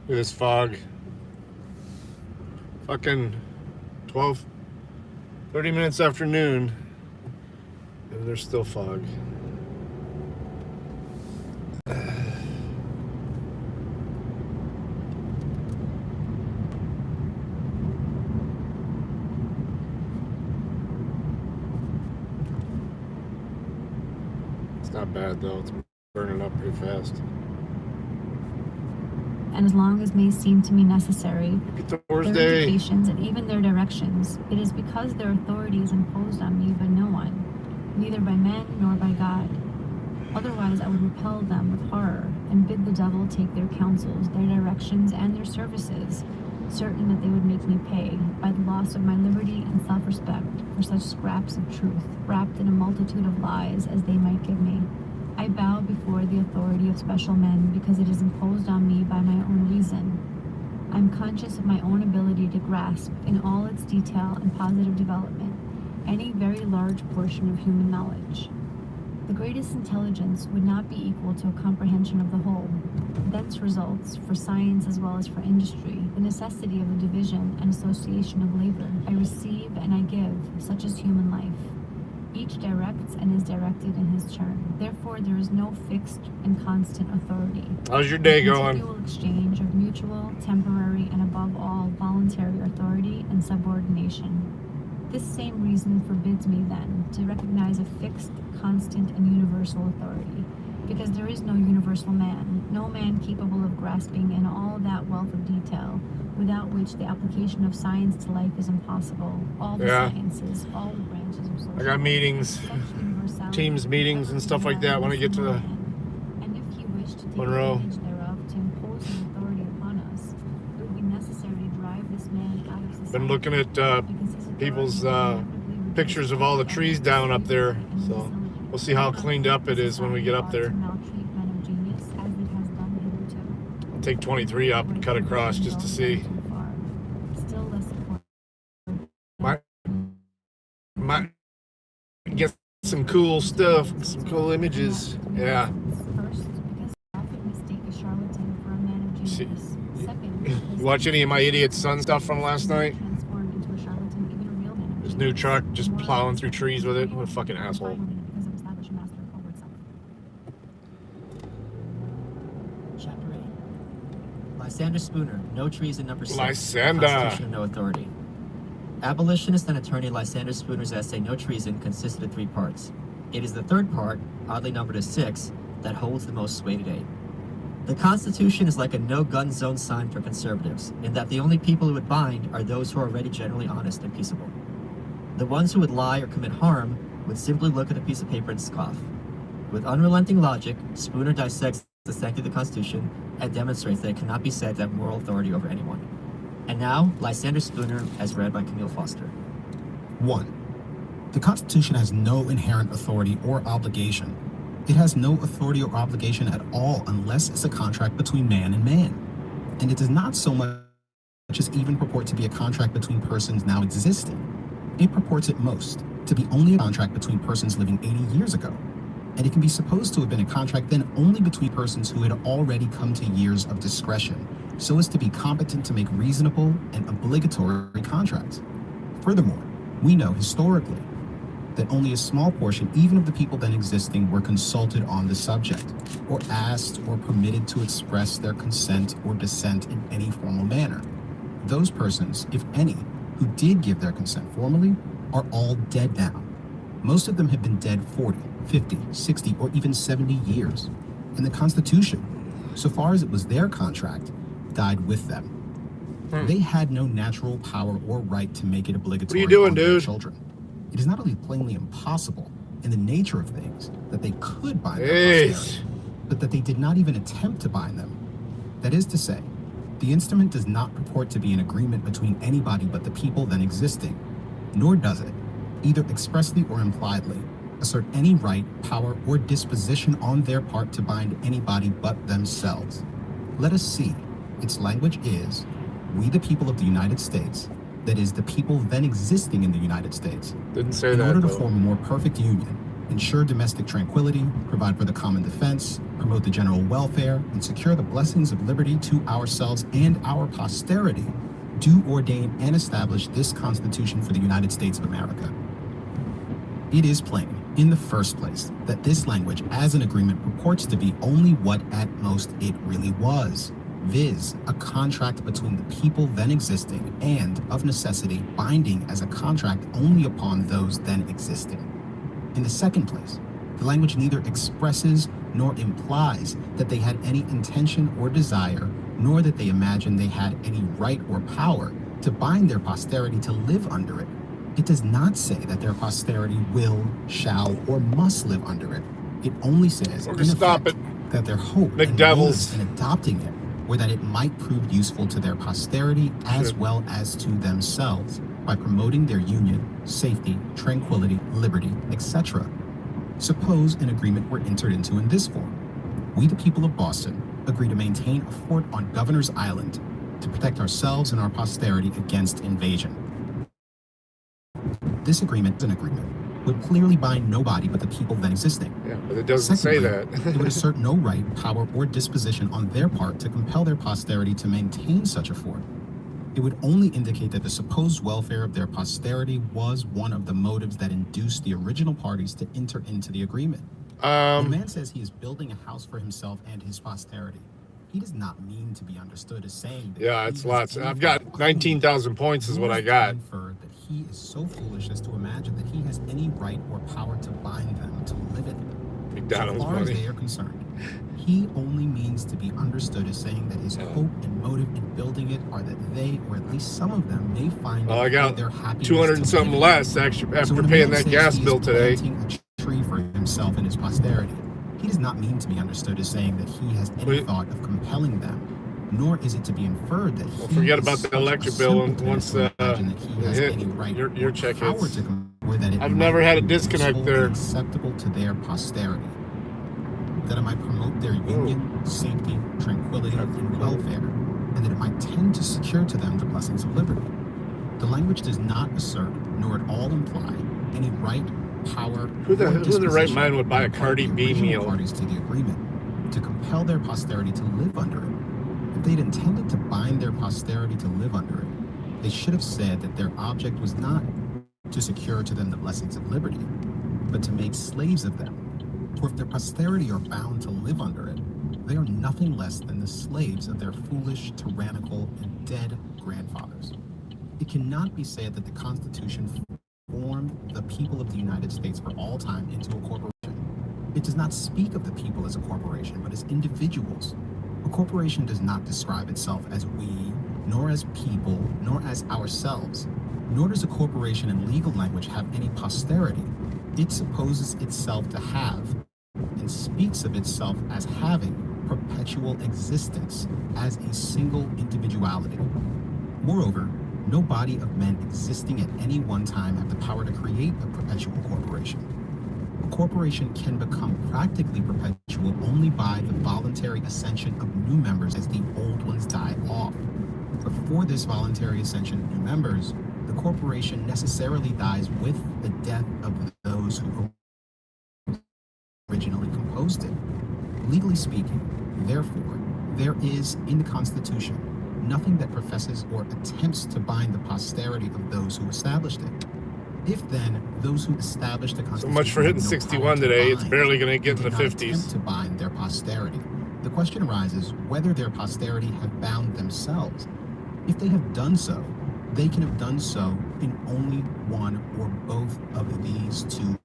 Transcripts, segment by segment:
Look at this fog. Fucking 30 minutes after noon, and there's still fog. It's not bad though, it's burning up pretty fast. And as long as may seem to me necessary, Their their indications and even their directions, it is because their authority is imposed on me by no one, neither by men nor by God. Otherwise I would repel them with horror, and bid the devil take their counsels, their directions, and their services, certain that they would make me pay, by the loss of my liberty and self-respect, for such scraps of truth, wrapped in a multitude of lies as they might give me. I bow before the authority of special men because it is imposed on me by my own reason. I am conscious of my own ability to grasp, in all its detail and positive development, any very large portion of human knowledge. The greatest intelligence would not be equal to a comprehension of the whole. Thence results, for science as well as for industry, the necessity of the division and association of labor. I receive and I give, such is human life. Each directs and is directed in his turn. Therefore, there is no fixed and constant authority. How's your day going? Continual exchange of mutual, temporary, and above all, voluntary authority and subordination. This same reason forbids me, then, to recognize a fixed, constant, and universal authority, because there is no universal man, no man capable of grasping in all that wealth of detail, without which the application of science to life is impossible. All the sciences, all the branches of social I got meetings, teams meetings and stuff like that when I get to the and if he wished to take Monroe. advantage thereof to impose his authority upon us, it would be necessary to drive this man out of society. Been looking at people's pictures of all the trees down up there, so we'll see how cleaned up it is when we get up there. I'll take 23 up and cut across just to see. Might get some cool stuff, some cool images. Yeah. See, you watch any of my idiot son stuff from last night? His new truck just plowing through trees with it. What a fucking asshole. Chapter 8. Lysander Spooner, No Treason, Number 6. Lysander. Constitution of No Authority. Abolitionist and attorney Lysander Spooner's essay No Treason consisted of 3 parts. It is the third part, oddly numbered as 6, that holds the most sway today. The Constitution is like a no-gun zone sign for conservatives, in that the only people it would bind are those who are already generally honest and peaceable. The ones who would lie or commit harm would simply look at a piece of paper and scoff. With unrelenting logic, Spooner dissects the sanctity of the Constitution and demonstrates that it cannot be said to have moral authority over anyone. And now, Lysander Spooner, as read by Camille Foster. 1. The Constitution has no inherent authority or obligation. It has no authority or obligation at all unless it's a contract between man and man. And it does not so much as even purport to be a contract between persons now existing. It purports at most to be only a contract between persons living 80 years ago. And it can be supposed to have been a contract then only between persons who had already come to years of discretion, so as to be competent to make reasonable and obligatory contracts. Furthermore, we know historically that only a small portion, even of the people then existing, were consulted on the subject, or asked or permitted to express their consent or dissent in any formal manner. Those persons, if any, who did give their consent formally, are all dead now. Most of them have been dead 40, 50, 60, or even 70 years. And the Constitution, so far as it was their contract, died with them. They had no natural power or right to make it obligatory on their children. It is not only plainly impossible in the nature of things that they could bind their posterity, but that they did not even attempt to bind them. That is to say, the instrument does not purport to be an agreement between anybody but the people then existing, nor does it, either expressly or impliedly, assert any right, power, or disposition on their part to bind anybody but themselves. Let us see. Its language is, we the people of the United States, that is, the people then existing in the United States, Didn't say in that, order to though. form a more perfect union, ensure domestic tranquility, provide for the common defense, promote the general welfare, and secure the blessings of liberty to ourselves and our posterity, do ordain and establish this Constitution for the United States of America. It is plain, in the first place, that this language as an agreement purports to be only what at most it really was, viz., a contract between the people then existing and, of necessity, binding as a contract only upon those then existing. In the second place, the language neither expresses nor implies that they had any intention or desire, nor that they imagined they had any right or power to bind their posterity to live under it. It does not say that their posterity will, shall, or must live under it. It only says, in effect, that their hope and motives in adopting it were that it might prove useful to their posterity as well as to themselves by promoting their union, safety, tranquility, liberty, etc. Suppose an agreement were entered into in this form. We, the people of Boston, agree to maintain a fort on Governor's Island to protect ourselves and our posterity against invasion. This agreement, would clearly bind nobody but the people then existing. Yeah, but it doesn't say that. It would assert no right, power, or disposition on their part to compel their posterity to maintain such a fort. It would only indicate that the supposed welfare of their posterity was one of the motives that induced the original parties to enter into the agreement. When a man says he is building a house for himself and his posterity, he does not mean to be understood as saying that yeah, it's lots. I've got 19,000 points is what I got. That he is so foolish as to imagine that he has any right or power to bind them to live in them. McDonald's so far money. As they are concerned, he only means to be understood as saying that his hope and motive in building it are that they, or at least some of them, may find well, I got their happiness 200 and something less actually after paying that gas bill today. Planting a tree for himself and his posterity. He does not mean to be understood as saying that he has any thought of compelling them, nor is it to be inferred that he forget about the electric bill once that he has any right your check hits. I've never had a disconnect there. Acceptable to their posterity, that it might promote their union, safety, tranquility, and welfare, and that it might tend to secure to them the blessings of liberty. The language does not assert, nor at all imply, any right, power, who in the right mind would buy a Cardi B meal? Parties to the agreement to compel their posterity to live under it. If they'd intended to bind their posterity to live under it, they should have said that their object was not to secure to them the blessings of liberty, but to make slaves of them. For if their posterity are bound to live under it, they are nothing less than the slaves of their foolish, tyrannical, and dead grandfathers. It cannot be said that the Constitution formed the people of the United States for all time into a corporation. It does not speak of the people as a corporation, but as individuals. A corporation does not describe itself as we, nor as people, nor as ourselves. Nor does a corporation in legal language have any posterity. It supposes itself to have, and speaks of itself as having, perpetual existence, as a single individuality. Moreover, no body of men existing at any one time have the power to create a perpetual corporation. A corporation can become practically perpetual only by the voluntary ascension of new members as the old ones die off. But for this voluntary ascension of new members, the corporation necessarily dies with the death of those who originally composed it. Legally speaking, therefore, there is in the Constitution nothing that professes or attempts to bind the posterity of those who established it. If then those who established the Constitution so much for hitting 61 today, it's barely going to get in the 50s. To bind their posterity, the question arises whether their posterity have bound themselves. If they have done so, they can have done so in only one or both of these two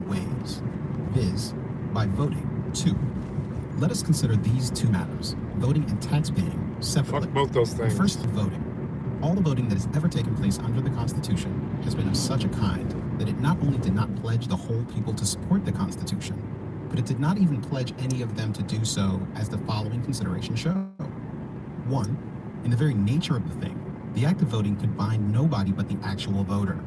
ways, viz., by voting. 2. Let us consider these two matters, voting and tax paying, separately. Fuck both those things. First, voting. All the voting that has ever taken place under the Constitution has been of such a kind that it not only did not pledge the whole people to support the Constitution, but it did not even pledge any of them to do so, as the following considerations show. 1. In the very nature of the thing, the act of voting could bind nobody but the actual voter.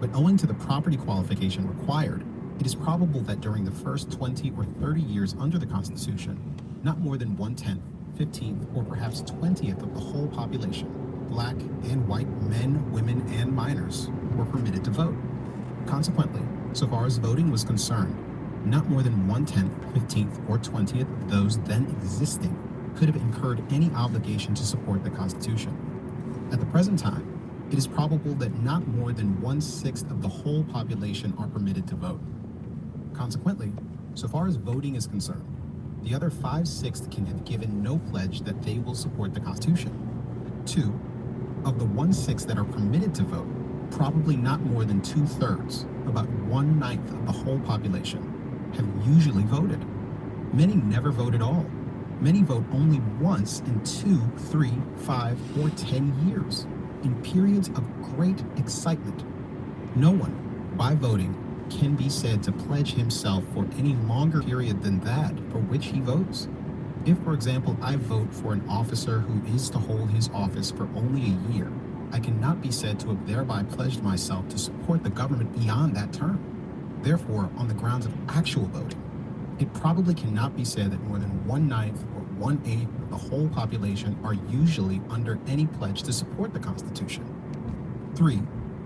But owing to the property qualification required, it is probable that during the first 20 or 30 years under the Constitution, not more than 1/10, 15th, or perhaps 20th of the whole population, black and white men, women, and minors, were permitted to vote. Consequently, so far as voting was concerned, not more than 1/10, 15th, or 20th of those then existing could have incurred any obligation to support the Constitution. At the present time, it is probable that not more than 1/6 of the whole population are permitted to vote. Consequently, so far as voting is concerned, the other 5/6 can have given no pledge that they will support the Constitution. 2. Of the 1/6 that are permitted to vote, probably not more than 2/3, about 1/9 of the whole population, have usually voted. Many never vote at all. Many vote only once in 2, 3, 5, or 10 years, in periods of great excitement. No one, by voting, can be said to pledge himself for any longer period than that for which he votes. If, for example, I vote for an officer who is to hold his office for only a year, I cannot be said to have thereby pledged myself to support the government beyond that term. Therefore, on the grounds of actual voting, it probably cannot be said that more than 1/9 or 1/8 of the whole population are usually under any pledge to support the Constitution. 3.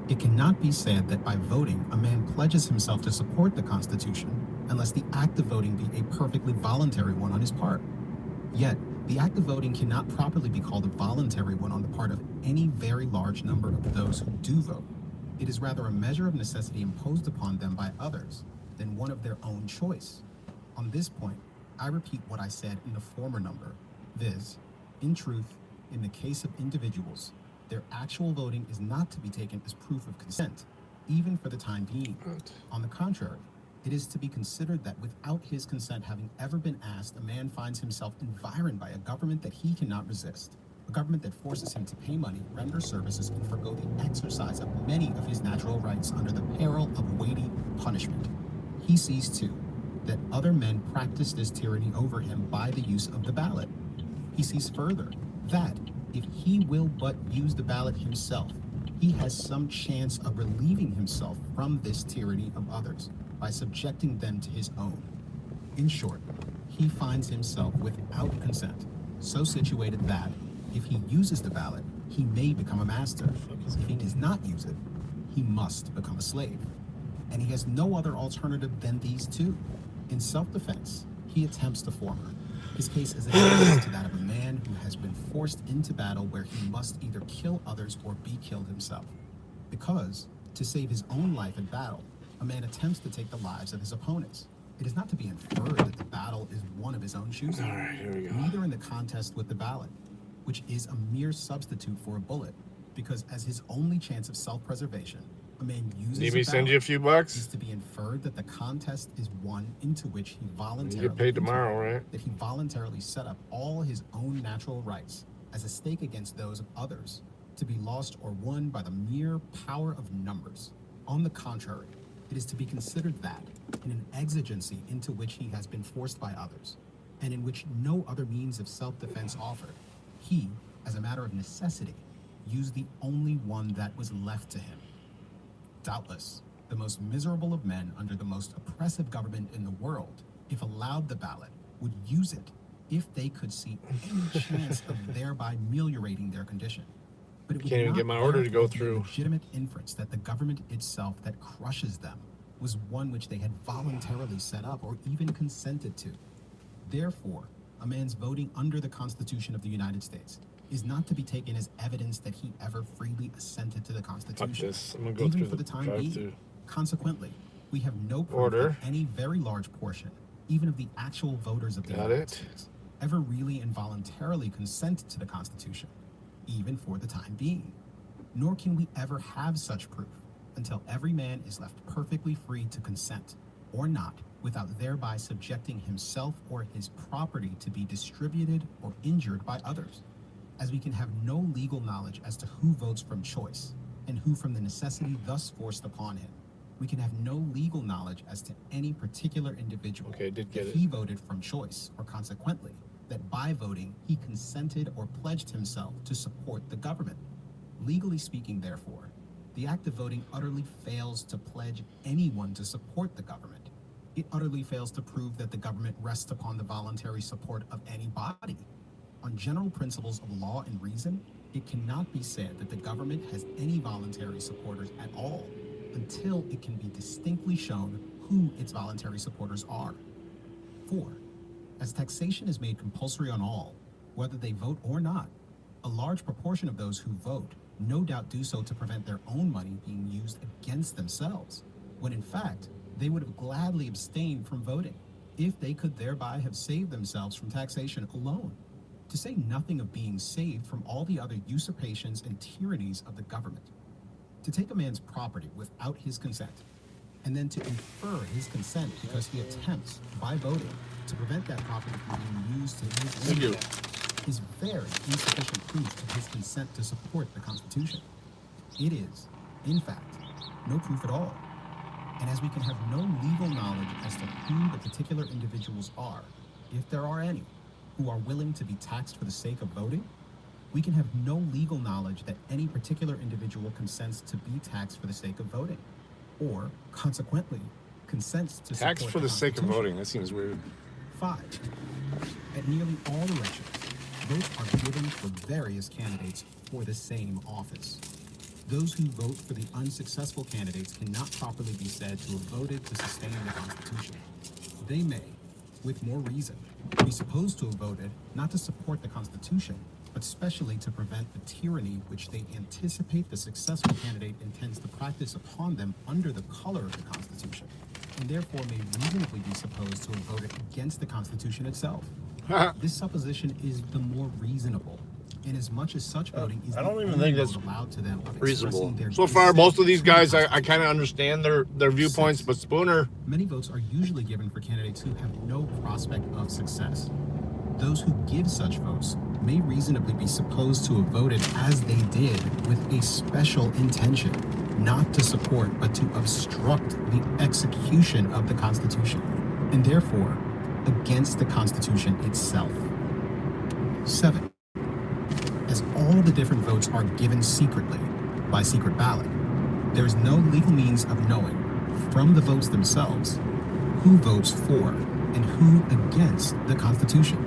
It cannot be said that by voting a man pledges himself to support the Constitution unless the act of voting be a perfectly voluntary one on his part. Yet, the act of voting cannot properly be called a voluntary one on the part of any very large number of those who do vote. It is rather a measure of necessity imposed upon them by others than one of their own choice. On this point, I repeat what I said in the former number, viz., in truth, in the case of individuals, their actual voting is not to be taken as proof of consent, even for the time being. On the contrary, it is to be considered that without his consent having ever been asked, a man finds himself environed by a government that he cannot resist, a government that forces him to pay money, render services, and forgo the exercise of many of his natural rights under the peril of weighty punishment. He sees, too, that other men practice this tyranny over him by the use of the ballot. He sees further that, if he will but use the ballot himself, he has some chance of relieving himself from this tyranny of others by subjecting them to his own. In short, he finds himself without consent, so situated that, if he uses the ballot, he may become a master. If he does not use it, he must become a slave. And he has no other alternative than these two. In self-defense, he attempts the former. His case is analogous to that of a man who has been forced into battle where he must either kill others or be killed himself. Because, to save his own life in battle, a man attempts to take the lives of his opponents. It is not to be inferred that the battle is one of his own choosing. All right, here we go. Neither in the contest with the ballot, which is a mere substitute for a bullet, because as his only chance of self-preservation, a man uses Need me a to send ballot, you a few is bucks? to be inferred that the contest is one into which he voluntarily You get paid tomorrow, entered, right? that he voluntarily set up all his own natural rights as a stake against those of others, to be lost or won by the mere power of numbers. On the contrary, it is to be considered that, in an exigency into which he has been forced by others, and in which no other means of self-defense offered, he, as a matter of necessity, used the only one that was left to him. Doubtless, the most miserable of men under the most oppressive government in the world, if allowed the ballot, would use it if they could see any chance of thereby ameliorating their condition. But it would Can't even not get my order to go therefore be a through. legitimate inference that the government itself that crushes them was one which they had voluntarily set up or even consented to. Therefore, a man's voting under the Constitution of the United States is not to be taken as evidence that he ever freely assented to the Fuck Constitution, this. I'm gonna go even through for the the time being. drive-through. Consequently, we have no proof Order. that any very large portion, even of the actual voters of the Got United it. States, ever really and voluntarily consent to the Constitution, even for the time being. Nor can we ever have such proof until every man is left perfectly free to consent, or not, without thereby subjecting himself or his property to be distributed or injured by others. As we can have no legal knowledge as to who votes from choice, and who from the necessity thus forced upon him, we can have no legal knowledge as to any particular individual Okay, I did get that it. he voted from choice, or consequently, that by voting he consented or pledged himself to support the government. Legally speaking, therefore, the act of voting utterly fails to pledge anyone to support the government. It utterly fails to prove that the government rests upon the voluntary support of any body. On general principles of law and reason, it cannot be said that the government has any voluntary supporters at all until it can be distinctly shown who its voluntary supporters are. 4. As taxation is made compulsory on all, whether they vote or not, a large proportion of those who vote no doubt do so to prevent their own money being used against themselves, when in fact, they would have gladly abstained from voting if they could thereby have saved themselves from taxation alone, to say nothing of being saved from all the other usurpations and tyrannies of the government. To take a man's property without his consent, and then to infer his consent because he attempts, by voting, to prevent that property from being used to his own end, is very insufficient proof of his consent to support the Constitution. It is, in fact, no proof at all. And as we can have no legal knowledge as to who the particular individuals are, if there are any, who are willing to be taxed for the sake of voting, we can have no legal knowledge that any particular individual consents to be taxed for the sake of voting, or, consequently, consents to Tax support for the sake of Constitution. voting. That seems weird. 5. At nearly all elections, votes are given for various candidates for the same office. Those who vote for the unsuccessful candidates cannot properly be said to have voted to sustain the Constitution. They may, with more reason, be supposed to have voted not to support the Constitution, but specially to prevent the tyranny which they anticipate the successful candidate intends to practice upon them under the color of the Constitution, and therefore may reasonably be supposed to have voted against the Constitution itself. This supposition is the more reasonable, inasmuch as such voting is I don't the even only think that's mode allowed to them of reasonable. expressing their So far, most of these dissent guys, to the I kind of understand their viewpoints, 6. but Spooner, Many votes are usually given for candidates who have no prospect of success. Those who give such votes may reasonably be supposed to have voted as they did with a special intention, not to support but to obstruct the execution of the Constitution, and therefore against the Constitution itself. 7. As all the different votes are given secretly, by secret ballot, there is no legal means of knowing, from the votes themselves, who votes for and who against the Constitution.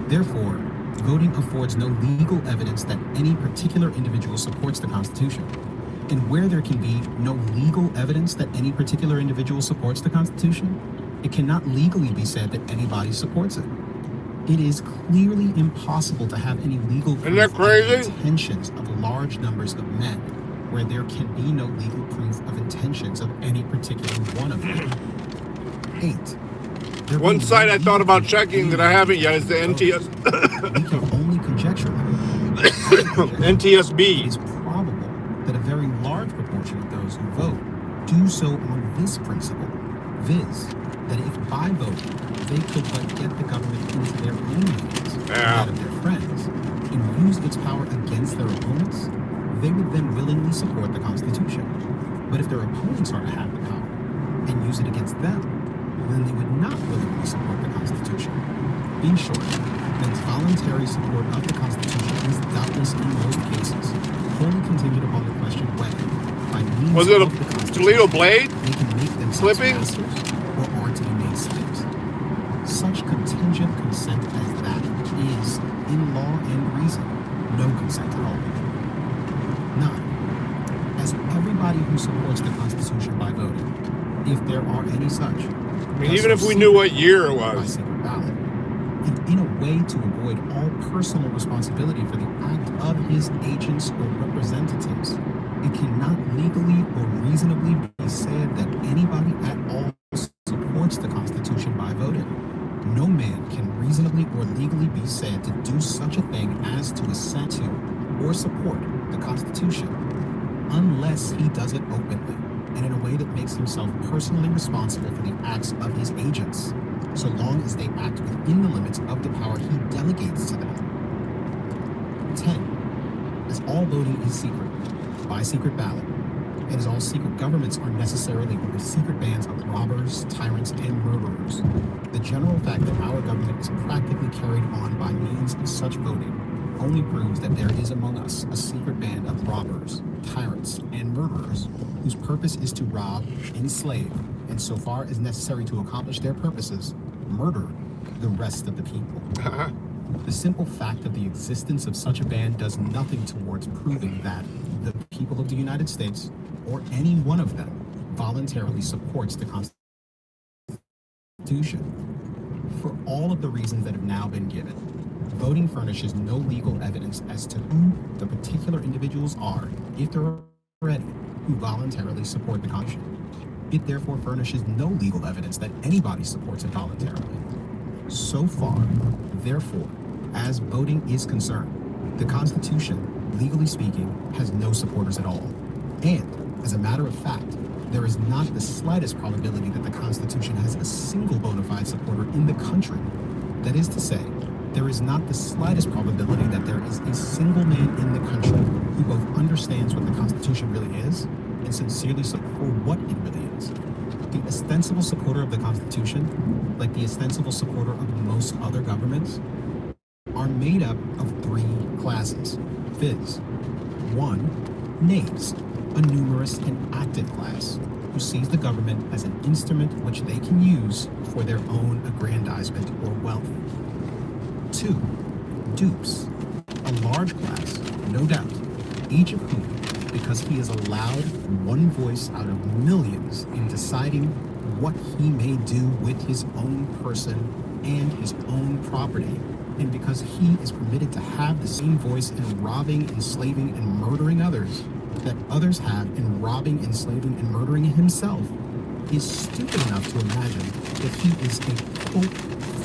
Therefore, voting affords no legal evidence that any particular individual supports the Constitution. And where there can be no legal evidence that any particular individual supports the Constitution, it cannot legally be said that anybody supports it. It is clearly impossible to have any legal proof that of the crazy? intentions of large numbers of men, where there can be no legal proof of intentions of any particular one of them. 8. There one being no site I legal thought about proof checking that I haven't yet is the NTS, we can only conjecture them. It NTSB. is probable that a very large proportion of those who vote do so on this principle, viz., that if by voting they could but get the government into their own hands, and that of their friends, and use its power against their opponents, they would then willingly support the Constitution. But if their opponents are to have the power and use it against them, then they would not willingly support the Constitution. In short, men's voluntary support of the Constitution is doubtless in most cases wholly contingent upon the question whether, by means Was it of a the Constitution, Toledo blade? they can make themselves Slipping? masters or are to be made slaves. Such contingent consent as that is, in law and reason, no consent at all. 9. As everybody who supports the Constitution by voting, if there are any such, I mean, even if we knew what year it by was. secret ballot, and in a way to avoid all personal responsibility for the act of his agents or representatives, it cannot legally or reasonably be said that anybody at all supports the Constitution by voting. No man can reasonably or legally be said to do such a thing as to assent to or support the Constitution, unless he does it openly and in a way that makes himself personally responsible for the acts of his agents, so long as they act within the limits of the power he delegates to them. 10. As all voting is secret, by secret ballot, and as all secret governments are necessarily with secret bands of robbers, tyrants, and murderers, the general fact that our government is practically carried on by means of such voting only proves that there is among us a secret band of robbers, tyrants, and murderers whose purpose is to rob, enslave, and so far as necessary to accomplish their purposes, murder the rest of the people. The simple fact of the existence of such a band does nothing towards proving that the people of the United States, or any one of them, voluntarily supports the Constitution. For all of the reasons that have now been given, voting furnishes no legal evidence as to who the particular individuals are, if there are any, who voluntarily support the Constitution. It therefore furnishes no legal evidence that anybody supports it voluntarily. So far, therefore, as voting is concerned, the Constitution, legally speaking, has no supporters at all. And, as a matter of fact, there is not the slightest probability that the Constitution has a single bona fide supporter in the country. That is to say, there is not the slightest probability that there is a single man in the country who both understands what the Constitution really is and sincerely supports for what it really is. The ostensible supporter of the Constitution, like the ostensible supporter of most other governments, are made up of three classes, viz. 1. Knaves, a numerous and active class, who sees the government as an instrument which they can use for their own aggrandizement or wealth. 2. Dupes, a large class, no doubt, each of whom, because he is allowed one voice out of millions in deciding what he may do with his own person and his own property, and because he is permitted to have the same voice in robbing, enslaving, and murdering others that others have in robbing, enslaving, and murdering himself, is stupid enough to imagine that he is a, quote,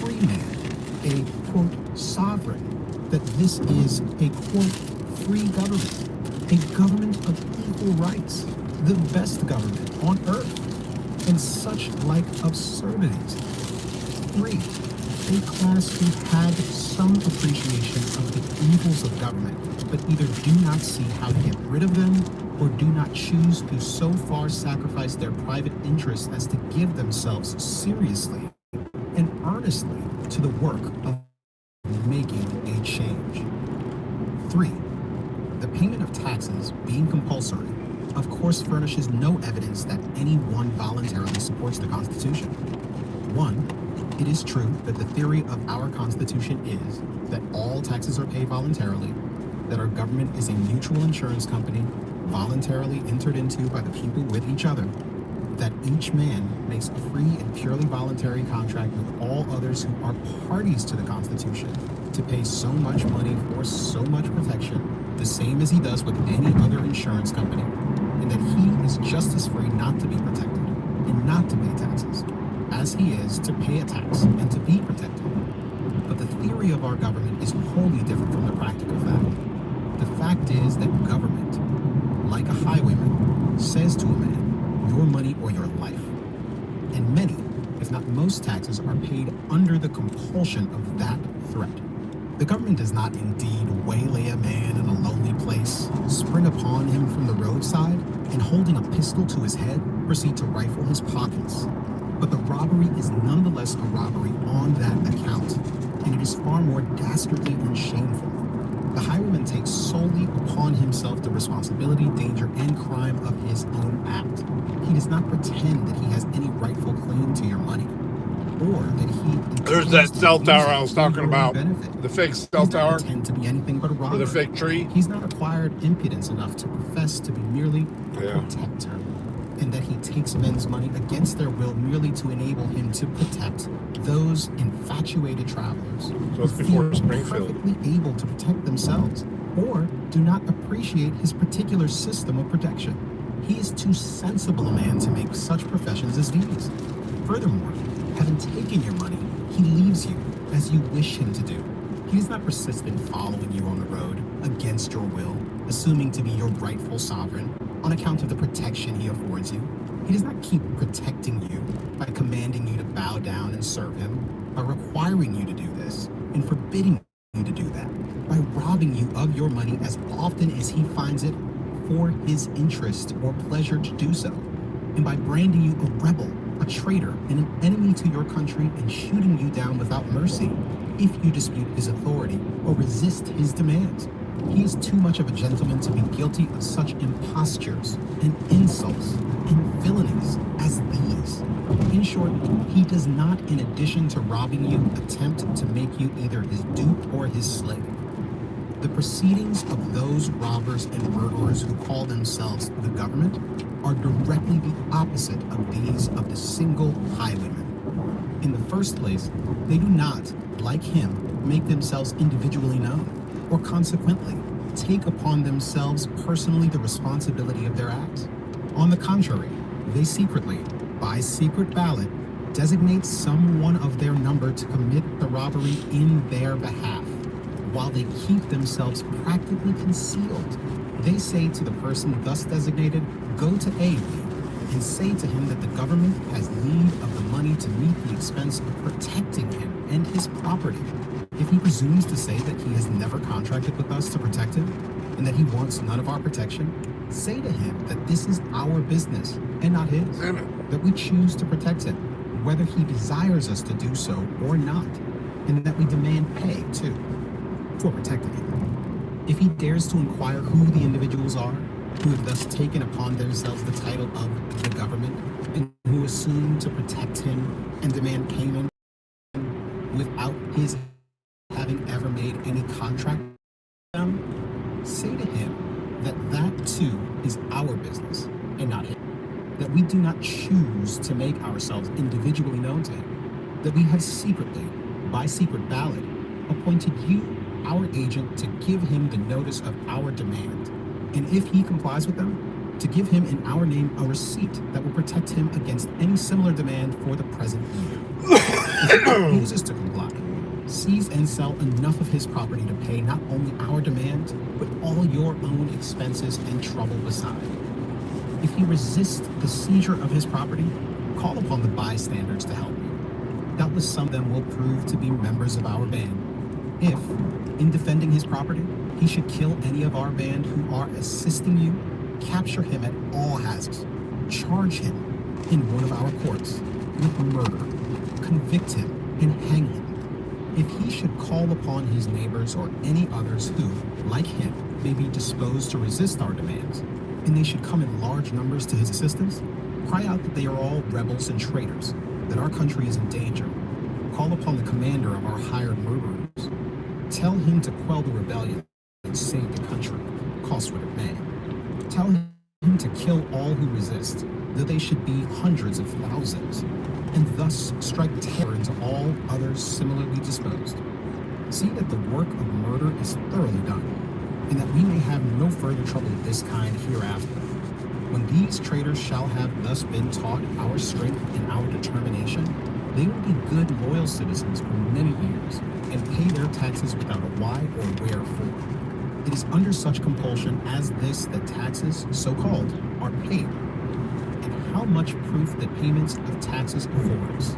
free man, a, quote, sovereign, that this is a, quote, free government, a government of equal rights, the best government on earth, and such like absurdities. 3. A class who had some appreciation of the evils of government, but either do not see how to get rid of them, or do not choose to so far sacrifice their private interests as to give themselves seriously and earnestly to the work of making a change. 3. The payment of taxes, being compulsory, of course furnishes no evidence that anyone voluntarily supports the Constitution. 1. It is true that the theory of our Constitution is that all taxes are paid voluntarily, that our government is a mutual insurance company voluntarily entered into by the people with each other, that each man makes a free and purely voluntary contract with all others who are parties to the Constitution to pay so much money for so much protection, the same as he does with any other insurance company, and that he is just as free not to be protected and not to pay taxes as he is to pay a tax and to be protected. But the theory of our government is wholly different from the practical fact. The fact is that government, like a highwayman, says to a man, your money or your life. And many, if not most taxes, are paid under the compulsion of that threat. The government does not indeed waylay a man in a lonely place, spring upon him from the roadside, and holding a pistol to his head, proceed to rifle his pockets. But the robbery is nonetheless a robbery on that account, and it is far more dastardly and shameful. The highwayman takes solely upon himself the responsibility, danger, and crime of his own act. He does not pretend that he has any rightful claim to your money, or that he... There's that cell tower I was talking about. Benefit. The fake cell tower. He does not pretend to be anything but a robber. Or the fake tree. He's not acquired impudence enough to profess to be merely a Yeah. protector, and that he takes men's money against their will merely to enable him to protect those infatuated travelers So who it's before feel Springfield. perfectly able to protect themselves, or do not appreciate his particular system of protection. He is too sensible a man to make such professions as these. Furthermore, having taken your money, he leaves you as you wish him to do. He does not persist in following you on the road against your will, assuming to be your rightful sovereign on account of the protection he affords you. He does not keep protecting you by commanding you to bow down and serve him, by requiring you to do this and forbidding you to do that, by robbing you of your money as often as he finds it for his interest or pleasure to do so, and by branding you a rebel, a traitor, and an enemy to your country, and shooting you down without mercy if you dispute his authority or resist his demands. He is too much of a gentleman to be guilty of such impostures and insults and villainies as these. In short, he does not, in addition to robbing you, attempt to make you either his dupe or his slave. The proceedings of those robbers and murderers who call themselves the government are directly the opposite opposite of these of the single highwayman. In the first place, they do not, like him, make themselves individually known, or consequently, take upon themselves personally the responsibility of their acts. On the contrary, they secretly, by secret ballot, designate someone of their number to commit the robbery in their behalf. While they keep themselves practically concealed, they say to the person thus designated, "Go to A," and say to him that the government has need of the money to meet the expense of protecting him and his property. If he presumes to say that he has never contracted with us to protect him, and that he wants none of our protection, say to him that this is our business and not his, Damn it. that we choose to protect him, whether he desires us to do so or not, and that we demand pay, too, for protecting him. If he dares to inquire who the individuals are, who have thus taken upon themselves the title of the government, and who assume to protect him and demand payment without his having ever made any contract with them, say to him that that too is our business and not his, that we do not choose to make ourselves individually known to him, that we have secretly, by secret ballot, appointed you, our agent, to give him the notice of our demand, and if he complies with them, to give him in our name a receipt that will protect him against any similar demand for the present year. If he refuses to comply, seize and sell enough of his property to pay not only our demand, but all your own expenses and trouble beside. If he resists the seizure of his property, call upon the bystanders to help you. Doubtless some of them will prove to be members of our band. If, in defending his property, he should kill any of our band who are assisting you, capture him at all hazards, charge him in one of our courts with murder, convict him, and hang him. If he should call upon his neighbors or any others who, like him, may be disposed to resist our demands, and they should come in large numbers to his assistance, cry out that they are all rebels and traitors, that our country is in danger. Call upon the commander of our hired murderers. Tell him to quell the rebellion and save the country, cost what it may. Tell him to kill all who resist, though they should be hundreds of thousands, and thus strike terror into all others similarly disposed. See that the work of murder is thoroughly done, and that we may have no further trouble of this kind hereafter. When these traitors shall have thus been taught our strength and our determination, they will be good, loyal citizens for many years, and pay their taxes without a why or wherefore. It is under such compulsion as this that taxes, so-called, are paid. And how much proof the payments of taxes affords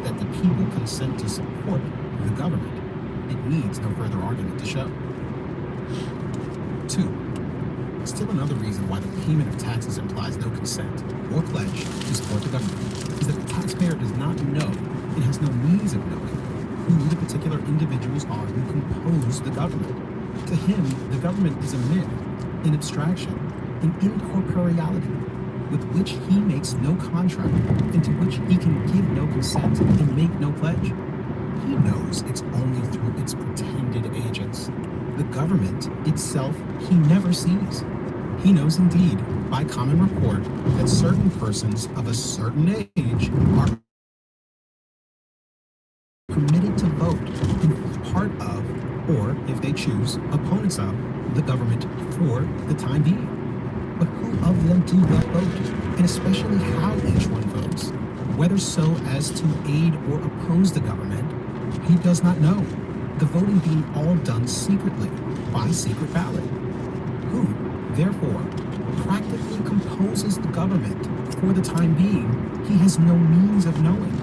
that the people consent to support the government, it needs no further argument to show. 2. Still another reason why the payment of taxes implies no consent or pledge to support the government is that the taxpayer does not know and has no means of knowing who the particular individuals are who compose the government. To him, the government is a myth, an abstraction, an incorporeality, with which he makes no contract, and to which he can give no consent and make no pledge. He knows it's only through its pretended agents. The government itself he never sees. He knows indeed, by common report, that certain persons of a certain age are permitted to vote in part of, or, if they choose, opponents of, the government for the time being. But who of them do what vote, and especially how each one votes, whether so as to aid or oppose the government, he does not know, the voting being all done secretly, by secret ballot. Who, therefore, practically composes the government for the time being, he has no means of knowing.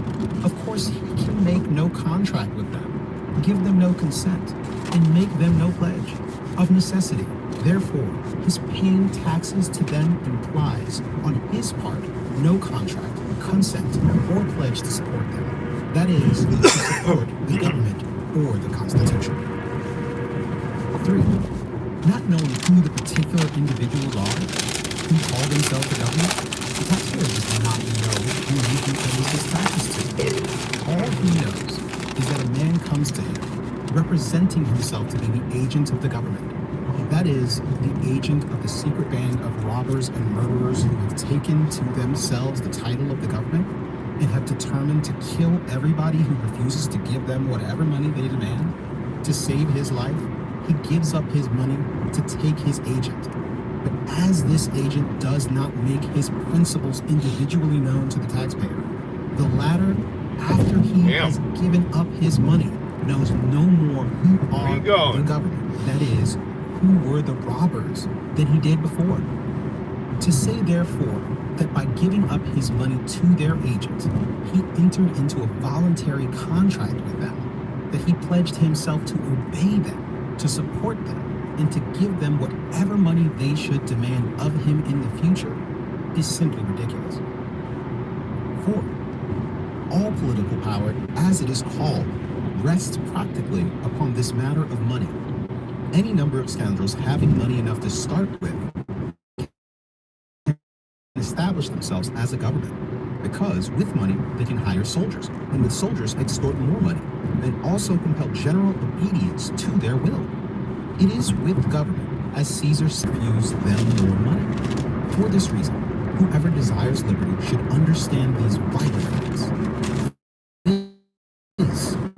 Of course, he can make no contract with them, give them no consent, and make them no pledge. Of necessity, therefore, his paying taxes to them implies, on his part, no contract, consent, or pledge to support them. That is, to support the government or the Constitution. 3. Not knowing who the particular individuals are who call themselves the government, the taxpayer does not know who he pays his taxes to. All he knows is that a man comes to him representing himself to be the agent of the government, That is, the agent of the secret band of robbers and murderers who have taken to themselves the title of the government and have determined to kill everybody who refuses to give them whatever money they demand to save his life. He gives up his money to take his agent. But as this agent does not make his principles individually known to the taxpayer, the latter, after he has given up his money, knows no more who are the government, that is, who were the robbers, than he did before. To say, therefore, that by giving up his money to their agent, he entered into a voluntary contract with them, that he pledged himself to obey them, to support them, and to give them whatever money they should demand of him in the future, is simply ridiculous. 4. All political power, as it is called, rests practically upon this matter of money. Any number of scoundrels having money enough to start with can establish themselves as a government, because with money they can hire soldiers, and with soldiers extort more money, and also compel general obedience to their will. It is with government as Caesar suffused them more money. For this reason, whoever desires liberty should understand these vital facts.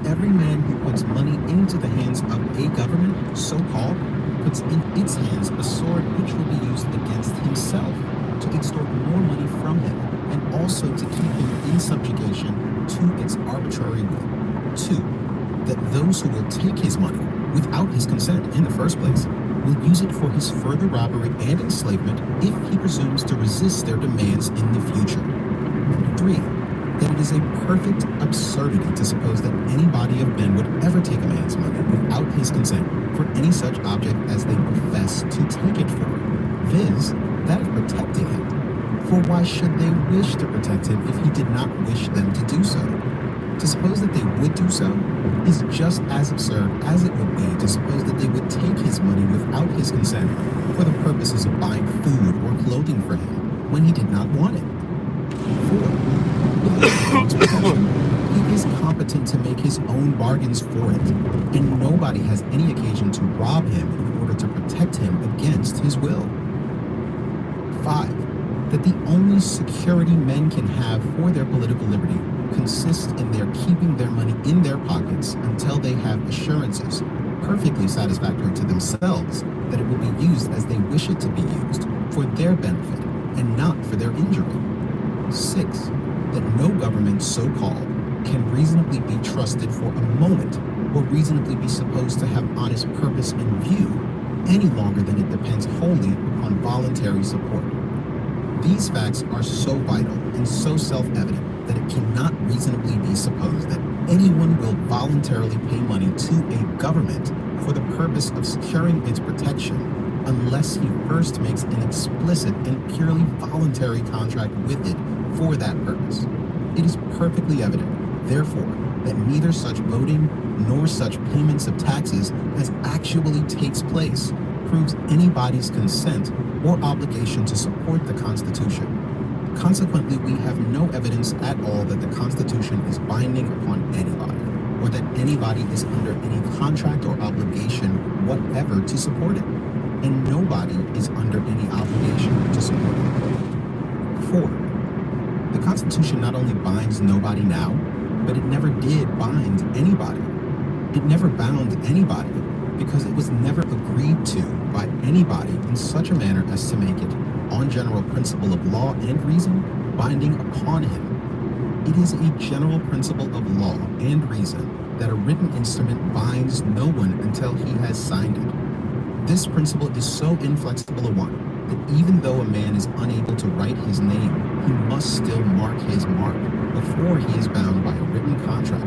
Every man who puts money into the hands of a government, so-called, puts in its hands a sword which will be used against himself to extort more money from him, and also to keep him in subjugation to its arbitrary will. 2. That those who will take his money without his consent in the first place will use it for his further robbery and enslavement if he presumes to resist their demands in the future. 3. That it is a perfect absurdity to suppose that any body of men would ever take a man's money without his consent for any such object as they profess to take it for, viz., that of protecting him. For why should they wish to protect him if he did not wish them to do so? To suppose that they would do so is just as absurd as it would be to suppose that they would take his money without his consent for the purposes of buying food or clothing for him when he did not want it. 4. He is competent to make his own bargains for it, and nobody has any occasion to rob him in order to protect him against his will. 5. That the only security men can have for their political liberty consists in their keeping their money in their pockets until they have assurances, perfectly satisfactory to themselves, that it will be used as they wish it to be used, for their benefit, and not for their injury. 6. That no government, so-called, can reasonably be trusted for a moment, or reasonably be supposed to have honest purpose in view, any longer than it depends wholly upon voluntary support. These facts are so vital and so self-evident that it cannot reasonably be supposed that anyone will voluntarily pay money to a government for the purpose of securing its protection unless he first makes an explicit and purely voluntary contract with it for that purpose. It is perfectly evident, therefore, that neither such voting nor such payments of taxes as actually takes place proves anybody's consent or obligation to support the Constitution. Consequently, we have no evidence at all that the Constitution is binding upon anybody, or that anybody is under any contract or obligation whatever to support it, and nobody is under any obligation to support it. 4. The Constitution not only binds nobody now, but it never did bind anybody. It never bound anybody, because it was never agreed to by anybody in such a manner as to make it, on general principle of law and reason, binding upon him. It is a general principle of law and reason that a written instrument binds no one until he has signed it. This principle is so inflexible a one that even though a man is unable to write his name, he must still mark his mark before he is bound by a written contract.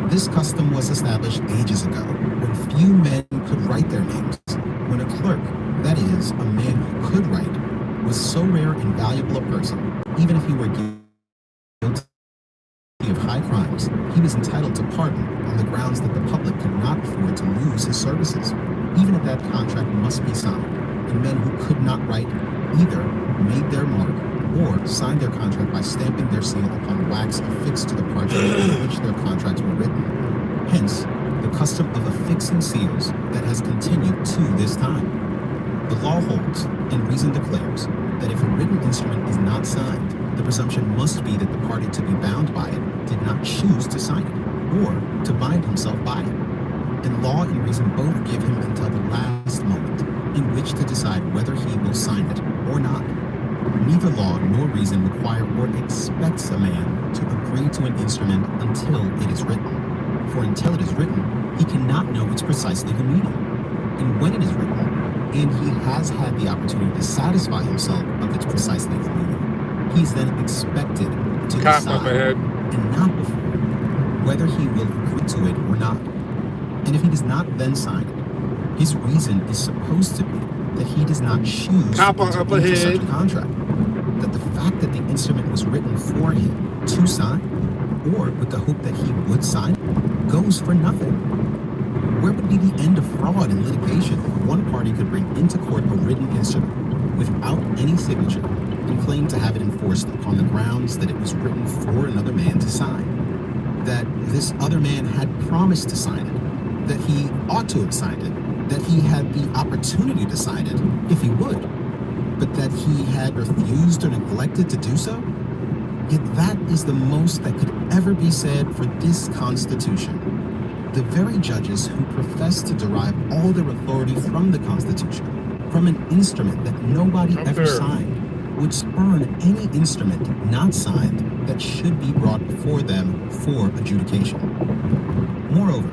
This custom was established ages ago, when few men could write their names, when a clerk, that is, a man who could write, was so rare and valuable a person, even if he were guilty of high crimes, he was entitled to pardon on the grounds that the public could not afford to lose his services, even if that contract must be signed, and men who could not write either made their mark or signed their contract by stamping their seal upon wax affixed to the parchment on which their contracts were written. Hence, the custom of affixing seals that has continued to this time. The law holds, and reason declares, that if a written instrument is not signed, the presumption must be that the party to be bound by it did not choose to sign it, or to bind himself by it. And law and reason both give him until the last moment in which to decide whether he will sign it or not. Neither law nor reason require or expects a man to agree to an instrument until it is written. For until it is written, he cannot know its precisely the meaning. And when it is written, and he has had the opportunity to satisfy himself of its precisely the meaning, he is then expected to Cop up decide, ahead. and not before, whether he will agree to it or not. And if he does not then sign it, his reason is supposed to be that he does not choose Cop to enter up into such ahead. a contract. That the fact that the instrument was written for him to sign, or with the hope that he would sign it, goes for nothing. Where would be the end of fraud and litigation if one party could bring into court a written instrument without any signature and claim to have it enforced upon the grounds that it was written for another man to sign? That this other man had promised to sign it, that he ought to have signed it, that he had the opportunity to sign it if he would, but that he had refused or neglected to do so? Yet that is the most that could ever be said for this Constitution. The very judges who profess to derive all their authority from the Constitution, from an instrument that nobody Up ever there. signed, would spurn any instrument not signed that should be brought before them for adjudication. Moreover,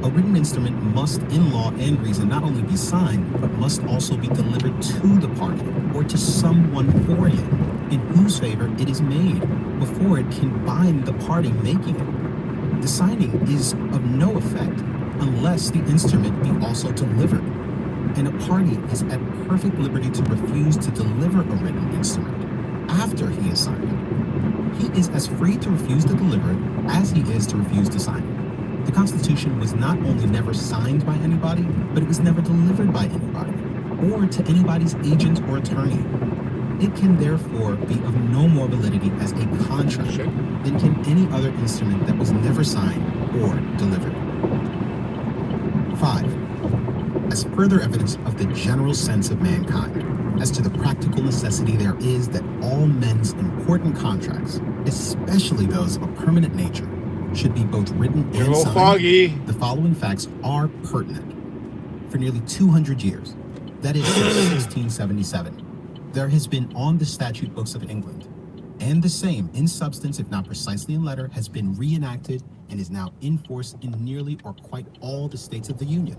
a written instrument must, in law and reason, not only be signed, but must also be delivered to the party or to someone for him, in whose favor it is made, before it can bind the party making it. The signing is of no effect unless the instrument be also delivered, and a party is at perfect liberty to refuse to deliver a written instrument after he has signed it. He is as free to refuse to deliver it as he is to refuse to sign it. The Constitution was not only never signed by anybody, but it was never delivered by anybody, or to anybody's agent or attorney. It can therefore be of no more validity as a contract than can any other instrument that was never signed or delivered. 5. As further evidence of the general sense of mankind, as to the practical necessity there is that all men's important contracts, especially those of a permanent nature, should be both written A and little signed, foggy. the following facts are pertinent. For nearly 200 years, that is since 1677, there has been on the statute books of England, and the same in substance, if not precisely in letter, has been reenacted and is now in force in nearly or quite all the states of the Union.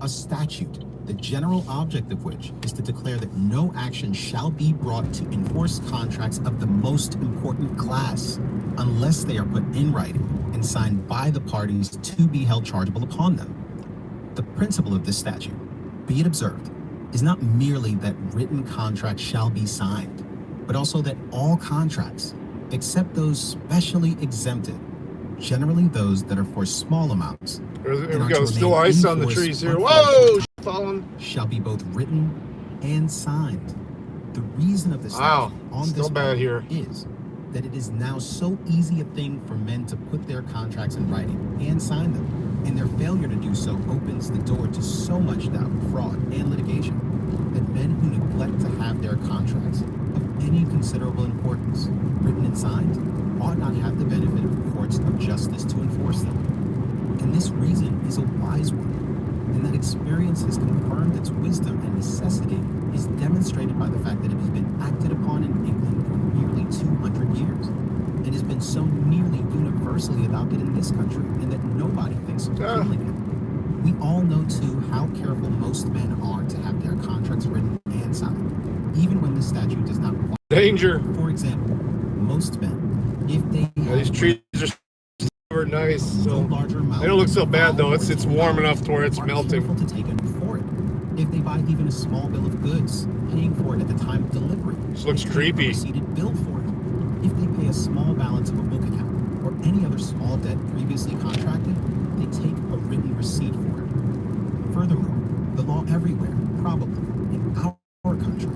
A statute, the general object of which is to declare that no action shall be brought to enforce contracts of the most important class, unless they are put in writing and signed by the parties to be held chargeable upon them. The principle of this statute, be it observed, is not merely that written contracts shall be signed, but also that all contracts, except those specially exempted, generally those that are for small amounts, There and we are go. to Still remain ice in on the force trees here. for a Whoa! short time, Falling. shall be both written and signed. The reason of this Wow. statute on Still this bad point here. is that it is now so easy a thing for men to put their contracts in writing and sign them, and their failure to do so opens the door to so much doubt, fraud, and litigation, that men who neglect to have their contracts of any considerable importance written and signed ought not have the benefit of courts of justice to enforce them. And this reason is a wise one, and that experience has confirmed its wisdom and necessity is demonstrated by the fact that it has been acted upon in England for nearly 200 years, and has been so nearly universally adopted in this country, and that nobody thinks of repealing it. We all know, too, how careful most men are to have their contracts written and signed, even when the statute does not require it. Danger. For example, most men, if they Yeah, these trees are super nice. no So larger amount, they don't look so bad though. or It's warm enough to where it's are melting. careful to take it for it. If they buy even a small bill of goods, paying for it at the time of delivery, This looks they take creepy. a receipted bill for it. If they pay a small balance of a book account or any other small debt previously contracted, they take a written receipt for it. Furthermore, the law everywhere, probably in our country,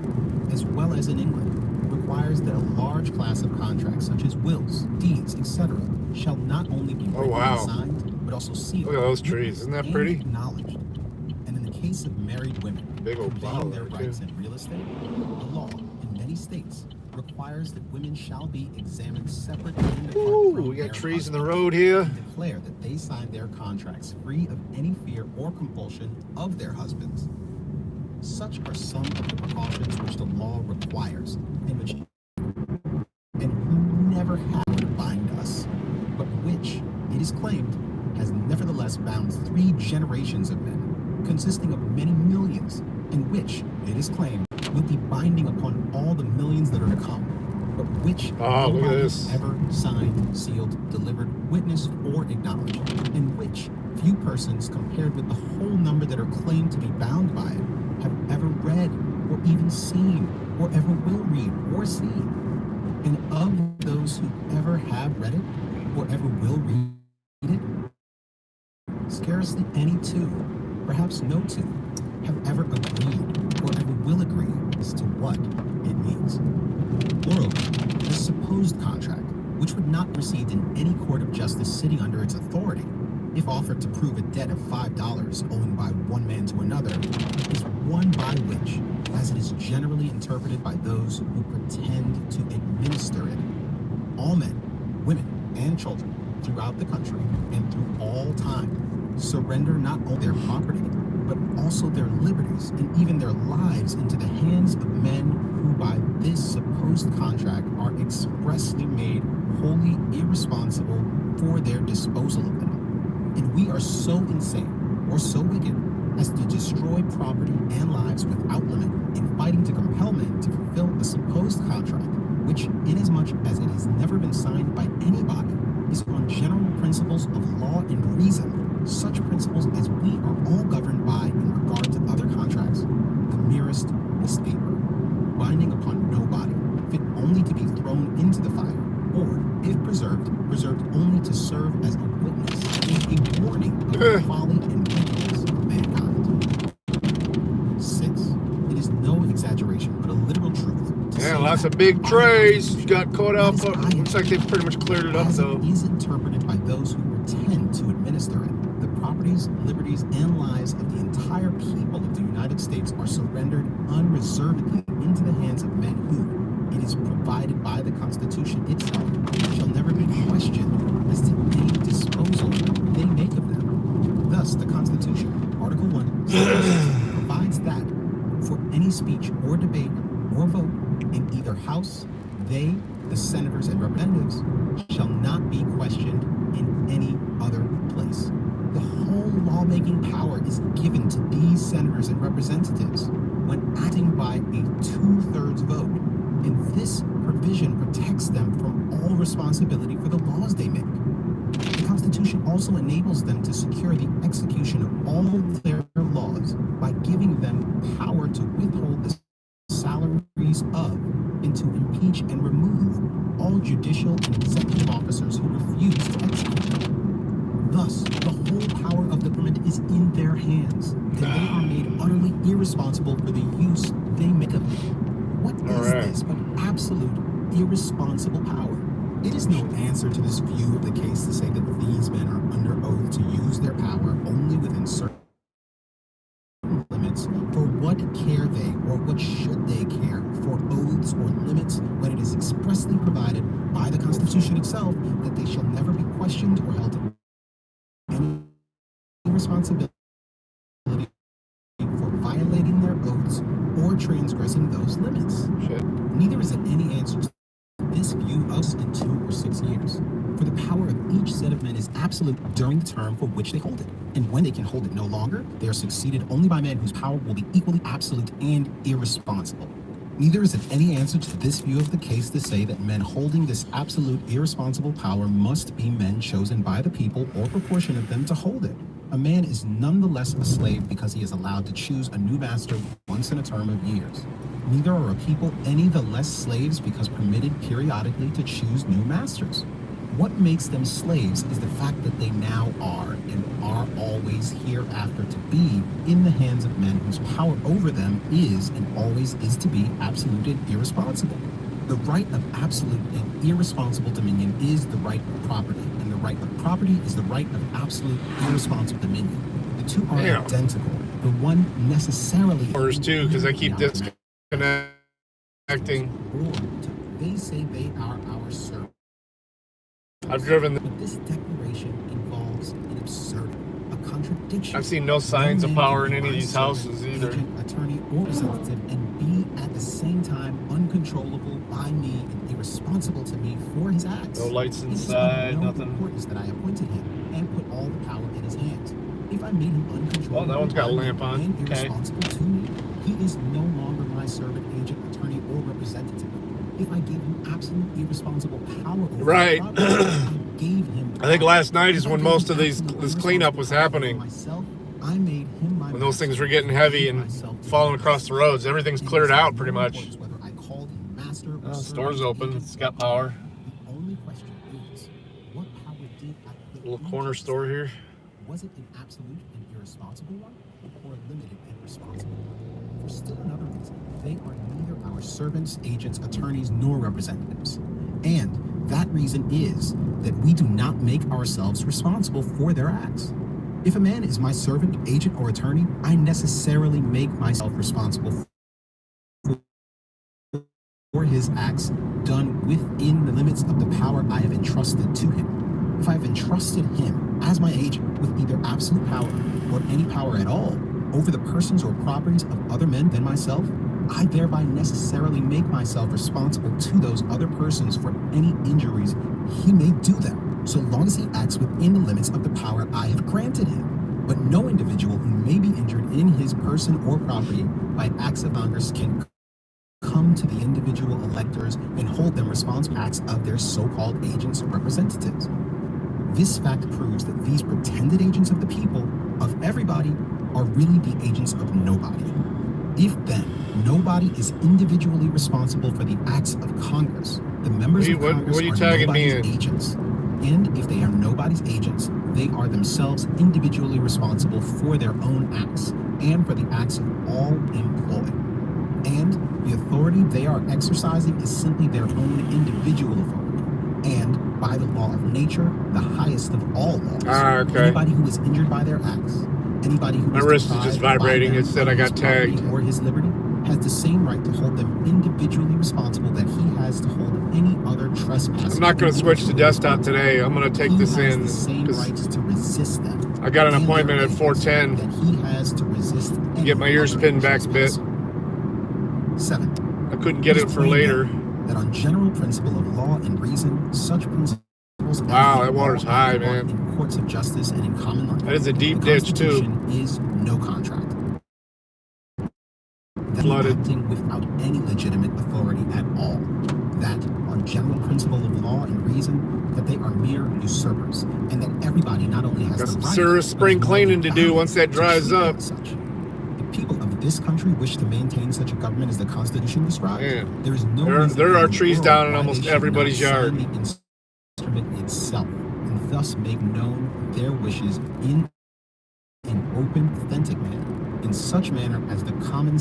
as well as in England, requires that a large class of contracts, such as wills, deeds, etc., shall not only be written wow. and signed, but also sealed. Look at those trees. Isn't that and pretty? acknowledged. And in the case case of married women Big old conveying plow their there, rights too. in real estate, the law in many states requires that women shall be examined separate and apart Ooh, from we got their trees in the husbands road here. and declare that they sign their contracts free of any fear or compulsion of their husbands. Such are some of the precautions which the law requires, and who never have to bind us, but which, it is claimed, has nevertheless bound 3 generations of men, consisting of many millions, and which, it is claimed, will be binding upon all the millions that are to come, but which Oh, look at nobody this. ever signed, sealed, delivered, witnessed, or acknowledged, and which few persons, compared with the whole number that are claimed to be bound by it, have ever read, or even seen, or ever will read or see. And of those who ever have read it, or ever will read it, scarcely any 2, perhaps no 2, have ever agreed, or ever will agree as to what it means. Moreover, the supposed contract, which would not be received in any court of justice sitting under its authority, if offered to prove a debt of $5 owing by one man to another, is one by which, as it is generally interpreted by those who pretend to administer it, all men, women, and children throughout the country and through all time surrender not only their property, but also their liberties and even their lives into the hands of men who by this supposed contract are expressly made wholly irresponsible for their disposal of them. And we are so insane or so wicked as to destroy property and lives without limit in fighting to compel men to fulfill a supposed contract, which, inasmuch as it has never been signed by anybody, is on general principles of law and reason, such principles as we are all governed by in regard to other contracts, the merest newspaper, binding upon nobody, fit only to be thrown into the fire, or, if preserved only to serve as a witness and a warning of the folly and wickedness of mankind. 6. It is no exaggeration, but a literal truth. Yeah, lots of big trays got caught up. Looks like they've pretty much cleared it up, as though. it is interpreted by those who pretend to administer it, the properties, liberties, and lives of the entire people of the United States are surrendered unreservedly into the hands of men who, it is provided by the Constitution itself, shall never be questioned as to any disposal they make of them. Thus, the Constitution, Article 1, provides that for any speech or debate or vote in either House, they, the senators and representatives, shall not be questioned in any other place. The whole lawmaking power is given to these senators and representatives when acting by a 2/3 vote, and this provision protects them from all responsibility for the laws they make. The Constitution also enables them to secure the execution of all their laws by giving them power to withhold the salaries of and to impeach and remove all judicial and executive officers who refuse to execute them. Thus, the whole power of the government is in their hands, and they are made utterly irresponsible for the use they make of it. What is this but absolute irresponsible power? It is no answer to this view of the case to say that these men are under oath to use their power only within certain limits. For what care they, or what should they care for oaths or limits when it is expressly provided by the Constitution itself that they shall never be questioned or held to any responsibility for violating their oaths or transgressing those limits? Neither is it any answer to this view of us in 2 or 6 years. For the power of each set of men is absolute during the term for which they hold it. And when they can hold it no longer, they are succeeded only by men whose power will be equally absolute and irresponsible. Neither is it any answer to this view of the case to say that men holding this absolute irresponsible power must be men chosen by the people or proportion of them to hold it. A man is nonetheless a slave because he is allowed to choose a new master once in a term of years. Neither are a people any the less slaves because permitted periodically to choose new masters. What makes them slaves is the fact that they now are and are always hereafter to be in the hands of men whose power over them is and always is to be absolute and irresponsible. The right of absolute and irresponsible dominion is the right of property, and the right of property is the right of absolute irresponsible dominion. The two are identical, the one necessarily Thörs too, because I keep disconnecting. They say they are our servants. I've driven. But this declaration involves an absurdity, a contradiction. I've seen no signs of power in any of these houses either. Agent, attorney, or representative, and be at the same time uncontrollable by me and irresponsible to me for his acts. No lights It is inside, of no nothing. importance that I appointed him and put all the power in his hands. If I made him uncontrollable Well, that one's got a by me lamp on. and Okay. irresponsible to me, he is no longer my servant, agent, attorney, or representative. If I gave him absolute irresponsible power over Right. my property, I gave him I think power. last night is If I when gave most him of this absolute cleanup was irresponsible power happening. over myself, I made him my When those master. things were getting heavy and falling across the roads, everything's cleared out pretty much. Whether I called him master or The servant, store's open. agent, It's got power. The only question is, what power did I put Little into corner this? store here. Was it an absolute and irresponsible one, or a limited and responsible one? For still another reason, they are neither our servants, agents, attorneys, nor representatives. And that reason is that we do not make ourselves responsible for their acts. If a man is my servant, agent, or attorney, I necessarily make myself responsible for his acts done within the limits of the power I have entrusted to him. If I have entrusted him as my agent with either absolute power or any power at all over the persons or properties of other men than myself, I thereby necessarily make myself responsible to those other persons for any injuries he may do them, so long as he acts within the limits of the power I have granted him. But no individual who may be injured in his person or property by acts of Congress can come to the individual electors and hold them responsible for acts of their so-called agents or representatives. This fact proves that these pretended agents of the people, of everybody, are really the agents of nobody. If then nobody is individually responsible for the acts of Congress, the members of Congress what are you are tagging me nobody's in? agents. And if they are nobody's agents, they are themselves individually responsible for their own acts and for the acts of all employed. And the authority they are exercising is simply their own individual authority. And by the law of nature, the highest of all laws. Okay. Anybody who is injured by their acts, anybody who My is wrist is deprived just by vibrating. them It said of I got his property tagged. or his liberty, has the same right to hold them individually responsible that he has to hold any other trespass. I'm not going to switch to desktop today. I'm going to take this in the same because rights to resist them. I got an And appointment their at agents 4:10. that he has to resist any Get my ears other pinned back a bit. trespasser. 7. I couldn't get It it is for plain later. then that on general principle of law and reason, such principles as Wow, the that water's law high, and law man. in courts of justice and in common life. That is a deep The ditch too. Constitution is no contract. That Flooded. acting without any legitimate authority at all. That on general principle of law and reason, that they are mere usurpers, and that everybody not only has Got the some right, serious but spring is cleaning to do bound once that to dries treat them up. as such. The people of this country wish to maintain such a government as the Constitution describes. Man, There is no there reason are in the trees world down in why almost they should everybody's not yard. sign the instrument itself, and thus make known their wishes in an open, authentic manner, in such manner as the common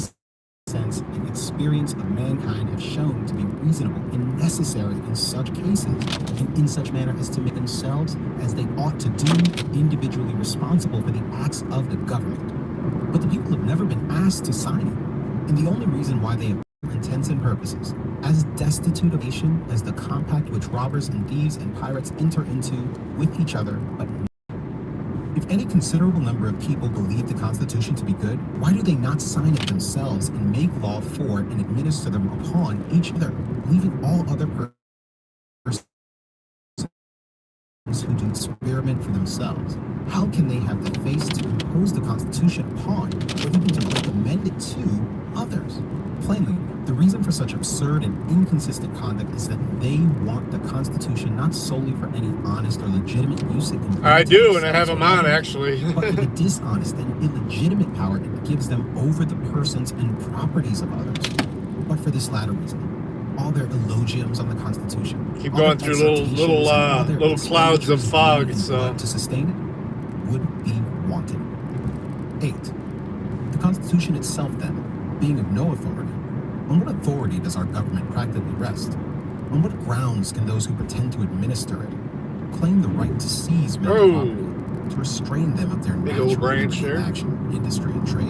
sense and experience of mankind have shown to be reasonable and necessary in such cases, and in such manner as to make themselves, as they ought to do, individually responsible for the acts of the government. But the people have never been asked to sign it, and the only reason why they have intents and purposes, as destitute of nation as the compact which robbers and thieves and pirates enter into with each other, but if any considerable number of people believe the Constitution to be good, why do they not sign it themselves and make law for and administer them upon each other, leaving all other persons who do experiment for themselves? How can they have the face to impose the Constitution upon, or even to recommend it to, others? Plainly, the reason for such absurd and inconsistent conduct is that they want the Constitution not solely for any honest or legitimate use it can. I do, and I have them on actually. But for the dishonest and illegitimate power it gives them over the persons and properties of others. But for this latter reason, all their eulogiums on the Constitution, Keep all going their through exhortations and all their little clouds of expenditures fog, in so blood to sustain it would be wanting. 8. The Constitution itself, then, being of no authority, on what authority does our government practically rest? On what grounds can those who pretend to administer it claim the right to seize men's Oh. property, to restrain them of their Big old natural branch liberty of there. action, industry, and trade,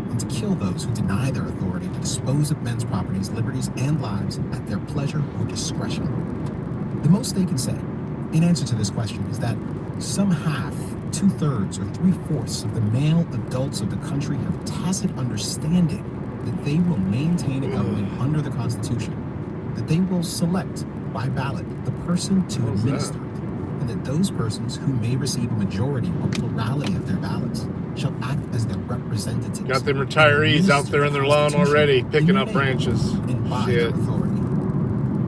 and to kill those who deny their authority to dispose of men's properties, liberties, and lives at their pleasure or discretion. The most they can say, in answer to this question, is that some half, 2/3, or 3/4 of the male adults of the country have tacit understanding that they will maintain a government under the Constitution, that they will select by ballot the person to How's administer it, and that those persons who may receive a majority or plurality of their ballots shall act as their representatives. Got them retirees out there in their lawn already, picking up branches. And by Shit. their authority.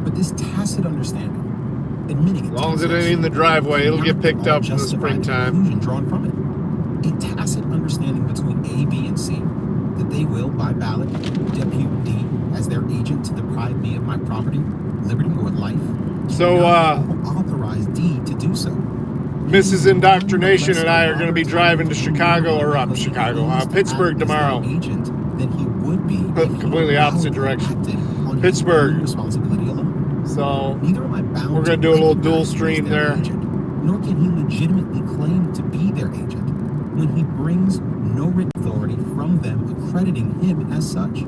But this tacit understanding, admitting it As long as it ain't in the driveway, it'll get picked up in the springtime. Conclusion drawn from it. A tacit understanding between A, B, and C that they will, by ballot, depute D as their agent to deprive me of my property, liberty, or life. So, authorize D to do so. Mrs. Indoctrination and I are going to be driving to Chicago, or Pittsburgh tomorrow. Agent than he would be if he Completely opposite direction. acted on his Pittsburgh. own responsibility alone. So, Neither am I bound we're to gonna do a little recognize dual him as stream their there. agent, nor can he legitimately claim to be their agent when he brings no written authority from them accrediting him as such.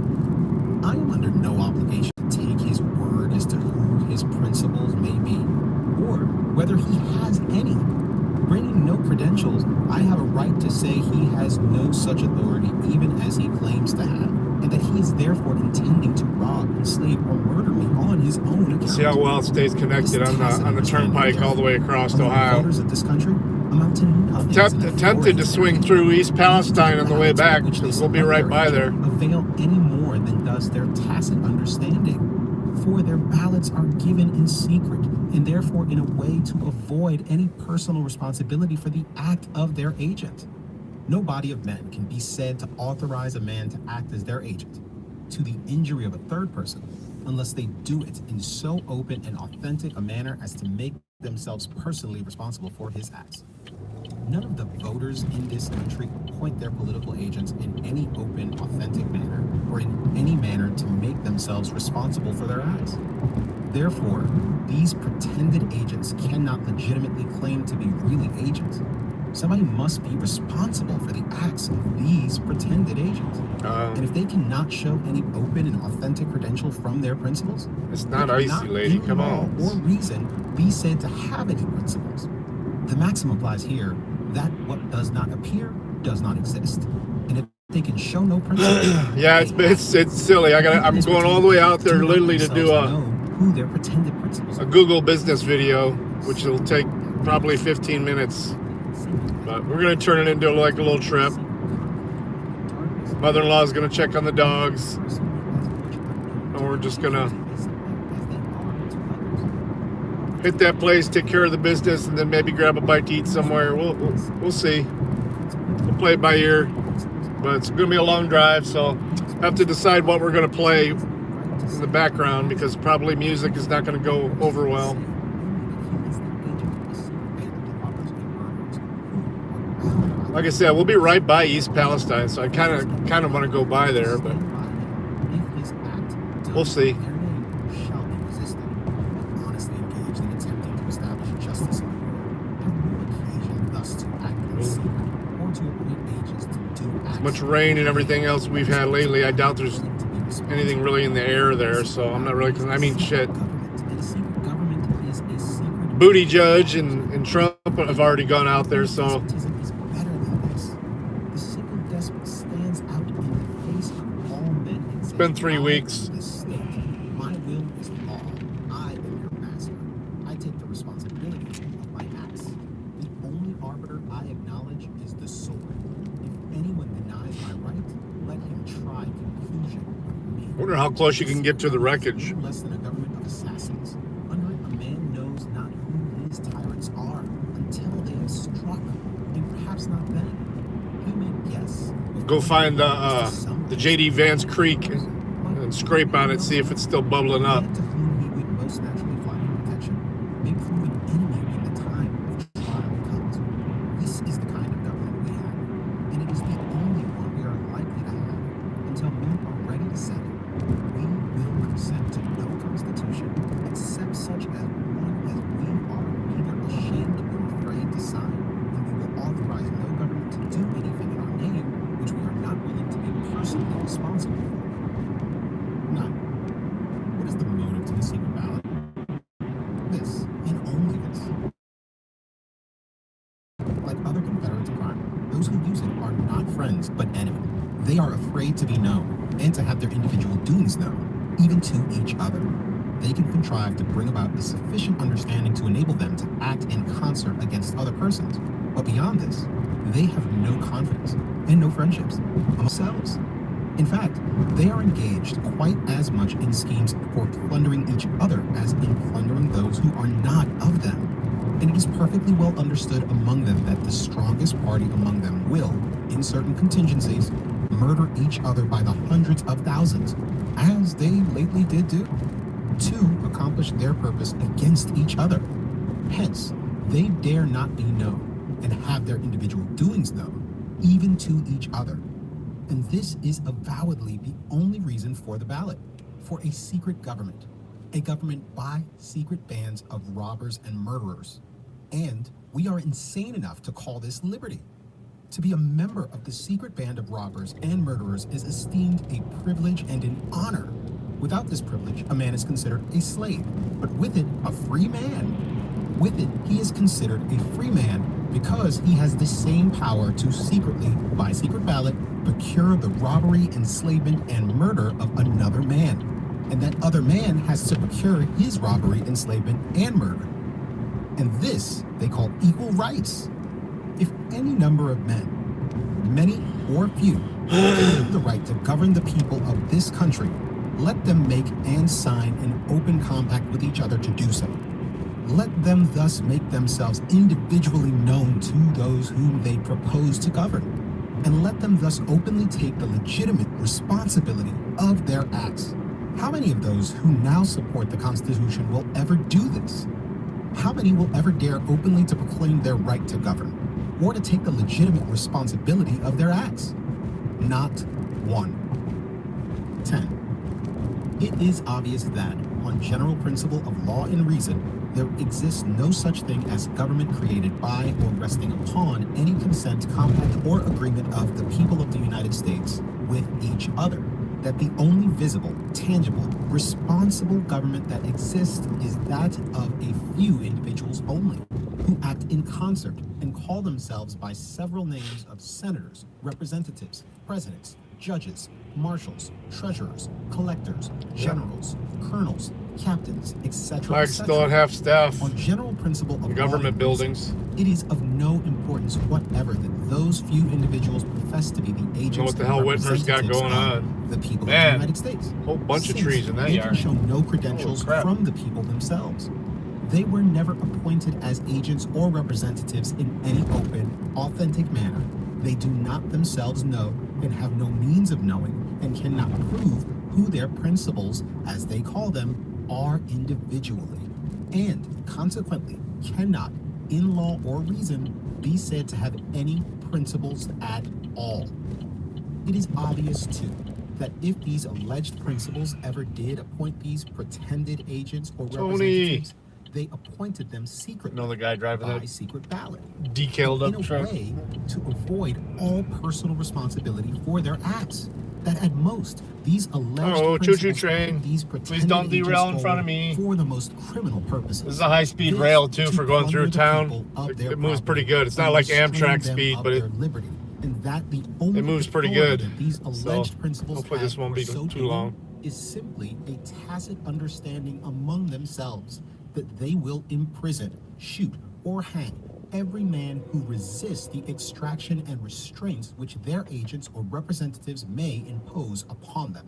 I am under no obligation to take his word as to who his principles may be, or whether he has any. Bringing no credentials, I have a right to say he has no such authority, even as he claims to have, and that he is therefore intending to rob, enslave, or murder me on his own account. see how well it stays connected on the turnpike all the way across to Ohio. Voters of this country amount to nothing. Tempted to swing through East Palestine on the way back, because we'll be right by there. Avail any more than does their tacit understanding, for their ballots are given in secret, and therefore in a way to avoid any personal responsibility for the act of their agent. No body of men can be said to authorize a man to act as their agent to the injury of a third person unless they do it in so open and authentic a manner as to make themselves personally responsible for his acts. None of the voters in this country appoint their political agents in any open, authentic manner or in any manner to make themselves responsible for their acts. Therefore, these pretended agents cannot legitimately claim to be really agents. Somebody must be responsible for the acts of these pretended agents. And if they cannot show any open and authentic credential from their principles, It's not they icy, cannot lady. in Come law on. or reason be said to have any principles. The maxim applies here that what does not appear does not exist. And if they can show no principles, Yeah, it's silly. I'm going all the way out there literally to do who their pretended principles a are. Google business video, which will take probably 15 minutes. But we're going to turn it into like a little trip. Mother-in-law is going to check on the dogs, and we're just going to hit that place, take care of the business, and then maybe grab a bite to eat somewhere. We'll see. We'll play it by ear, but it's going to be a long drive, so I have to decide what we're going to play in the background, because probably music is not going to go over well. Like I said, we'll be right by East Palestine, so I kind of want to go by there, but we'll see. As much rain and everything else we've had lately, I doubt there's anything really in the air there, so I'm not really, I mean, shit. Booty Judge and Trump have already gone out there, so it's been 3 weeks. My will is law. I am your master. I take the responsibility of my acts. The only arbiter I acknowledge is the sword. If anyone denies my right, let him try conclusion with me. I wonder how close you can get to the wreckage. Less than a government of assassins. Under it, a man knows not who his tyrants are until they have struck, and perhaps not then. He may guess. Go find the J.D. Vance Creek and scrape on it, see if it's still bubbling up. To whom he would most naturally find protection may prove an enemy when the time of trial comes. This is the kind of government we have, and it is the only one we are likely to have until men are ready to say, we will consent to no constitution except such as one as we are neither ashamed nor afraid to sign, and we will authorize those who use it are not friends but enemies. They are afraid to be known and to have their individual doings known, even to each other. They can contrive to bring about a sufficient understanding to enable them to act in concert against other persons. But beyond this, they have no confidence and no friendships among themselves. In fact, they are engaged quite as much in schemes for plundering each other as in plundering those who are not of them. And it is perfectly well understood among them that the strongest party among them will, in certain contingencies, murder each other by the hundreds of thousands, as they lately did do, to accomplish their purpose against each other. Hence, they dare not be known and have their individual doings known, even to each other. And this is avowedly the only reason for the ballot, for a secret government, a government by secret bands of robbers and murderers. And we are insane enough to call this liberty. To be a member of the secret band of robbers and murderers is esteemed a privilege and an honor. Without this privilege, a man is considered a slave, but with it, a free man. With it, he is considered a free man because he has the same power to secretly, by secret ballot, procure the robbery, enslavement, and murder of another man. And that other man has to procure his robbery, enslavement, and murder. And this they call equal rights. If any number of men, many or few, have the right to govern the people of this country, let them make and sign an open compact with each other to do so. Let them thus make themselves individually known to those whom they propose to govern, and let them thus openly take the legitimate responsibility of their acts. How many of those who now support the Constitution will ever do this? How many will ever dare openly to proclaim their right to govern, or to take the legitimate responsibility of their acts? Not one. 10. It is obvious that, on general principle of law and reason, there exists no such thing as government created by or resting upon any consent, compact, or agreement of the people of the United States with each other. That the only visible, tangible, responsible government that exists is that of a few individuals only, who act in concert and call themselves by several names of senators, representatives, presidents, judges, marshals, treasurers, collectors, generals, colonels, captains, etc. Flags still at half staff. On general principle of Government law, buildings. it is of no importance whatever that those few individuals profess to be the agents Know what the and hell Whitmer's got representatives going of on. the people Man, of the United States. Whole bunch of Since trees in that they yard. can show no credentials Holy crap. from the people themselves. They were never appointed as agents or representatives in any open, authentic manner. They do not themselves know and have no means of knowing and cannot prove who their principals, as they call them, are individually, and consequently cannot, in law or reason, be said to have any principles at all. It is obvious, too, that if these alleged principals ever did appoint these pretended agents or representatives, they appointed them secretly Know the guy driving by that secret ballot, decaled in up a truck. way to avoid all personal responsibility for their acts. That at most, these alleged Oh, choo-choo principals train. put these Please don't pretended derail agents in front of forward me. for the most criminal purposes. This is a high-speed This rail, too, to for going through plunder the town. people of their It moves pretty property good. It's not and like restrain Amtrak them speed, of but their it liberty, and that the only moves pretty authority good. that these So, alleged principles hopefully this have won't for be so too doing long. is simply a tacit understanding among themselves that they will imprison, shoot, or hang every man who resists the extraction and restraints which their agents or representatives may impose upon them.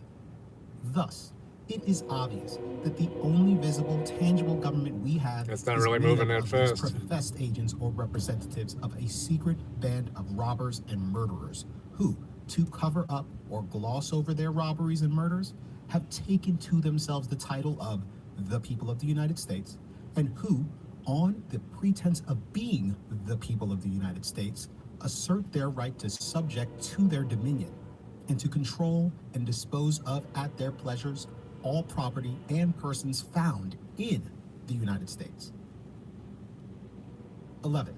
Thus, it is obvious that the only visible, tangible government we have That's not is really made moving up that of these fast. professed agents or representatives of a secret band of robbers and murderers who, to cover up or gloss over their robberies and murders, have taken to themselves the title of the people of the United States, and who, on the pretense of being the people of the United States, assert their right to subject to their dominion, and to control and dispose of at their pleasures all property and persons found in the United States. 11.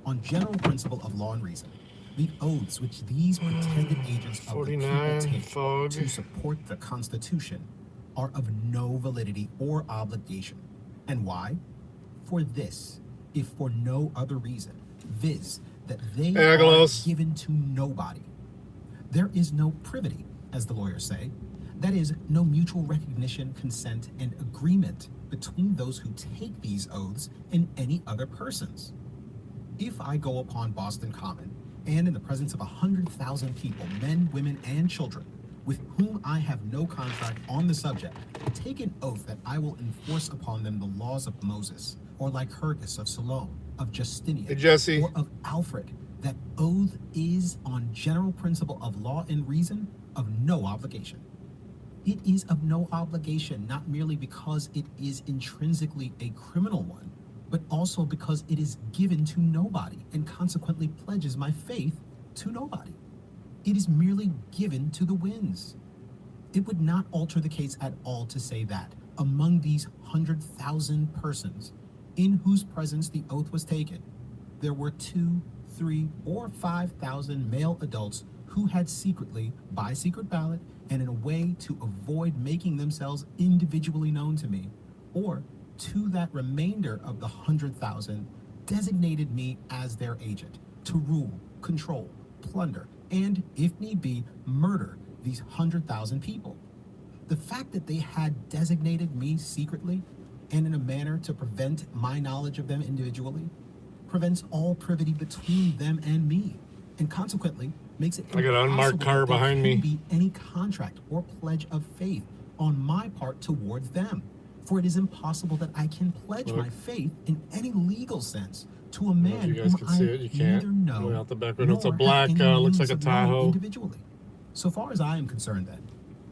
On general principle of law and reason, the oaths which these pretended agents of the 49, people take fog. to support the Constitution are of no validity or obligation. And why? For this, if for no other reason, viz., that they Hey, are Agalos. given to nobody. There is no privity, as the lawyers say. That is, no mutual recognition, consent, and agreement between those who take these oaths and any other persons. If I go upon Boston Common, and in the presence of 100,000 people, men, women, and children, with whom I have no contract on the subject, take an oath that I will enforce upon them the laws of Moses, or Lycurgus of Salome, of Justinian, Hey, Jesse. or of Alfred, that oath is, on general principle of law and reason, of no obligation. It is of no obligation, not merely because it is intrinsically a criminal one, but also because it is given to nobody and consequently pledges my faith to nobody. It is merely given to the winds. It would not alter the case at all to say that among these 100,000 persons in whose presence the oath was taken, there were 2, 3, or 5,000 male adults who had secretly, by secret ballot, and in a way to avoid making themselves individually known to me, or to that remainder of the 100,000, designated me as their agent to rule, control, plunder, and, if need be, murder these 100,000 people. The fact that they had designated me secretly and in a manner to prevent my knowledge of them individually prevents all privity between them and me, and consequently makes it I got an unmarked impossible car that there behind can me. be any contract or pledge of faith on my part towards them. For it is impossible that I can pledge Look. my faith in any legal sense to a I don't know if man you guys whom can I see it. You can't. neither know Way out the back window. It's a nor have black, any looks means like a of knowing Tahoe. individually. So far as I am concerned, then,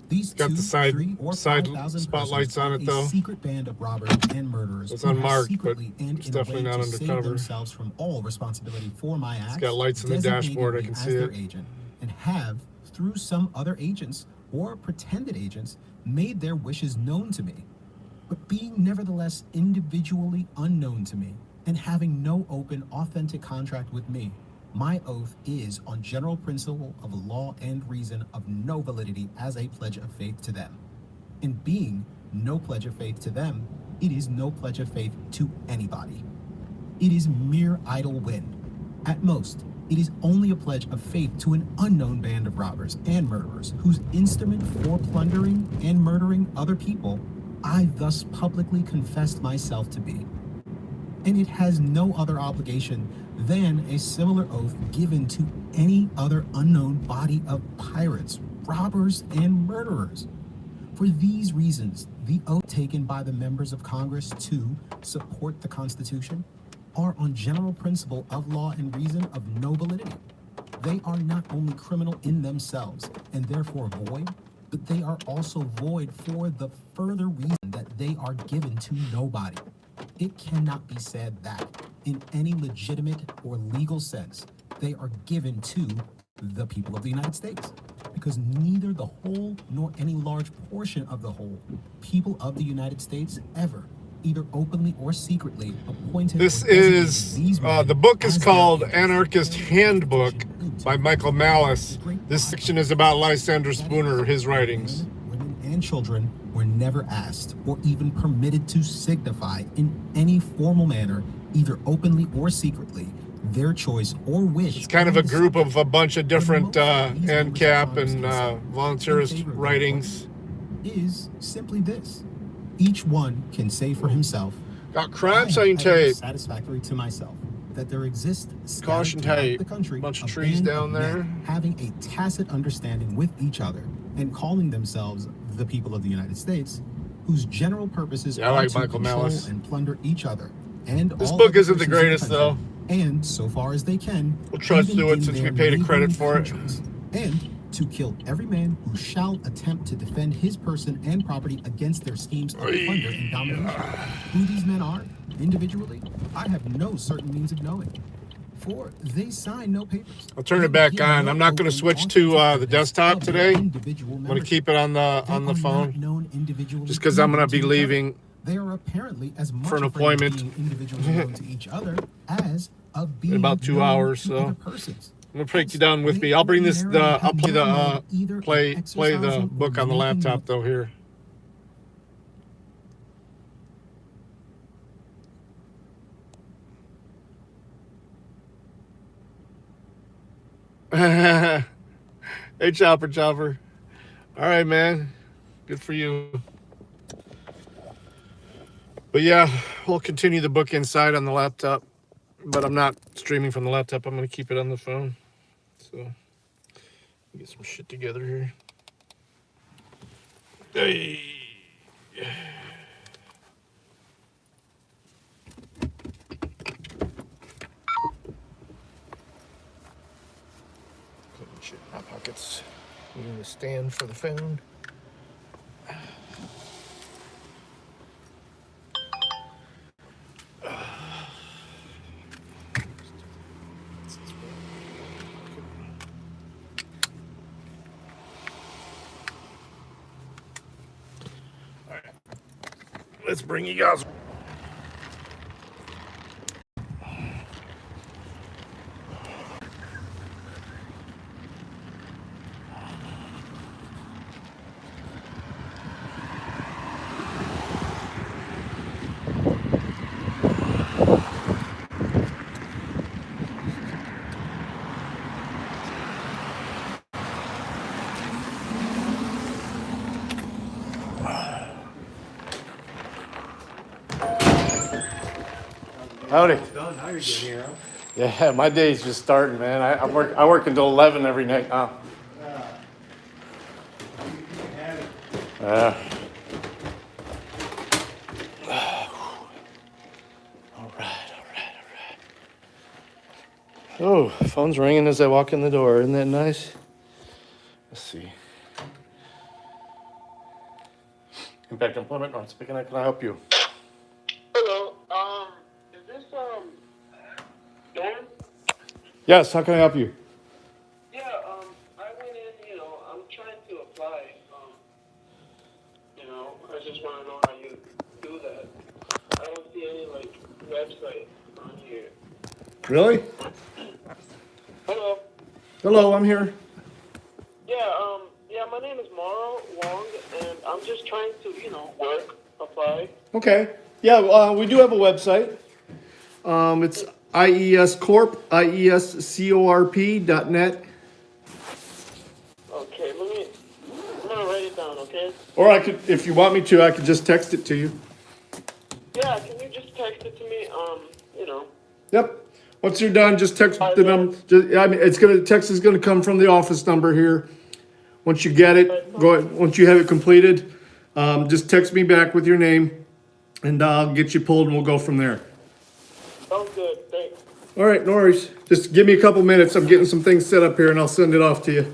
these Got 2, the side- 3, or side 5,000 spotlights persons on are it, a though. secret band of robbers and murderers It's who have unmarked, but secretly and it's in a definitely way not to save undercover. themselves from all responsibility for my acts, got lights in the designated dashboard, I me can as see their it. agent, and have, through some other agents or pretended agents, made their wishes known to me. But being nevertheless individually unknown to me, and having no open, authentic contract with me, my oath is, on general principle of law and reason, of no validity as a pledge of faith to them. And being no pledge of faith to them, it is no pledge of faith to anybody. It is mere idle wind. At most, it is only a pledge of faith to an unknown band of robbers and murderers whose instrument for plundering and murdering other people I thus publicly confessed myself to be. And it has no other obligation than a similar oath given to any other unknown body of pirates, robbers, and murderers. For these reasons, the oath taken by the members of Congress to support the Constitution are, on general principle of law and reason, of no validity. They are not only criminal in themselves and therefore void, but they are also void for the further reason that they are given to nobody. It cannot be said that, in any legitimate or legal sense, they are given to the people of the United States, because neither the whole nor any large portion of the whole people of the United States ever, either openly or secretly, appointed This or designated is, these men the book is as their called agents. Anarchist Handbook by Michael Malice. The great This body section is about Lysander that Spooner, his writings. Men, women, and children were never asked or even permitted to signify in any formal manner, either openly or secretly, their choice or wish. It's kind of a on the group subject. of a bunch of different The most these members of ANCAP Congress and can say volunteerist in favor of their writings. appointment is simply this: each one can say for himself, Got "I crime have scene evidence tape. satisfactory to myself that there exists Caution scattered throughout tape. the country Bunch of a trees band down of men there. having a tacit understanding with each other and calling themselves the people of the United States, whose general purposes Yeah, I are like to Michael control Malice. and plunder each other and This all book other isn't the persons in greatest, country, and so far as they can, We'll trust even to it in since we their paid a credit neighboring for it. countries, and to kill every man who shall attempt to defend his person and property against their schemes of plunder and domination. Who these men are, individually, I have no certain means of knowing, for they sign no papers. I'll turn They it back give on. no I'm not going to open, switch to authentic the evidence desktop of their today. individual I'm going to membership. keep it on the They are not phone known individually just because I'm going to even be be each other. leaving. They are apparently as much for an afraid of appointment. being individually known to each other as of being about 2 known hours, to so other persons. I'm gonna take you down with me. I'll bring this. I'll play the book on the laptop though here. Hey, Chopper, Chopper. All right, man. Good for you. But yeah, we'll continue the book inside on the laptop. But I'm not streaming from the laptop. I'm going to keep it on the phone. So, get some shit together here. Hey. Putting shit in my pockets. Need a stand for the phone. Let's bring you guys. Howdy. Now you're getting here, huh? Yeah, my day's just starting, man. I work until 11 every night. You had it. All right. Oh, phone's ringing as I walk in the door. Isn't that nice? Let's see. Impact Employment, North speaking. How can I help you? Hello. Is this Dan? Yes, how can I help you? Yeah. I went in. I'm trying to apply. I just want to know how you do that. I don't see any website on here. Really? Hello. Hello, I'm here. Yeah. My name is Mauro Wong, and I'm just trying to, apply. Okay. Yeah, we do have a website. It's iescorp.net. Okay. I'm gonna write it down. Okay. Or I could, if you want me to, I could just text it to you. Yeah. Can you just text it to me? Yep. Once you're done, just text the number. Text is gonna come from the office number here. Once you get it, once you have it completed, just text me back with your name, and I'll get you pulled, and we'll go from there. Sounds good. Thanks. All right, no worries. Just give me a couple minutes. I'm getting some things set up here, and I'll send it off to you.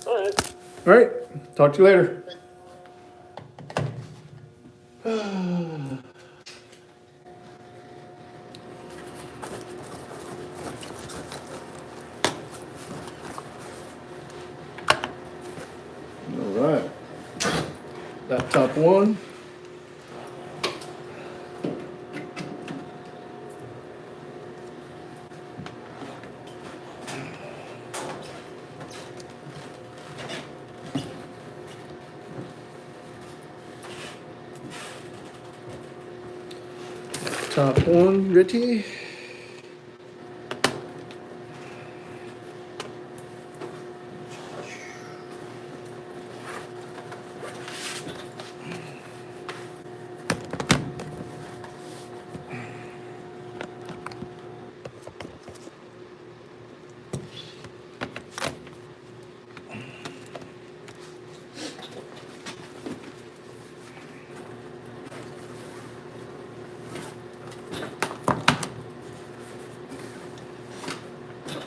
All right. All right. Talk to you later. All right. Laptop one. Top one, ready?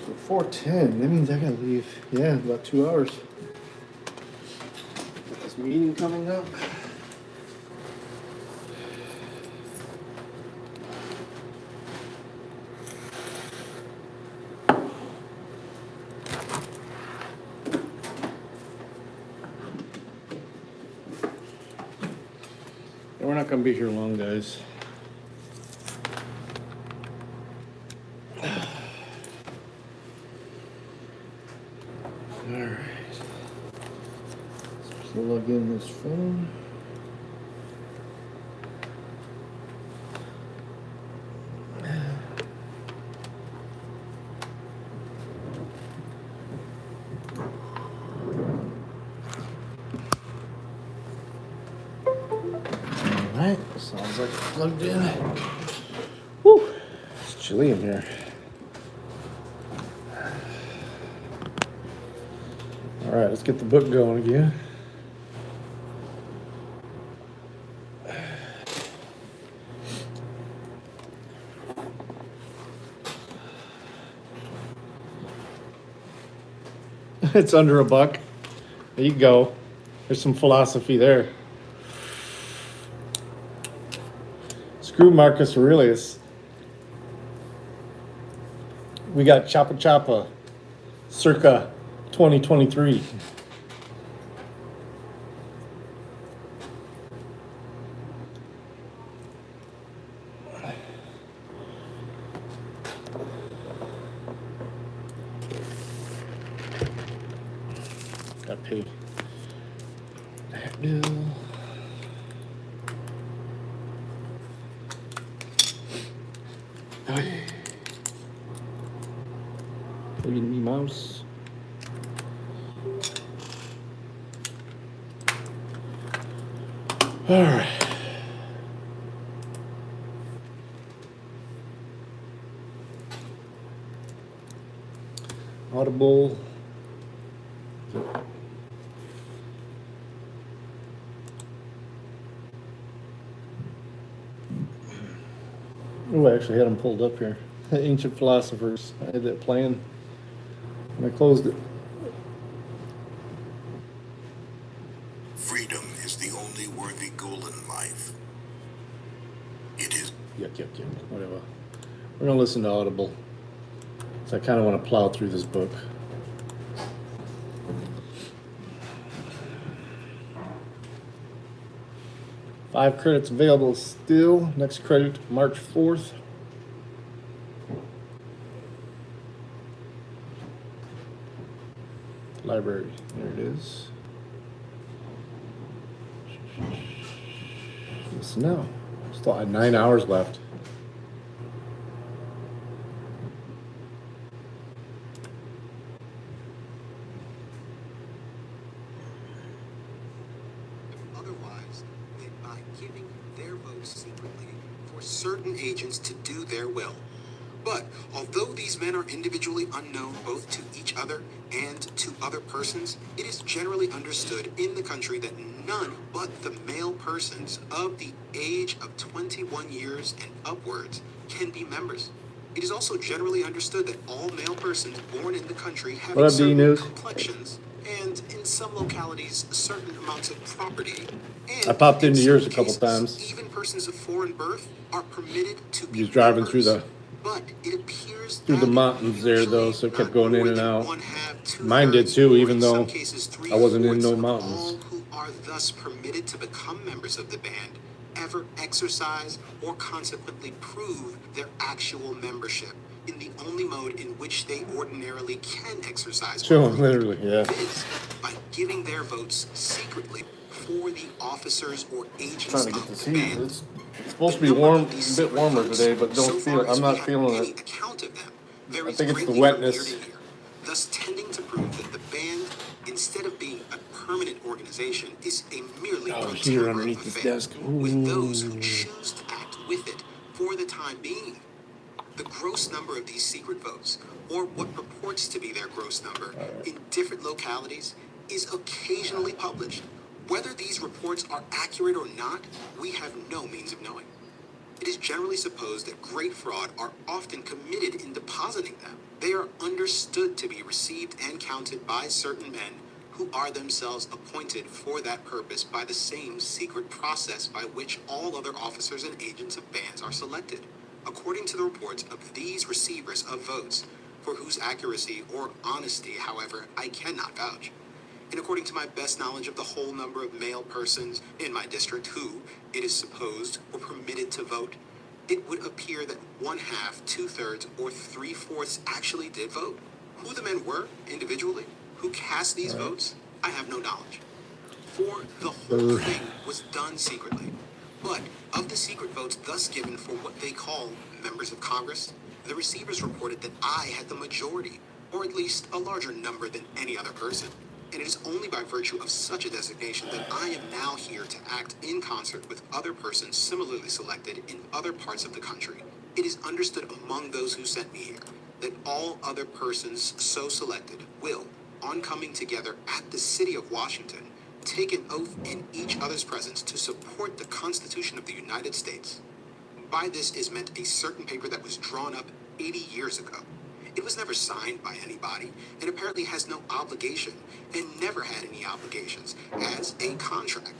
So 4:10. That means I gotta leave. Yeah, about 2 hours. Got this meeting coming up. We're not gonna be here long, guys. All right. Let's plug in this phone. Sounds like it's plugged in. Woo! It's chilly in here. All right, let's get the book going again. It's under $1. There you go. There's some philosophy there. Screw Marcus Aurelius. We got Choppa Choppa, circa 2023. Got paid. That bill. Look at me mouse. All right. Audible. Oh, I actually had them pulled up here. Ancient Philosophers. I had that playing. And I closed it. Freedom is the only worthy goal in life. It is. Yuck. Whatever. We're gonna listen to Audible. So I kind of want to plow through this book. Five credits available still. Next credit, March 4th. Library. There it is. Listen now. Still had 9 hours left. Otherwise, that by giving their votes secretly for certain agents to do their will. But although these men are individually unknown both to each other and to other persons, it is generally understood in the country that none but the male persons of the age of 21 years and upwards can be members. It is also generally understood that all male persons born in the country have What up, D certain News? complexions and in some localities certain amounts of property. And I popped in into some yours a couple cases, times. Even persons of foreign birth are permitted to be He was driving through members. the But it appears through the that mountains there, though, so it usually kept going in and not out. one half, two Mine did thirds, too, or even in though some cases I wasn't in no three-fourths of mountains. all who are thus permitted to become members of the band ever exercise or consequently prove their actual membership in the only mode in which they ordinarily can exercise. Sure, voting. literally, yeah. This by giving their votes secretly for the officers or agents Trying to get of this the heat. band. It's supposed to be warm, a bit warmer today, but don't feel. I'm not feeling it. I think it's the wetness. Thus tending to prove that the band, instead of being a permanent organization, is a merely Oh, pro heater tempore underneath this affair, desk. with those who Ooh. choose to act with it for the time being. The gross number of these secret votes, or what purports to be their gross number, in different localities is occasionally published. Whether these reports are accurate or not, we have no means of knowing. It is generally supposed that great fraud are often committed in depositing them. They are understood to be received and counted by certain men who are themselves appointed for that purpose by the same secret process by which all other officers and agents of bands are selected. According to the reports of these receivers of votes, for whose accuracy or honesty, however, I cannot vouch, and according to my best knowledge of the whole number of male persons in my district who, it is supposed, were permitted to vote, it would appear that one half, two thirds, or three-fourths actually did vote. Who the men were, individually, who cast these votes, I have no knowledge. For the whole thing was done secretly. But of the secret votes thus given for what they call members of Congress, the receivers reported that I had the majority, or at least a larger number than any other person. And it is only by virtue of such a designation that I am now here to act in concert with other persons similarly selected in other parts of the country. It is understood among those who sent me here that all other persons so selected will, on coming together at the city of Washington, take an oath in each other's presence to support the Constitution of the United States. By this is meant a certain paper that was drawn up 80 years ago. It was never signed by anybody, and apparently has no obligation, and never had any obligations, as a contract.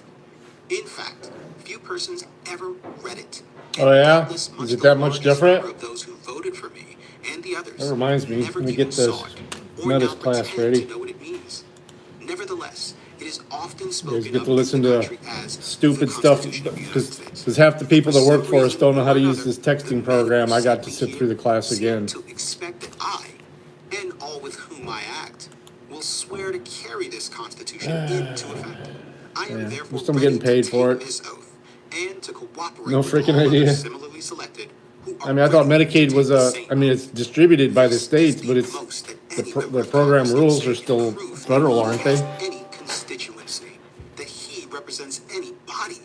In fact, few persons ever read it. Oh, yeah? Doubtless Is it the that much largest different? number of those who voted for me and the others That reminds me, never let me even get this saw it, or Metis now class pretend ready. to know what it means. Nevertheless, it is often You spoken guys get of to listen in the to country as stupid the stuff, Constitution of the United States. because half the people that work for us don't know how to For use some this reason or texting another, program. the I men got who to sent sit me through the here class seem again. to expect that I, and all with whom I act, will swear to carry this Constitution into effect. I am Yeah, therefore at least I'm getting ready paid to for take it. this oath and to cooperate No with freaking all idea. others similarly selected who are I mean, I thought ready Medicaid to was take the a, same I mean, oath. it's distributed by the This states, is but it's, most that any member the of program Congress can rules say are in still proof federal, that aren't he has they? any constituency, that he represents any body,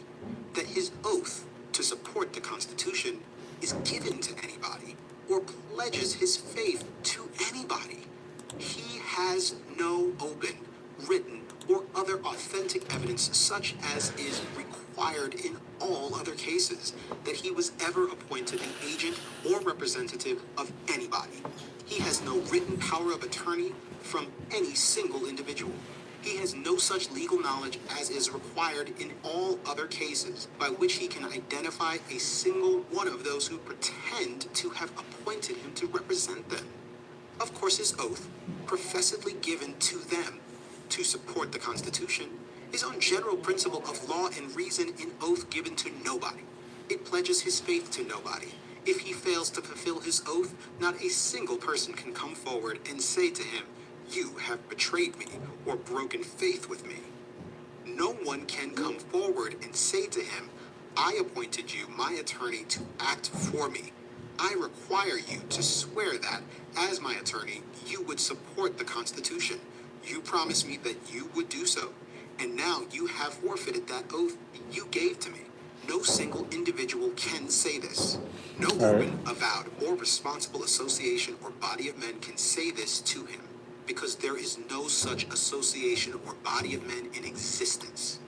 that his oath to support the Constitution is given to anybody, or pledges his faith to anybody. He has no open, written, or other authentic evidence such as is required in all other cases that he was ever appointed an agent or representative of anybody. He has no written power of attorney from any single individual. He has no such legal knowledge as is required in all other cases by which he can identify a single one of those who pretend to have appointed him to represent them. Of course, his oath, professedly given to them to support the Constitution, is on general principle of law and reason an oath given to nobody. It pledges his faith to nobody. If he fails to fulfill his oath, not a single person can come forward and say to him, "You have betrayed me or broken faith with me." No one can come forward and say to him, "I appointed you my attorney to act for me. I require you to swear that, as my attorney, you would support the Constitution. You promised me that you would do so, and now you have forfeited that oath you gave to me." No single individual can say this. No open, avowed, or responsible association or body of men can say this to him, because there is no such association or body of men in existence.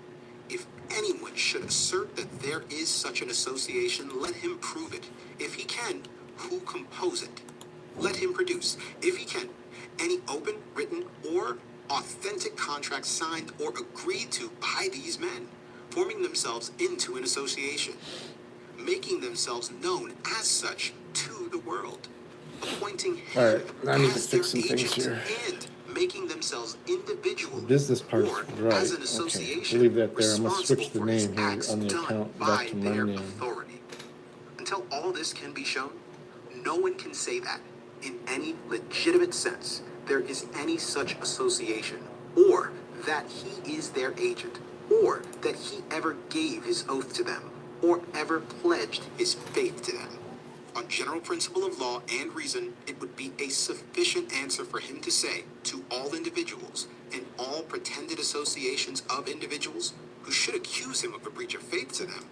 If anyone should assert that there is such an association, let him prove it. If he can, who compose it? Let him produce, if he can, any open, written, or authentic contract signed or agreed to by these men, forming themselves into an association, making themselves known as such to the world, appointing him All right, I need to as their fix some things agent, here. and making themselves individually The business part's or right. as an Okay, association we'll leave that there. I'm gonna responsible switch the for his name here acts on the done account by back to my their name. authority. Until all this can be shown, no one can say that, in any legitimate sense, there is any such association, or that he is their agent, or that he ever gave his oath to them, or ever pledged his faith to them. On general principle of law and reason, it would be a sufficient answer for him to say to all individuals and all pretended associations of individuals who should accuse him of a breach of faith to them,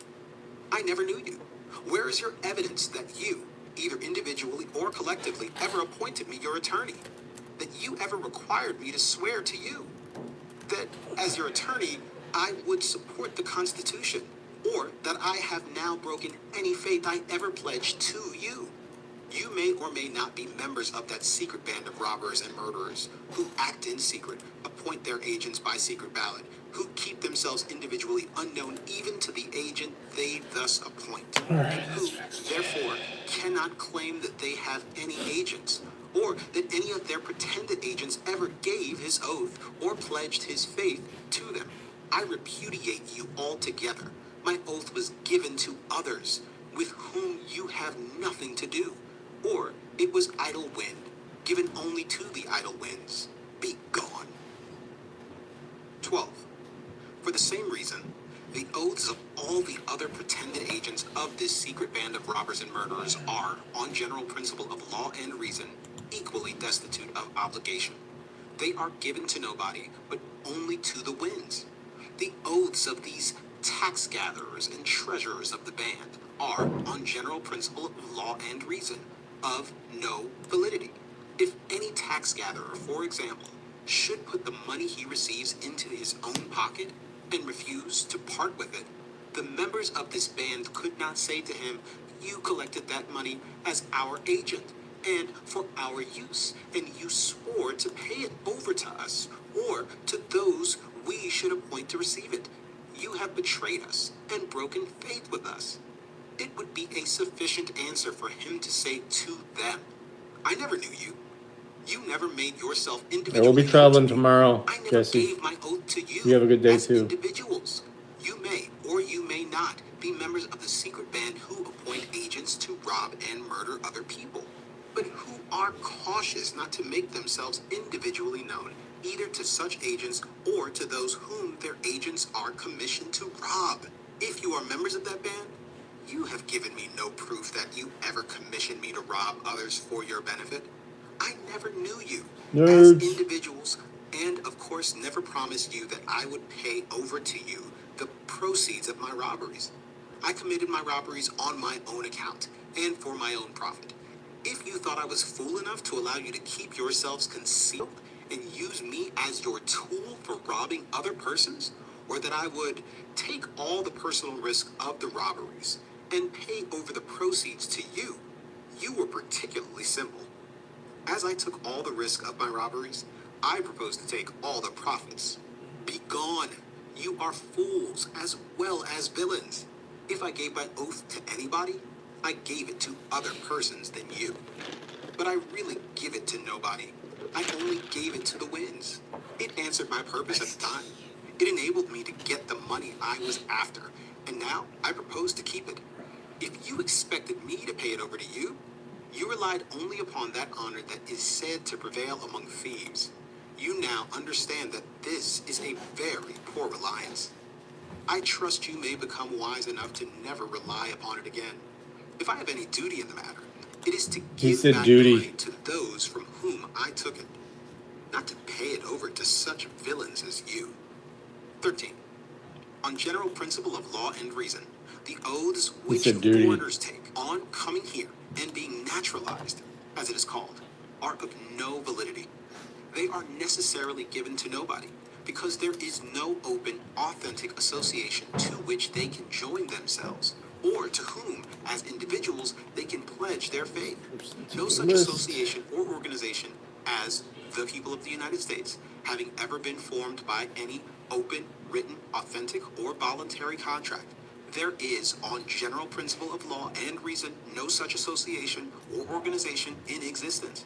"I never knew you. Where is your evidence that you, either individually or collectively, ever appointed me your attorney? That you ever required me to swear to you? That, as your attorney, I would support the Constitution, or that I have now broken any faith I ever pledged to you? You may or may not be members of that secret band of robbers and murderers who act in secret, appoint their agents by secret ballot, who keep themselves individually unknown even to the agent they thus appoint, and who, therefore, cannot claim that they have any agents, or that any of their pretended agents ever gave his oath or pledged his faith to them. I repudiate you altogether. My oath was given to others with whom you have nothing to do, or it was idle wind, given only to the idle winds. Be gone. 12. For the same reason, the oaths of all the other pretended agents of this secret band of robbers and murderers are, on general principle of law and reason, equally destitute of obligation. They are given to nobody, but only to the winds. The oaths of these tax gatherers and treasurers of the band are, on general principle of law and reason, of no validity. If any tax gatherer, for example, should put the money he receives into his own pocket and refuse to part with it, the members of this band could not say to him, "You collected that money as our agent and for our use, and you swore to pay it over to us or to those we should appoint to receive it. You have betrayed us and broken faith with us." It would be a sufficient answer for him to say to them, "I never knew you. You never made yourself individually We'll be known traveling to me. tomorrow, I never Jesse. gave my oath to you. You have a good day, as too. individuals. You may or you may not be members of the secret band who appoint agents to rob and murder other people, but who are cautious not to make themselves individually known, either to such agents or to those whom their agents are commissioned to rob. If you are members of that band, you have given me no proof that you ever commissioned me to rob others for your benefit. I never knew you as Nerds. individuals, and of course never promised you that I would pay over to you the proceeds of my robberies. I committed my robberies on my own account and for my own profit. If you thought I was fool enough to allow you to keep yourselves concealed and use me as your tool for robbing other persons, or that I would take all the personal risk of the robberies and pay over the proceeds to you, you were particularly simple. As I took all the risk of my robberies, I propose to take all the profits. Be gone. You are fools as well as villains. If I gave my oath to anybody, I gave it to other persons than you. But I really give it to nobody. I only gave it to the winds. It answered my purpose at the time. It enabled me to get the money I was after, and now I propose to keep it. If you expected me to pay it over to you, you relied only upon that honor that is said to prevail among thieves. You now understand that this is a very poor reliance. I trust you may become wise enough to never rely upon it again. If I have any duty in the matter, it is to give said back duty. the money to those from whom I took it, not to pay it over to such villains as you. 13. On general principle of law and reason, the oaths which said duty. foreigners take on coming here and being naturalized, as it is called, are of no validity. They are necessarily given to nobody, because there is no open, authentic association to which they can join themselves, or to whom, as individuals, they can pledge their faith. No such association or organization as the people of the United States, having ever been formed by any open, written, authentic, or voluntary contract. There is, on general principle of law and reason, no such association or organization in existence.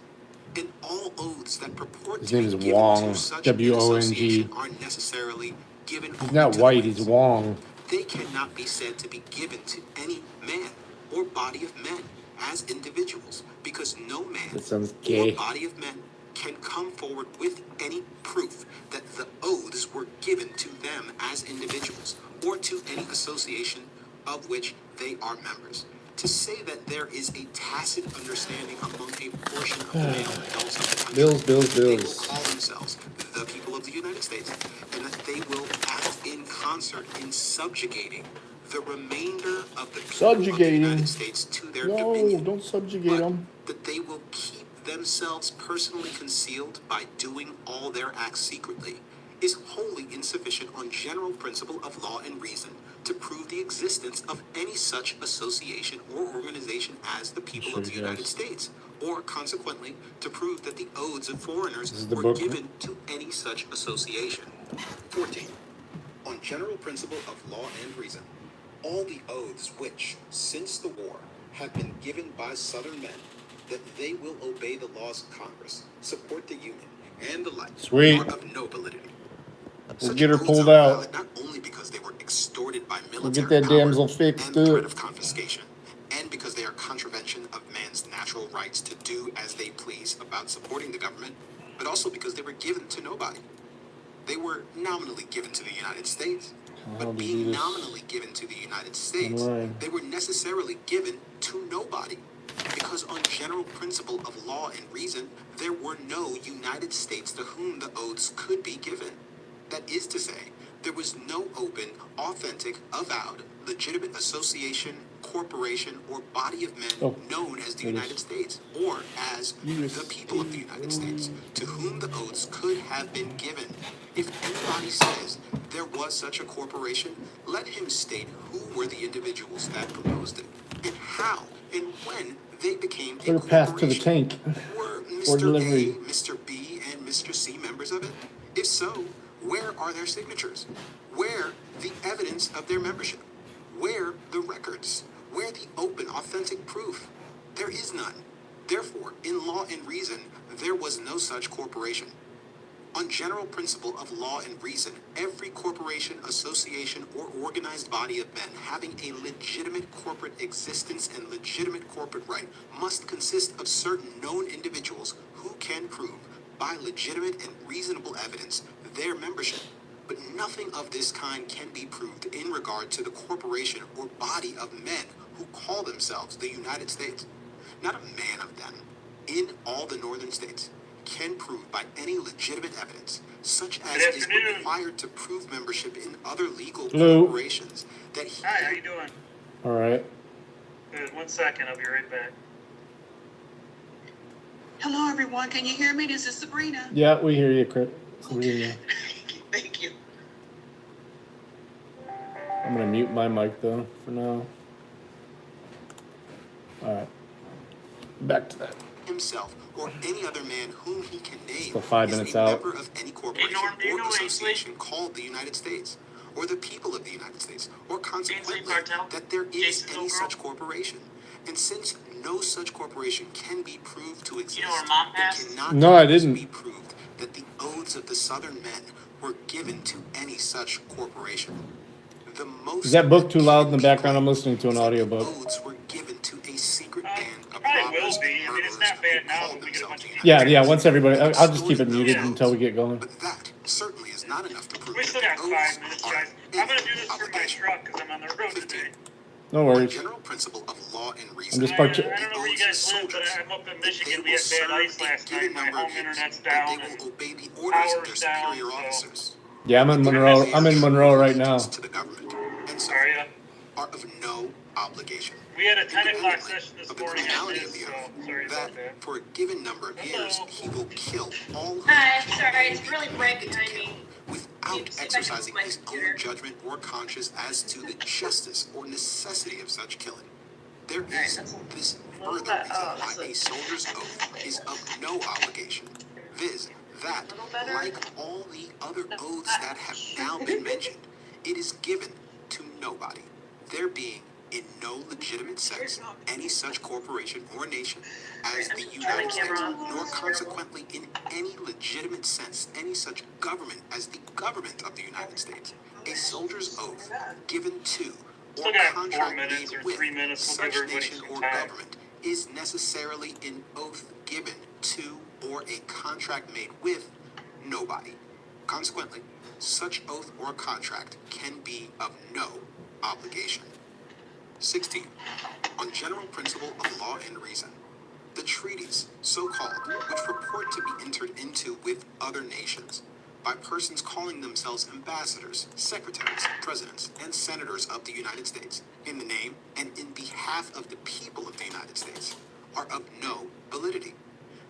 And all oaths that purport His to name be is given Wong, to such an W-O-N-G. association are necessarily given He's only not to the white, he's winds. Wong. They cannot be said to be given to any man or body of men as individuals, because no man That sounds or gay. body of men can come forward with any proof that the oaths were given to them as individuals or to any association of which they are members. To say that there is a tacit understanding among a portion of the male adults of the country Bills, bills, that they will bills. call themselves the people of the United States, and that they will act in concert in subjugating the remainder of the people of the Subjugating? United States to their No, dominion, don't subjugate but them. that they will keep themselves personally concealed by doing all their acts secretly, is wholly insufficient on general principle of law and reason to prove the existence of any such association or organization as the people Sure of the he United does. States, or consequently to prove that the oaths of foreigners This is the were book. given to any such association. 14. On general principle of law and reason, all the oaths which, since the war, have been given by Southern men, that they will obey the laws of Congress, support the Union, and the like, Sweet. are of no validity. We'll Such get her oaths pulled are out. valid not only because they were extorted by We'll military get that power damsel fixed, and the threat too. of confiscation, and because they are contravention of man's natural rights to do as they please about supporting the government, but also because they were given to nobody. They were nominally given to the United States, How but to do being this nominally given to the United States, online. they were necessarily given to nobody, because because on general principle of law and reason, there were no United States to whom the oaths could be given. That is to say, there was no open, authentic, avowed, legitimate association, corporation, or body of men known as the United States, or as the people of the United States, to whom the oaths could have been given. If anybody says there was such a corporation, let him state who were the individuals that proposed it, and how and when they became a Clear path to the corporation. tank. Were For Mr. delivery. A, Mr. B, and Mr. C members of it? If so, where are their signatures? Where the evidence of their membership? Where the records? Where the open, authentic proof? There is none. Therefore, in law and reason, there was no such corporation. On general principle of law and reason, every corporation, association, or organized body of men having a legitimate corporate existence and legitimate corporate right must consist of certain known individuals who can prove, by legitimate and reasonable evidence, their membership. But nothing of this kind can be proved in regard to the corporation or body of men who call themselves the United States. Not a man of them, in all the northern states, can prove by any legitimate evidence, such as is required to prove membership in other legal Hello. corporations, that he... Hi, how you doing? All right. Good, 1 second, I'll be right back. Hello, everyone. Can you hear me? This is Sabrina. Yeah, we hear you, Chris. Sabrina. Thank you. I'm gonna mute my mic though for now. All right. Back to that. himself or any other man whom he can name Still 5 is minutes a out. member of any corporation or association called the United States, or the people of the United States, or consequently that there is any such corporation. And since no such corporation can be proved to exist, it cannot No, I didn't. be proved that the oaths of the Southern men were given to any such corporation. The most Is that book too loud in the can be background? I'm claimed listening to an is that audiobook. The oaths were given to a secret band of Probably robbers will be. and I mean, it's murderers not bad who now, called but we get a bunch themselves of... the United Yeah. Once everybody, States. I'll just keep it Extorted muted those until we get going. But that certainly is not enough to prove We still that got the 5 oaths minutes, are guys. I'm gonna any do this for my obligation. truck because I'm on the road 15. today. No On worries. general principle of law and I'm reason, just I part. don't know where you guys live, but I'm up in Michigan. We had bad ice last night. My home internet's down, they and will obey the orders of their power's down, superior so... officers. Yeah, I'm in Monroe. I'm in Monroe right now. To the government, and so Sorry, are of no obligation. we had a 10 o'clock Independently session this of the morning on criminality this, of the so oath, sorry that about that. for a given number of years he will kill all who Hi, he sorry, may it's really be bright permitted to behind kill, me. without See if I can exercising move my his computer. own judgment or conscience as to the justice or necessity of such killing. There Alright, is that's this little further bit- reason oh, why so- a soldier's oath is of no obligation, viz., that, Little better? like all the other No, oaths that have now been mentioned, it is given to nobody, there being in no legitimate sense any such corporation or nation as the United States, nor consequently in any legitimate sense any such government as the government of the United States. A soldier's oath given to Still or got 4 contract minutes made or with 3 minutes. We'll give such everybody nation some or time. government is necessarily an oath given to or a contract made with nobody. Consequently, such oath or contract can be of no obligation. 16. On general principle of law and reason, the treaties, so-called, which purport to be entered into with other nations by persons calling themselves ambassadors, secretaries, presidents, and senators of the United States, in the name and in behalf of the people of the United States, are of no validity.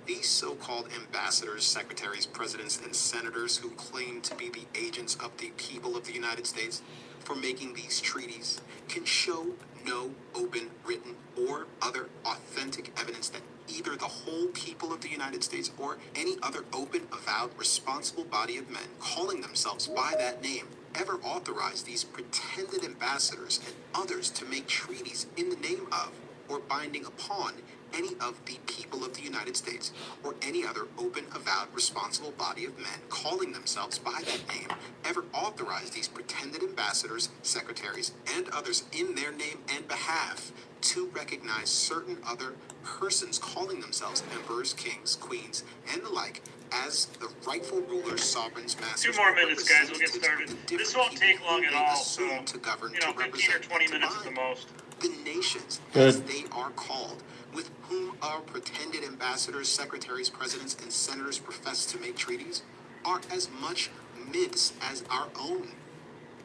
These so-called ambassadors, secretaries, presidents, and senators who claim to be the agents of the people of the United States for making these treaties can show no open, written, or other authentic evidence that either the whole people of the United States or any other open, avowed, responsible body of men calling themselves by that name ever authorized these pretended ambassadors and others to make treaties in the name of or binding upon any of the people of the United States or any other open, avowed, responsible body of men calling themselves by that name ever authorized these pretended ambassadors, secretaries, and others in their name and behalf to recognize certain other persons calling themselves emperors, kings, queens, and the like as the rightful rulers, sovereigns, masters, 2 more or minutes, guys. We'll get representatives started. of the This different won't take people long whom at they all, assume so, to govern, you to know, 15 or represent, 20 and to minutes at the bind. most. The nations, Good. as they are called, with whom our pretended ambassadors, secretaries, presidents, and senators profess to make treaties are as much myths as our own.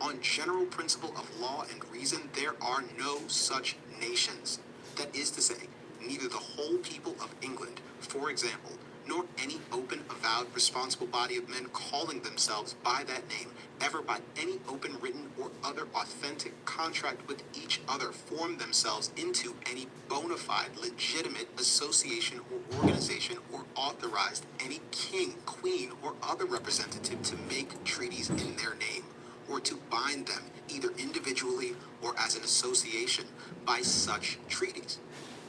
On general principle of law and reason, there are no such nations. That is to say, neither the whole people of England, for example, nor any open, avowed, responsible body of men calling themselves by that name, ever by any open, written, or other authentic contract with each other, form themselves into any bona fide, legitimate association or organization, or authorized any king, queen, or other representative to make treaties in their name, or to bind them, either individually or as an association, by such treaties.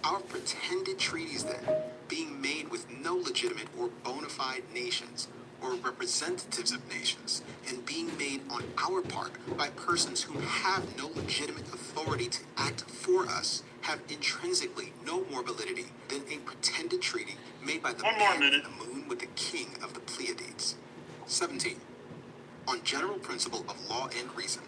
Our pretended treaties, then, being made with no legitimate or bona fide nations, or representatives of nations, and being made on our part by persons who have no legitimate authority to act for us, have intrinsically no more validity than a pretended treaty made by the man in the moon with the king of the Pleiades. 17. On general principle of law and reason,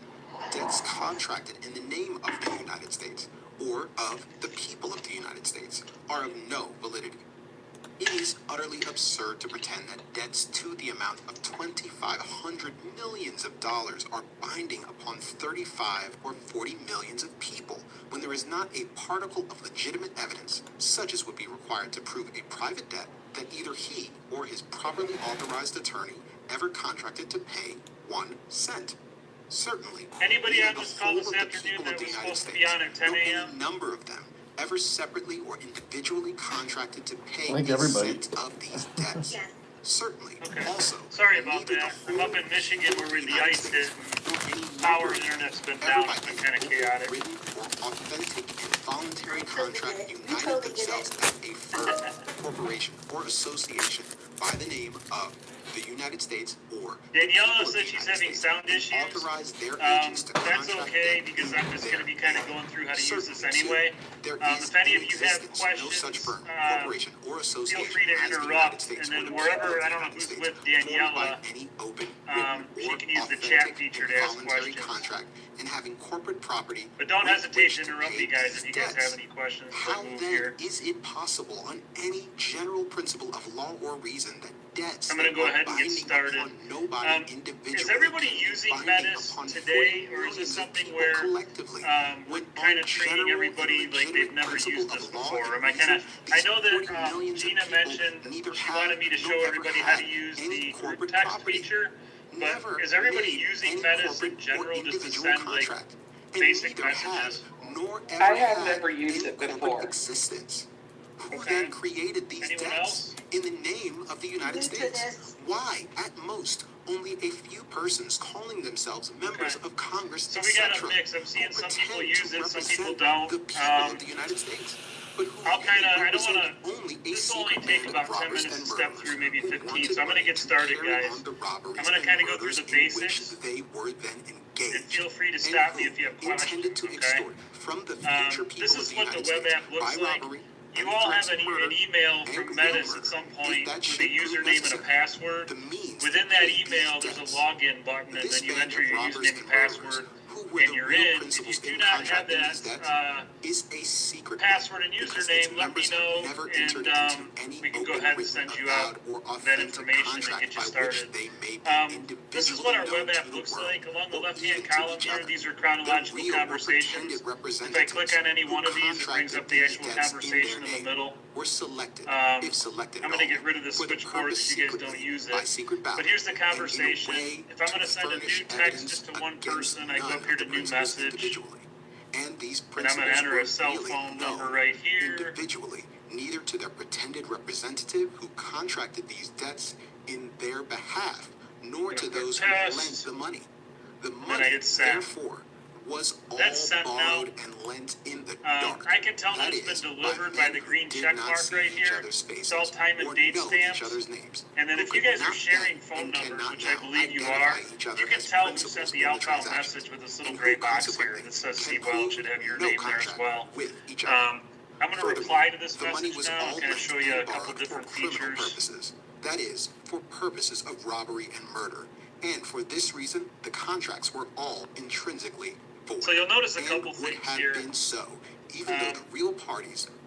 debts contracted in the name of the United States or of the people of the United States are of no validity. It is utterly absurd to pretend that debts to the amount of 2,500 millions of dollars are binding upon 35 or 40 millions of people when there is not a particle of legitimate evidence, such as would be required to prove a private debt that either he or his properly authorized attorney ever contracted to pay 1 cent. Certainly, anybody neither on the this call whole this of the afternoon people that of the was United supposed to be on at 10 nor any a.m.? number of them ever separately or individually contracted to pay I think a everybody. cent of these debts. Certainly, Okay. also, Sorry about neither the that. I'm whole up in Michigan people where of the United ice States hit. nor any Power number and of internet's been ever down. by It's been any kind of chaotic. written or authentic and voluntary contract You united totally did themselves it. as a firm, corporation, or association by the name of the United States or the Daniela people of said the she's United having States, sound and issues. authorize their agents to That's contract okay debt because in I'm just going to their be kind of name. going through how to use this Certainly, anyway. there is If any in of you have existence questions, no such firm, corporation, or feel association free to as the United interrupt. States And or then the wherever, people of I the don't know United who's States, with formed by Daniela, any open, she written, can or use the chat authentic feature and to ask voluntary questions. contract, and having corporate property. But don't with hesitate which to interrupt pay me, guys, these if you guys debts. have any questions. How We'll move then here. is it possible on any general principle of law or reason that debts I'm going to go are ahead and get binding started. upon nobody individually Is everybody can be using binding Metis upon today, 40 or is this millions of something people where collectively, we're when kind on of treating general everybody and like they've legitimate never principle used of this law before? and Am I kind of? reason, I these know 40 that millions of Gina people mentioned neither she have wanted me to nor show ever everybody how to had use any the group corporate text property, feature. never But is everybody made using any Metis corporate in or general just to individual send like contract, and basic neither have messages? nor ever I have had never used any it corporate before. existence. Who Okay. then created these Anyone debts else? in the name of the United New to States? this. Why, at most, only a few persons calling themselves members Okay. of Congress, So we got a etc., mix. I'm seeing who some people pretend use to it, some people represent don't. the people of the United States, but who I'll kind of, really I don't want represent to, only a this will only secret take band about of 10 robbers minutes and to step murderers through, maybe who 15. wanted So I'm going to money get started, carry guys. on the robberies I'm going to and kind of go through murders the in which basics. they were then engaged, And feel free to and stop me who if you have intended questions, to okay? extort from the future people This of is the what the United web States app looks by like. robbery You and all have threats an of murder email and from real Metis murder, at some if point that with a should prove username and a necessary. password. The means Within to that pay email, these there's a debts. login button, and This then you band enter of your robbers username and and murderers, password, who were and the you're real in. If you principals do in not have contracting that these debts, is a secret password and because username, its let me members have know, never and entered into any we can go open, ahead and written, send you avowed, out or that authentic information and contract get you by started. which they may be individually This is what our known web to app the looks world, like. Along the or left-hand even to column each here, other. these are The chronological real or conversations. pretended If I click on any who one of these, it brings up the contracted actual these debts conversation in their the name middle. were selected, if selected I'm at going to all, get rid of the for the switchboard purpose if you guys secretly don't use by it. secret ballot, But here's the and in a conversation. way If I'm going to send a furnish new text evidence just to one against person, I go none up here of to the new principals message. individually. And these And I'm going to principals enter were a cell really phone number known right here. individually, neither to their pretended representative who contracted these debts in their behalf, nor to those who test. lent the money. The then I money, hit send. therefore, was all That's sent borrowed now. and lent in the dark. I can tell that That it's is, been delivered by men the who green did check not mark see right each here. other's It's all faces time and or date know stamped. each other's names, And then who if you could guys are not sharing then phone and numbers, cannot which I now believe you identify are, each other you can as tell who principals sent the in the outbound transaction, message with this little and gray who box here consequently that says can Steve prove Welch should have your no name there as contract well. with each other. I'm going to Furthermore, reply to this the money message was now all and kind of lent show you a and couple borrowed for different criminal features. purposes. That is, for purposes of robbery and murder. And for this reason, the contracts were all intrinsically void. So you'll notice a and couple would things have here. been so, even though the real parties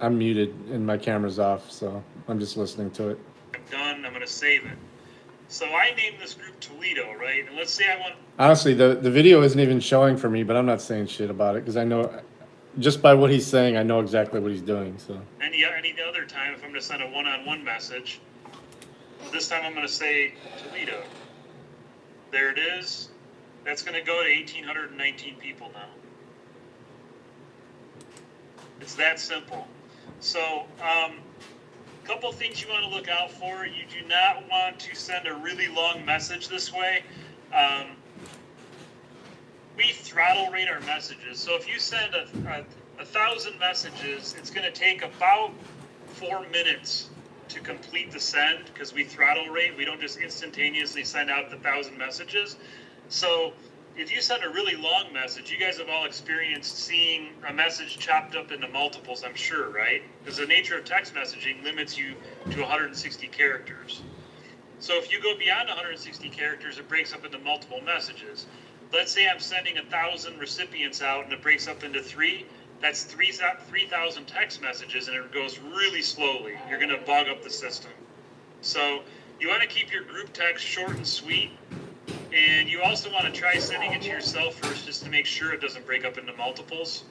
I'm muted and my camera's off, so I'm just listening to it. I'm done. I'm going to save it. So I named this group Toledo, right? And let's say I want. Honestly, the video isn't even showing for me, but I'm not saying shit about it because I know, just by what he's saying, I know exactly what he's doing. So Any other time, if I'm going to send a one-on-one message, this time I'm going to say Toledo. There it is. That's going to go to 1,819 people now. It's that simple. So, couple things you want to look out for. You do not want to send a really long message this way. We throttle rate our messages. So if you send a 1,000 messages, it's going to take about 4 minutes to complete the send because we throttle rate. We don't just instantaneously send out the 1,000 messages. So if you send a really long message, you guys have all experienced seeing a message chopped up into multiples, I'm sure, right? Because the nature of text messaging limits you to 160 characters. So if you go beyond 160 characters, it breaks up into multiple messages. Let's say I'm sending 1,000 recipients out and it breaks up into 3. That's 3,000 text messages and it goes really slowly. You're going to bog up the system. So you want to keep your group text short and sweet. And you also want to try sending it to yourself first just to make sure it doesn't break up into multiples.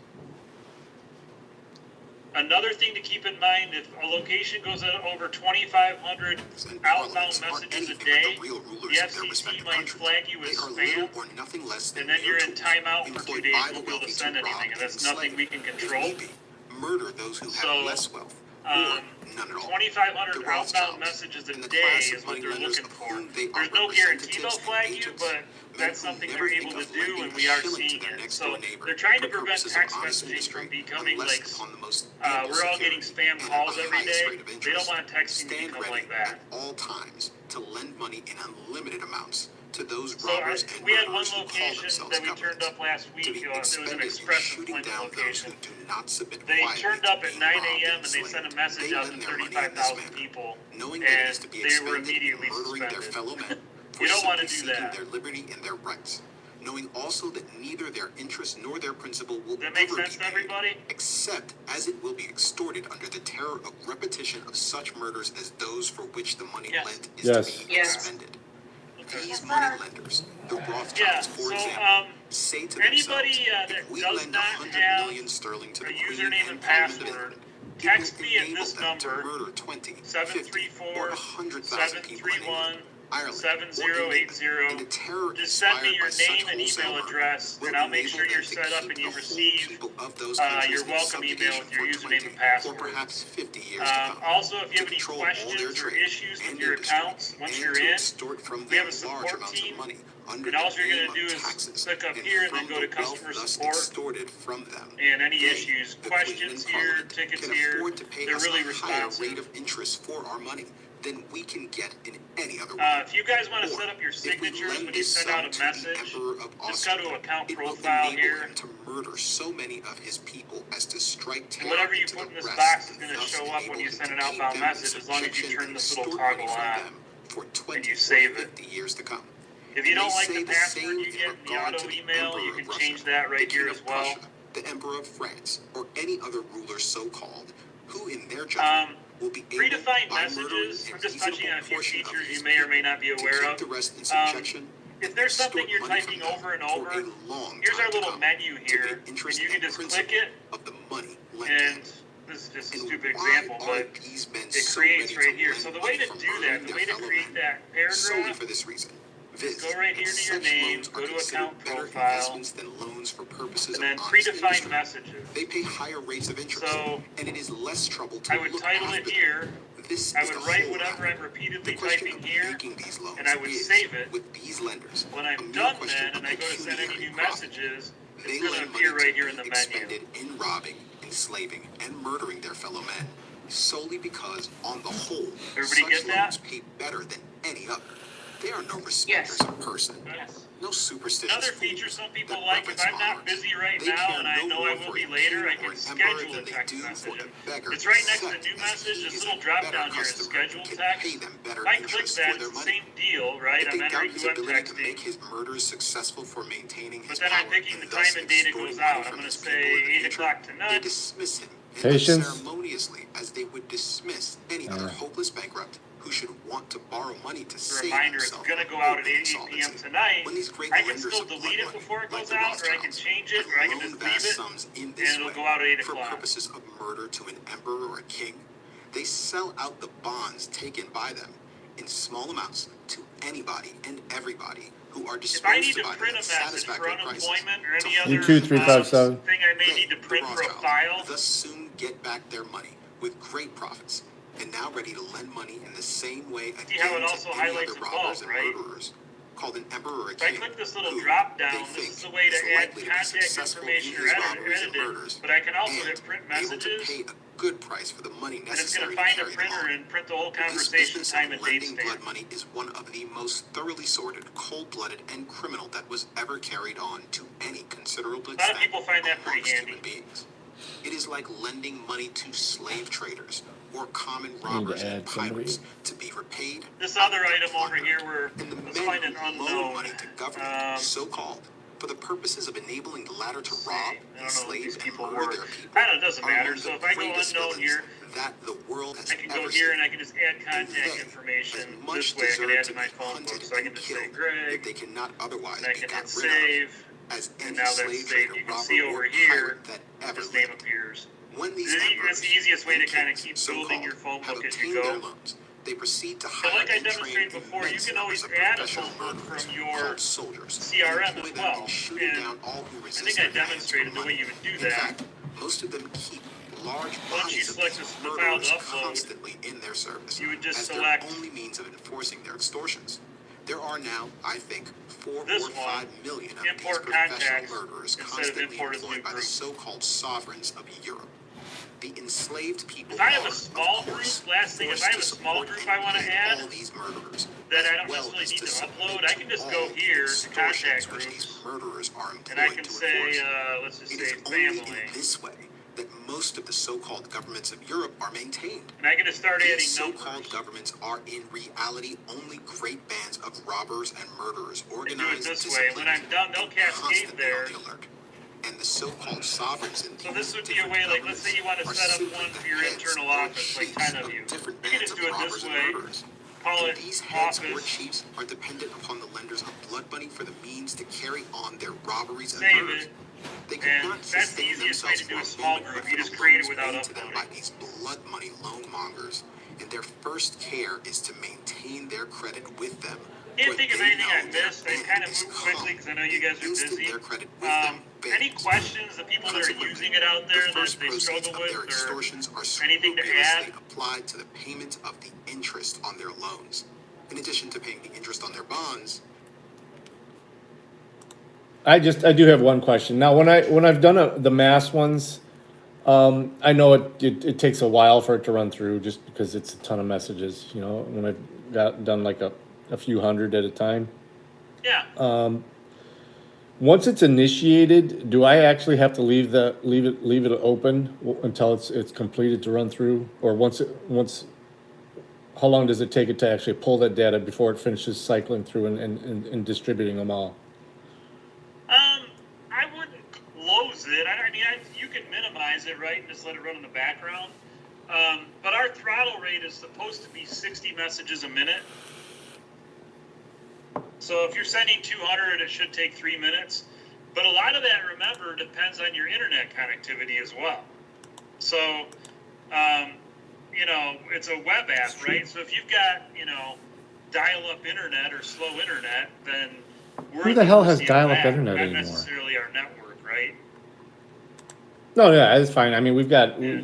Another thing to keep in mind, if a location goes at over 2,500 outbound messages a day, the FCC might flag you as spam, and then you're in timeout for 2 days, you won't be able to send anything, and that's nothing we can control. Murder those who have less wealth. 2,500 outbound messages a day is what they're looking for. There's no guarantee they'll flag you, but that's something they're able to do, and we are seeing it. So they're trying to prevent text messaging from becoming like, we're all getting spam calls every day. They don't want texting to become like that. At all times to lend money in unlimited amounts to those So robbers and we had one murderers who call location themselves that we government. turned up last week. To be It was an expended in express shooting appointment down those location. who do not submit They quietly turned to up at being 9 robbed a.m. and and they sent a enslaved. message They out to lend their money in this 35,000 manner, people, knowing that it and is to be they were expended immediately murdering their suspended. fellow men for You don't want to simply do seeking that. their liberty and their rights, knowing also that neither their interest nor their principal will Does that make ever sense be to paid, everybody? except as it will be extorted under the terror of repetition of such murders as those for which the money Yes. lent is Yes. to be Yes. expended. Okay. These money lenders, the Rothschilds, Yeah, for so, example, say to anybody, themselves, that if we does lend not 100 have million sterling to a the Queen username and Parliament of password, England, text it will me at enable this them to number, murder 20, 50, 734 or 100,000 people in 731 England, Ireland, 7080. and the terror Just send me inspired your by such name and wholesale email murder address, will and I'll make enable sure them you're to set up keep and you the whole receive people of those countries your in welcome email subjugation with your for username 20 and password. or perhaps 50 years to come. Also, if you to have any control all their questions or trade issues with and your industry, accounts, once and you're to in, extort from we have them a large support amounts team, of money under and all the you're name going to do of is taxes, click up and here and then from go to the wealth customer thus support. extorted from them. And any They, issues, the questions Queen and here, Parliament, tickets can here, afford to pay they're us really a higher responsive. rate of interest for our money than we can get in any other way. If you guys want to Or, set up your if we signatures lend when you this send sum out a to the message, Emperor of just go to Austria, account it will profile enable here. him to murder so many of his people as to strike terror Whatever you into put the in this rest, box is and going to thus show up when enable you him send to an keep outbound them in message, as long as you subjection turn and this little extort money toggle from on. them for 20 you or save it. 50 years to come. If you And don't they like say the the password same you in get in the regard auto to the email, Emperor you of can Russia, change that right the here King as of well. Prussia, the Emperor of France, or any other ruler so called, who in their judgment will be able, Predefined by murdering messages, a I'm just touching on a few reasonable portion of features his you may or may not be people, to aware keep of. the rest in subjection, If there's something extort you're money from typing them over and for over, a long here's our time to little come, menu to here, the and interest you can and just click principal it, of the money lent and them. this is just a And stupid why example, are but these men it so creates ready right to here. lend So the money way to for do murdering that, the their way to fellow create men? that Solely paragraph, for this reason. just Viz, go right that here to your such name, loans go are to considered account better profile, investments than loans for purposes and then of honest predefined industry. messages. They pay higher rates of interest, So and it is less trouble to I would look title after it them. here, This I is would the write whole whatever matter. I'm repeatedly The question typing of here, making these loans and I would is, save it. with these lenders, When a I'm mere done question then, of and I go to send any pecuniary new profit. messages, They it's going lend to money appear right to here be in the menu. expended in robbing, enslaving, and murdering their fellow men, solely because, on the whole, Everybody such get that? loans pay better than any other. They are no respecters Yes. of person, Yes. no superstitious Another fools feature some people that like, if reverence I'm not monarchs. busy right They now care and I no know more I will for be a later, king I or can an emperor schedule a than they text do message. for the beggar, It's right next to except new as message, he this is little a drop better down here is customer schedule and can text. pay them better If I click interest that, for their it's the money. same deal, right? If I'm they doubt entering his who I'm ability to texting. make his murders successful for maintaining his But then power I'm picking the and thus time and date it extorting goes money out. I'm from going to his say people in the 8 future, o'clock they tonight. dismiss him as Patience. ceremoniously as they would dismiss any other hopeless bankrupt who should want to borrow money to The save reminder, it's himself going to from go out at open 8 p.m. insolvency. tonight. When these great I can lenders still of blood delete it money, before it like goes the out, or I can Rothschilds, change it, or I can loan just vast leave it, sums in and this it'll way go out at 8 for o'clock. purposes of murder to an emperor or a king, they sell out the bonds taken by them in small amounts to anybody and everybody who are If I need disposed to to buy them print at a message for satisfactory prices. unemployment or any to other You too, 357. thing I may They, need to the print for a Rothschilds, file, thus soon get back their money with great profits, and now ready to lend money in the same way See how it again also to any highlights other them robbers both, and right? murderers, called an emperor or a if I king, click this little who drop they down, this think is the way to is add likely to be contact successful in information or his edit robberies and it, murders, but I can also and hit print able to messages, pay a good price for the money and it's necessary going to to find a carry them printer on. and print the whole This conversation business time of and date lending stamp. blood money is one of the most thoroughly sordid, cold-blooded, and criminal that was ever carried on to any considerable A lot of extent people find that pretty amongst handy. human beings. It is like lending money to slave traders or common Need to robbers and add somebody. pirates to be repaid. This out other of item over plunder. here where And the let's men find an who loan unknown. money to government, so-called, for the purposes of enabling the latter to rob, I don't know what enslave, these and people murder were. their people. I don't know, it doesn't are matter. among So the if I go greatest unknown villains here, that the world has I can go ever here seen. and I can just add contact they, information as much this way. I can deserve add to to my be phone book. hunted So I can and just say killed Greg, if they cannot otherwise and I be can hit got rid of, save, as and any now that's slave saved. trader, You can robber, see or over here, pirate that ever his name lived. appears. When these That's the easiest way to and kind of kings, keep building your so-called, phone have book as you obtained their go. loans, they proceed to But hire like I and train demonstrated before, you immense can always numbers of add a professional phone book murderers from your called soldiers, CRM and employ as them well. in shooting And down all who I resist think I their demands for demonstrated the way money. you would do In that. fact, most of them keep large Once you bodies of select these the file to murderers upload, constantly in their service you would just as select their only means of enforcing their extortions. There are now, I think, 4 this or one, 5 million of these import professional contacts murderers instead of constantly import as new employed by the group. so-called sovereigns of Europe. The enslaved people If I have are, a small of course, group, last thing, if I have a forced to small support group and I want to pay add, all these murderers, that as I don't well necessarily as need to submit upload, I can just all go the here to extortions contact which groups, these murderers are and I employed can to say, enforce. let's just It say is only family, in this way that most of the so-called governments of Europe are maintained. and I can just start adding These so-called numbers. governments are in reality only great bands of robbers and murderers And do it organized, this way. When I'm disciplined, done, they'll and cascade constantly there. on the alert. And the so-called sovereigns in So these this would be a different way, like, let's say you want to governments set are up simply one the for your heads internal or office, like chiefs 10 of you. different You can bands just of do it robbers this and way, murderers. call And it these heads or office, chiefs are dependent upon the lenders of blood money for the means to carry on their robberies and save murders. it, They could and not that's the sustain easiest way themselves to do for a small moment group. but You for just the create it loans without made to them by uploading. these blood money loan mongers, and their first care is to maintain their credit with them. Can't for think of they anything I know their missed. I end kind of is moved quickly come. because I know you guys are Instant busy. their credit with them Any vanishes. questions, the people that are Consequently, using it out there the that first they proceeds struggle of their with, or extortions are anything to scrupulously add? applied to the payment of the interest on their loans. In addition to paying the interest on their bonds, I do have one question. Now, when I've done the mass ones, I know it takes a while for it to run through just because it's a ton of messages, you know, when I've done like a few hundred at a time. Yeah. Once it's initiated, do I actually have to leave it open until it's completed to run through? Or how long does it take it to actually pull that data before it finishes cycling through and distributing them all? I wouldn't close it. I mean, you can minimize it, right, and just let it run in the background. But our throttle rate is supposed to be 60 messages a minute. So if you're sending 200, it should take 3 minutes. But a lot of that, remember, depends on your internet connectivity as well. So, it's a web app, right? So if you've got, dial-up internet or slow internet, then we're Who the hell has mercy of dial-up that, internet not anymore? necessarily our network, right? No, yeah, it's fine. I mean,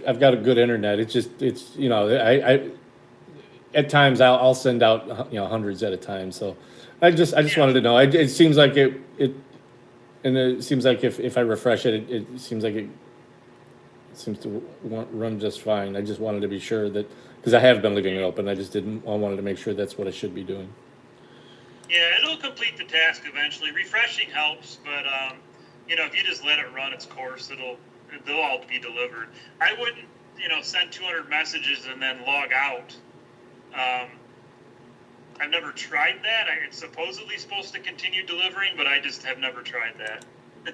I've got a good internet. It's just, I at times I'll send out, hundreds at a time. So I just wanted to know. It seems like and it seems like if I refresh it, it seems like it seems to run just fine. I just wanted to be sure that, because I have been leaving it open. I wanted to make sure that's what I should be doing. Yeah, it'll complete the task eventually. Refreshing helps, but if you just let it run its course, they'll all be delivered. I wouldn't, send 200 messages and then log out. I've never tried that. It's supposedly supposed to continue delivering, but I just have never tried that.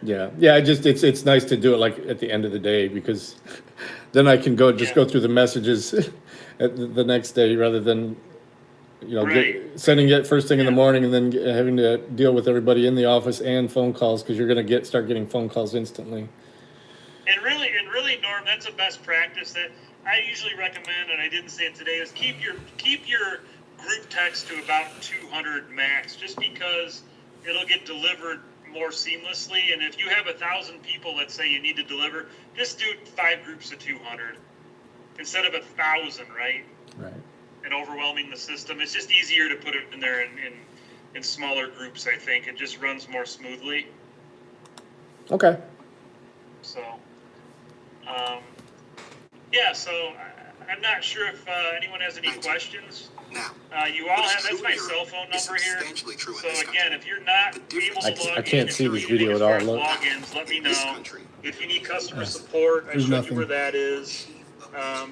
Yeah. It's nice to do it like at the end of the day, because then I can go through the messages at the next day rather than sending it first thing in the morning and then having to deal with everybody in the office and phone calls, because you're going to start getting phone calls instantly. And really, Norm, that's a best practice that I usually recommend, and I didn't say it today, is keep your group text to about 200 max, just because it'll get delivered more seamlessly. And if you have 1,000 people, let's say you need to deliver, just do 5 groups of 200 instead of 1,000, right? Right. And overwhelming the system. It's just easier to put it in there in smaller groups, I think. It just runs more smoothly. Okay. So, yeah, so I'm not sure if anyone has any questions. Now, You all what is have, that's true my in Europe cell phone is number here. substantially true in So this again, country. if you're not The able difference to log I can't in, see if this you're video as at far all, as look. logins, let me In this know. country, If you need customer Yeah. support, I There's showed nothing. you where that is.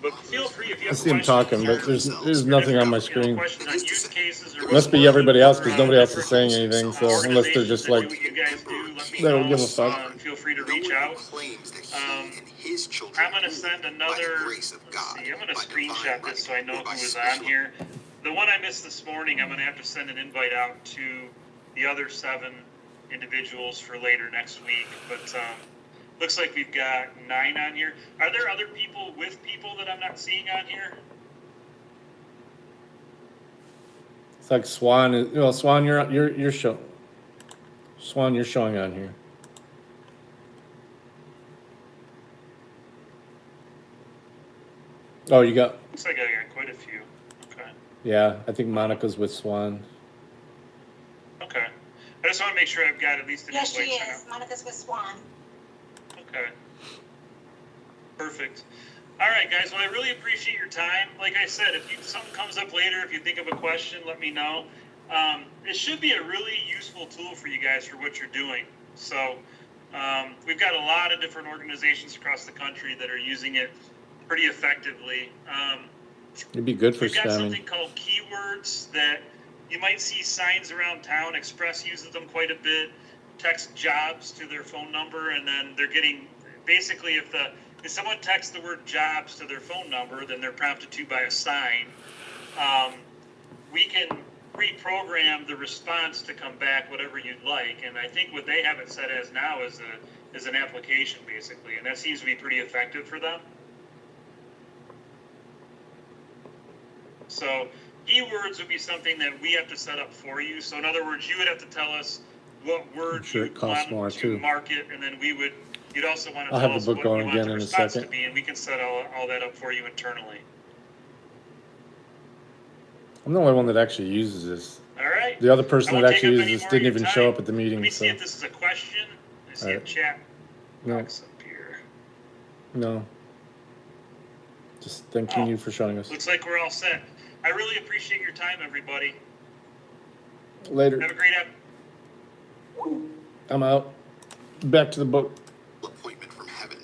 But feel free if you I have see him questions. talking, but there's nothing on my screen. Questions on use cases or Must be what's everybody else because working nobody else is different, saying anything. So unless they're just organizations that like, do what you guys do, let me they don't know. give a fuck. Feel free to no reach one who out. claims that he and his children I'm going to send by the another, grace of God, let's see, I'm going to by divine screenshot right, this so I know or by who was special on here. The one I missed this morning, I'm going to have to send an invite out to the other 7 individuals for later next week. But looks like we've got 9 on here. Are there other people with people that I'm not seeing on here? It's like Swan. Swan, you're showing. Swan, you're showing on here. Oh, you got. Looks like I got quite a few. Okay. Yeah, I think Monica's with Swan. Okay. I just want to make sure I've got at least an Yes, she invite sent is. Monica's with Swan. Okay. Perfect. All right, guys. Well, I really appreciate your time. Like I said, if something comes up later, if you think of a question, let me know. It should be a really useful tool for you guys for what you're doing. So we've got a lot of different organizations across the country that are using it pretty effectively. It'd be good for We've got spamming. something called keywords that you might see signs around town. Express uses them quite a bit. Text jobs to their phone number, and then they're getting basically if someone texts the word jobs to their phone number, then they're prompted to by a sign. We can reprogram the response to come back whatever you'd like, and I think what they have it set as now is an application basically, and that seems to be pretty effective for them. So keywords would be something that we have to set up for you. So in other words, you would have to tell us what word sure you it costs want more, to too. market, and then you'd also want to I'll tell have us the book what going you want again the in a response to second. be, and we can set all that up for you internally. I'm the only one that actually uses this. All right. The other person I that won't actually take up uses any this more of didn't your even time. show up at the Let meeting. me see So if this is a question. I see a Alright. chat no, box up here. no. Just thanking you for showing us. Looks like we're all set. I really appreciate your time, everybody. Later. Have a great afternoon. I'm out. Back to the book. appointment from heaven.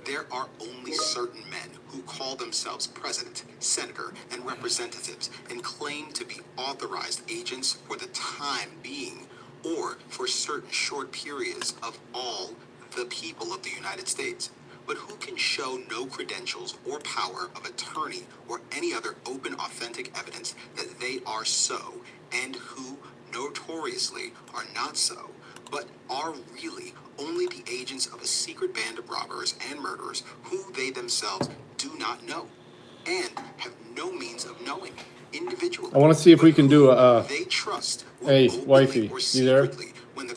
There are only certain men who call themselves president, senator, and representatives and claim to be authorized agents for the time being or for certain short periods of all the people of the United States, but who can show no credentials or power of attorney or any other open, authentic evidence that they are so, and who notoriously are not so, but are really only the agents of a secret band of robbers and murderers who they themselves do not know and have no means of knowing individually. I want to see if we can do a. They trust Hey, openly wifey, or you there? secretly when the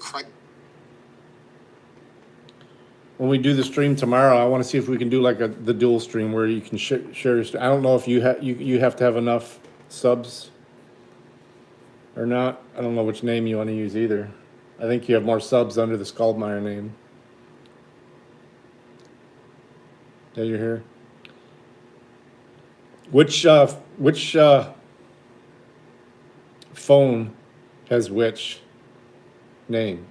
When we do the stream tomorrow, I want to see if we can do like the dual stream where you can share your. I don't know if you have to have enough subs or not. I don't know which name you want to use either. I think you have more subs under the Scaldmeyer name. Yeah, you're here. Which phone has which name?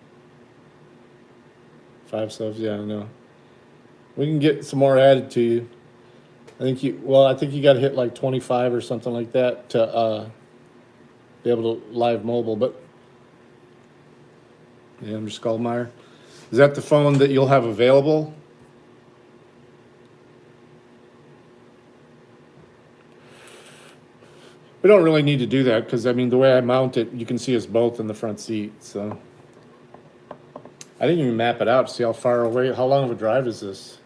5 subs, yeah, I know. We can get some more added to you. I think you got to hit like 25 or something like that to be able to live mobile. But yeah, Mr. Scaldmeyer, is that the phone that you'll have available? We don't really need to do that because I mean the way I mount it, you can see us both in the front seat. So I didn't even map it out to see how far away. How long of a drive is this?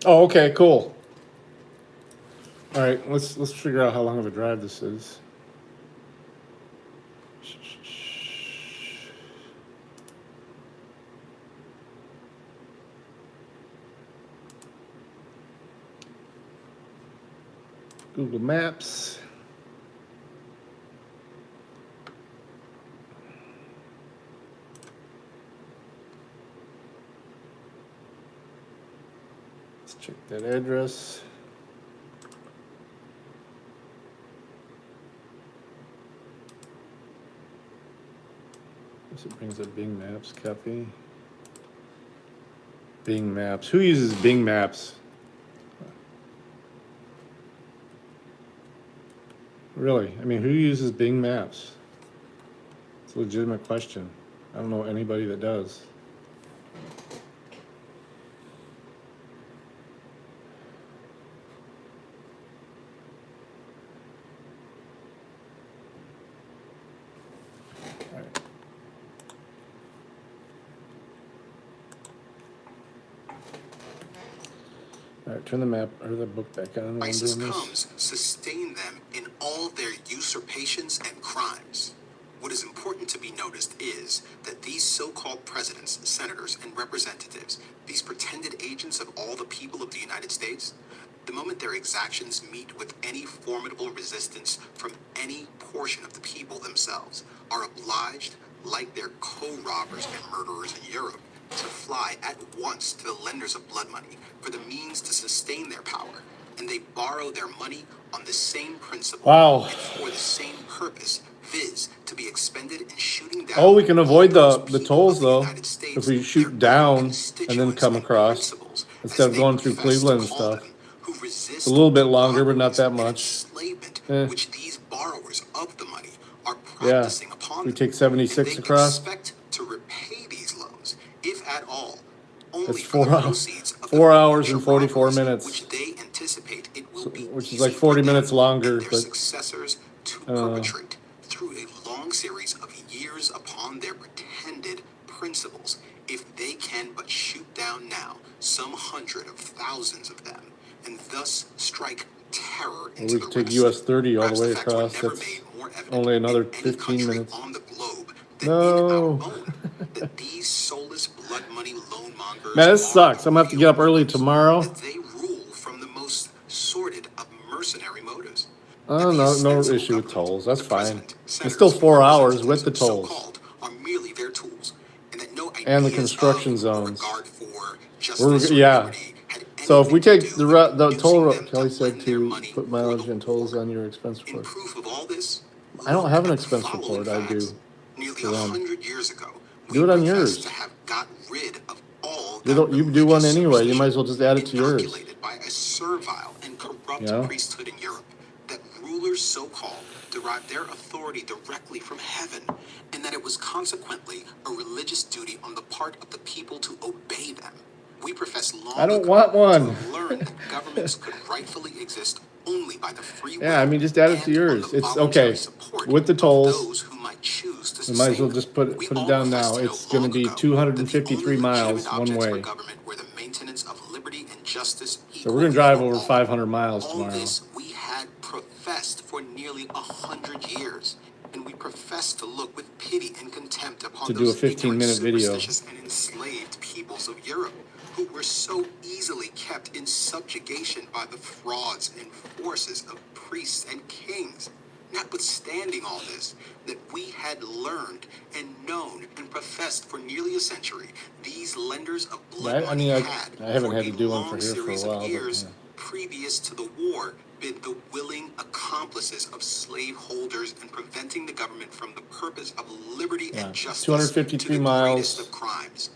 Oh, okay, cool. All right, let's figure out how long of a drive this is. Google Maps. Let's check that address. It brings up Bing Maps, copy. Bing Maps. Who uses Bing Maps? Really? I mean, who uses Bing Maps? It's a legitimate question. I don't know anybody that does. All right, turn the map or the book back on. ISIS comes, sustain them in all their usurpations and crimes. What is important to be noticed is that these so-called presidents, senators, and representatives, these pretended agents of all the people of the United States, the moment their exactions meet with any formidable resistance from any portion of the people themselves, are obliged, like their co-robbers and murderers in Europe, to fly at once to the lenders of blood money for the means to sustain their power, and they borrow their money on the same principle Wow. and for the same purpose, viz. To be expended in shooting down. Oh, we can avoid all the those tolls people though of the United States, if we shoot their own down and then constituents come and across principals, instead as of they going through profess to Cleveland and call stuff. them, who resist It's a little bit the longer, but not robberies that and much. enslavement Eh. which these borrowers of the money are Yeah. practicing upon We them. take 76 and they across. expect to repay these loans, if at all, only That's for the 4 hours. proceeds of 4 the hours future and 44 robberies, minutes. which they anticipate it will be Which is easy like 40 for them minutes longer, and their but successors to perpetrate through a long series of years upon their pretended principles, if they can but shoot down now some hundred of thousands of them, and thus strike terror into we the could take rest. US 30 all Perhaps the way facts were across. never That's made more evident only another in any 15 country minutes. on the globe than No. in our own, that these soulless blood money loan mongers Man, this are sucks. I'm gonna have to get up early villains, tomorrow. that they rule from the most sordid of mercenary motives. Oh, That the no ostensible issue with government, tolls. That's the fine. president, It's senators, still and 4 hours with the representatives, tolls so-called, are merely their tools, and that no and the ideas construction of or zones. regard for justice or Yeah. liberty had So if we anything to take do the with toll, inducing them Kelly to said lend their to money put for mileage the and tolls war. on your expense In report. proof of all this, I don't look have an at the expense following report. I do. facts. Nearly For them. 100 years ago, Do we it on professed yours. to have got rid of all You that don't. You do one religious anyway. You might as superstition well just add it to yours. inoculated by a servile and corrupt You know? priesthood in Europe, that rulers so-called derived their authority directly from heaven, and that it was consequently a religious duty on the part of the people to obey them. We profess long I don't ago want to one. have learned that governments could rightfully exist only by the free will Yeah, I mean, just add it to and on yours. the It's voluntary okay. support With the of tolls, those who might choose to we might as sustain well them. just put We it all down profess now. to know It's going to long be ago that the only 253 legitimate miles one objects for way. government were the maintenance of liberty and justice. So we're going to drive equally over for all. 500 miles All tomorrow. this we had professed for nearly 100 years, and we professed to look with pity and contempt upon To do those a 15-minute ignorant, video. superstitious, and enslaved peoples of Europe, who were so easily kept in subjugation by the frauds and forces of priests and kings. Notwithstanding all this, that we had learned and known and professed for nearly a century, these lenders of blood I mean, money I haven't for had to a do one long for here for a series while, of but years yeah. previous to the war, been the willing accomplices of slaveholders and preventing the government from the purpose of liberty Yeah, and justice 253 to the miles. greatest of crimes.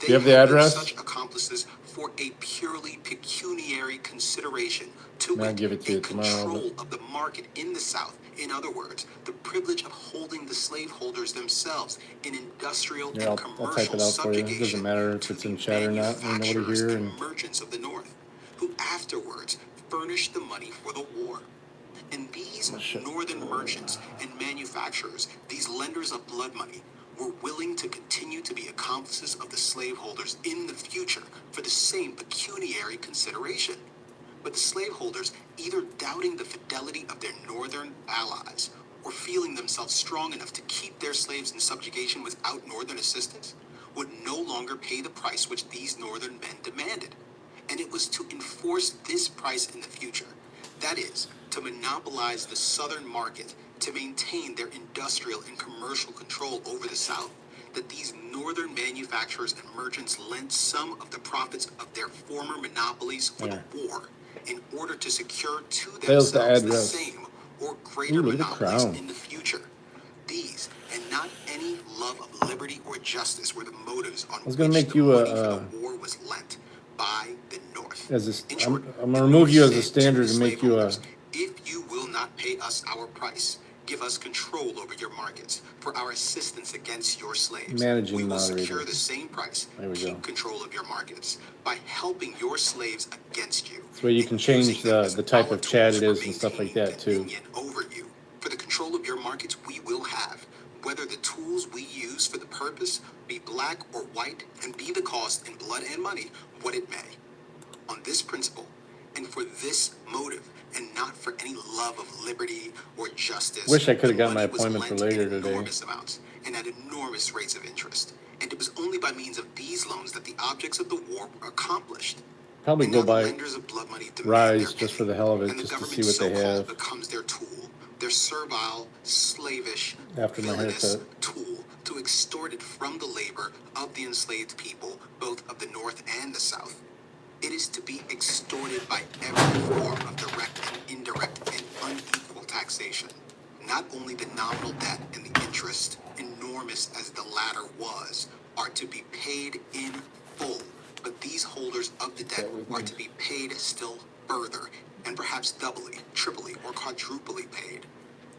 They Do you have the had been address? such accomplices for a purely pecuniary consideration, to I'll wit, give it to a you tomorrow, control of the market in the South. In other words, the privilege of holding the slaveholders themselves in industrial Here, and I'll type commercial it out for you. It subjugation doesn't matter if to it's the in chat or not. We know what to manufacturers hear. and And merchants of the North, who afterwards furnished the money for the war. And these northern merchants and manufacturers, these lenders of blood money, were willing to continue to be accomplices of the slaveholders in the future for the same pecuniary consideration. But the slaveholders, either doubting the fidelity of their northern allies or feeling themselves strong enough to keep their slaves in subjugation without northern assistance, would no longer pay the price which these northern men demanded. And it was to enforce this price in the future, that is, to monopolize the southern market, to maintain their industrial and commercial control over the South, that these northern manufacturers and merchants lent some of the profits of their former monopolies for the war in order to secure to There's the themselves the address. same or greater Ooh, look at the monopolies crown. in the future. These, and not any love of liberty or justice, were the motives on was gonna which make the you money a, for the war was lent by the North. As a, In I'm short, gonna the remove you North as a said to standard the and make you a. slaveholders, if you will not pay us our price, give us control over your markets for our assistance against your slaves. Managing We will moderator. secure the same price, There we keep go. control of your markets by helping your slaves against you. So you and can using change them as the type our of chat tools it for is and stuff like maintaining that too. dominion over you. For the control of your markets we will have, whether the tools we use for the purpose be black or white, and be the cost in blood and money what it may. On this principle, and for this motive, and not for any love of liberty or justice, Wish I could have the got my money was appointment for lent later in today. enormous amounts and at enormous rates of interest. And it was only by means of these loans that the objects of the war were accomplished. Probably And go now the by lenders of blood money demand Rise their just for penny, the hell of it, and the just to government see what they so-called have becomes their tool, their servile, slavish, after my villainous haircut. tool to extort it from the labor of the enslaved people, both of the North and the South. It is to be extorted by every form of direct and indirect and unequal taxation. Not only the nominal debt and the interest, enormous as the latter was, are to be paid in full, but these holders of the debt are to be paid still further, and perhaps doubly, triply, or quadruply paid,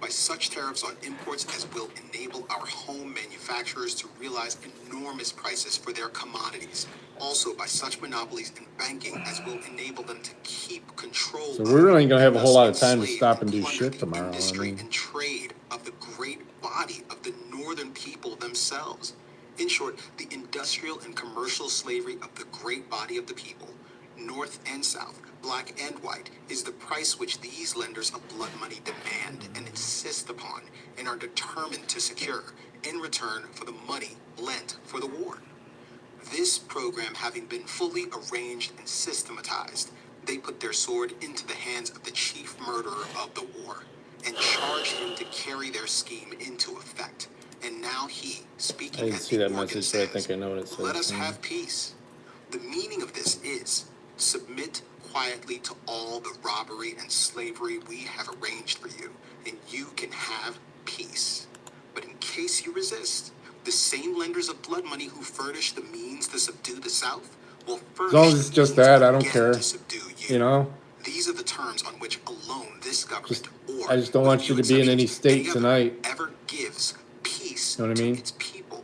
by such tariffs on imports as will enable our home manufacturers to realize enormous prices for their commodities. Also by such monopolies in banking as will enable them to keep control So of, we really ain't gonna have a and whole thus lot of time to enslave stop and do plunder shit the tomorrow. I industry mean, and trade of the great body of the northern people themselves. In short, the industrial and commercial slavery of the great body of the people, North and South, black and white, is the price which these lenders of blood money demand and insist upon and are determined to secure in return for the money lent for the war. This program having been fully arranged and systematized, they put their sword into the hands of the chief murderer of the war and charged him to carry their scheme into effect. And now he, I speaking didn't at see the that organ, message, but I says, think I know what it says. "Let us Yeah. have peace." The meaning of this is, submit quietly to all the robbery and slavery we have arranged for you, and you can have peace. But in case you resist, the same lenders of blood money who furnish the means to subdue the South will furnish As long as it's the just means that, I don't again care. to subdue you. You know, These are the terms on which alone this government, or I just don't with want you few to be in any exceptions, state other, tonight. ever gives peace You know what I to mean? its people.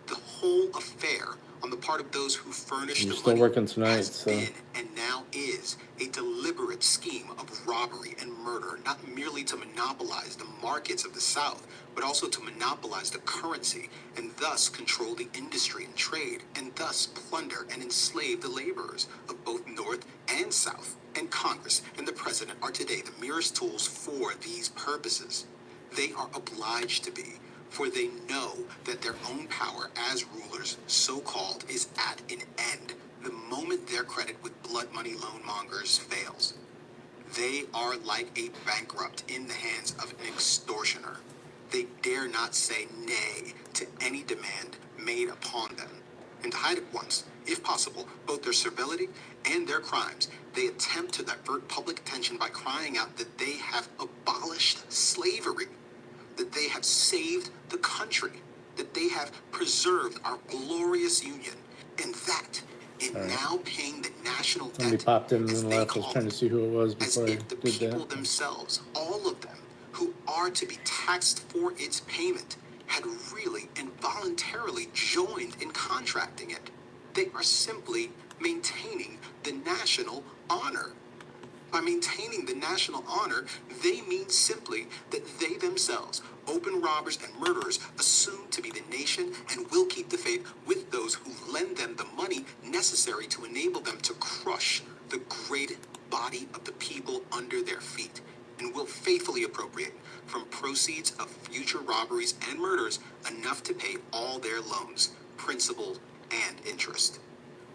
The whole affair on the part of those who furnish You're the still money working tonight, has so been and now is a deliberate scheme of robbery and murder, not merely to monopolize the markets of the South, but also to monopolize the currency and thus control the industry and trade, and thus plunder and enslave the laborers of both North and South. And Congress and the President are today the merest tools for these purposes. They are obliged to be, for they know that their own power as rulers, so-called, is at an end the moment their credit with blood money loan mongers fails. They are like a bankrupt in the hands of an extortioner. They dare not say nay to any demand made upon them. And to hide at once, if possible, both their servility and their crimes, they attempt to divert public attention by crying out that they have abolished slavery, that they have saved the country, that they have preserved our glorious union, and that in now paying the national somebody debt, popped in and as then they left. I was call trying to it, see who it was as before I if the did people that. themselves, all of them, who are to be taxed for its payment, had really and voluntarily joined in contracting it. They are simply maintaining the national honor. By maintaining the national honor, they mean simply that they themselves, open robbers and murderers assumed to be the nation and will keep the faith with those who lend them the money necessary to enable them to crush the great body of the people under their feet, and will faithfully appropriate from proceeds of future robberies and murders enough to pay all their loans, principal and interest.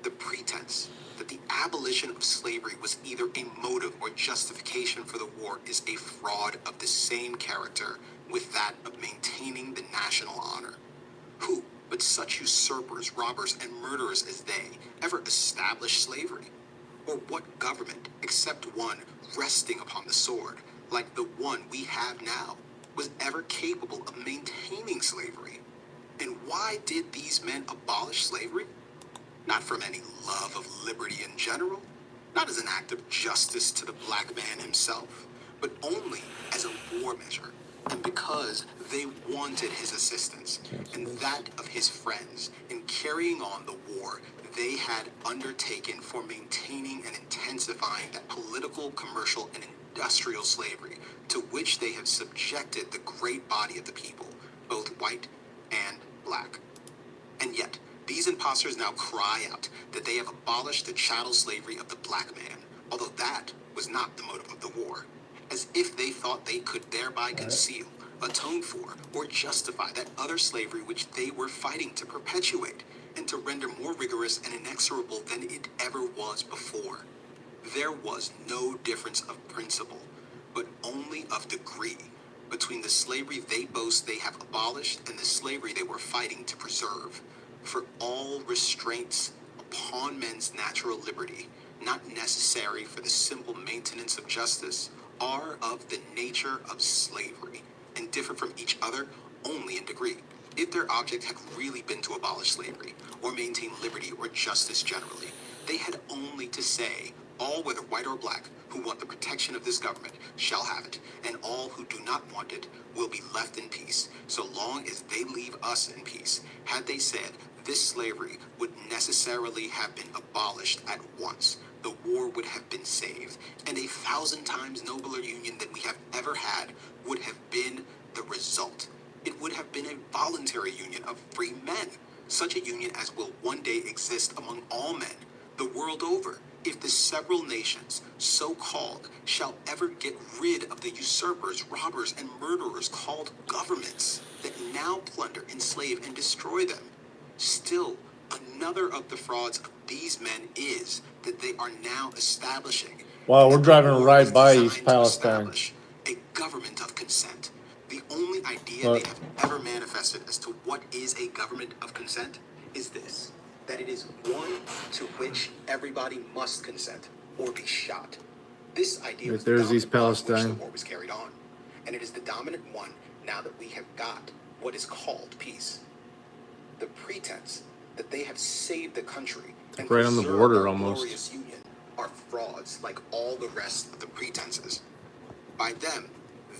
The pretense that the abolition of slavery was either a motive or justification for the war is a fraud of the same character with that of maintaining the national honor. Who but such usurpers, robbers, and murderers as they ever established slavery? Or what government, except one resting upon the sword, like the one we have now, was ever capable of maintaining slavery? And why did these men abolish slavery? Not from any love of liberty in general, not as an act of justice to the black man himself, but only as a war measure, and because they wanted his assistance and that of his friends in carrying on the war they had undertaken for maintaining and intensifying that political, commercial, and industrial slavery to which they have subjected the great body of the people, both white and black. And yet, these impostors now cry out that they have abolished the chattel slavery of the black man, although that was not the motive of the war, as if they thought they could thereby conceal, atone for, or justify that other slavery which they were fighting to perpetuate, and to render more rigorous and inexorable than it ever was before. There was no difference of principle, but only of degree, between the slavery they boast they have abolished and the slavery they were fighting to preserve. For all restraints upon men's natural liberty, not necessary for the simple maintenance of justice, are of the nature of slavery, and differ from each other only in degree. If their object had really been to abolish slavery, or maintain liberty or justice generally, they had only to say, all, whether white or black, who want the protection of this government shall have it, and all who do not want it will be left in peace, so long as they leave us in peace. Had they said, this slavery would necessarily have been abolished at once, the war would have been saved, and 1,000 times nobler union than we have ever had would have been the result. It would have been a voluntary union of free men, such a union as will one day exist among all men, the world over, if the several nations, so called, shall ever get rid of the usurpers, robbers, and murderers called governments that now plunder, enslave, and destroy them. Still, another of the frauds of these men is that they are now establishing. Wow, we're driving war right was by designed East to Palestine. establish a government of consent. The only idea Look. they have ever manifested as to what is a government of consent is this, that it is one to which everybody must consent or be shot. This idea Right, was the there's dominant East one on which Palestine. the war was carried on, and it is the dominant one now that we have got what is called peace. The pretense that they have saved the country and Right on the preserved border our almost. glorious union are frauds like all the rest of the pretenses. By them,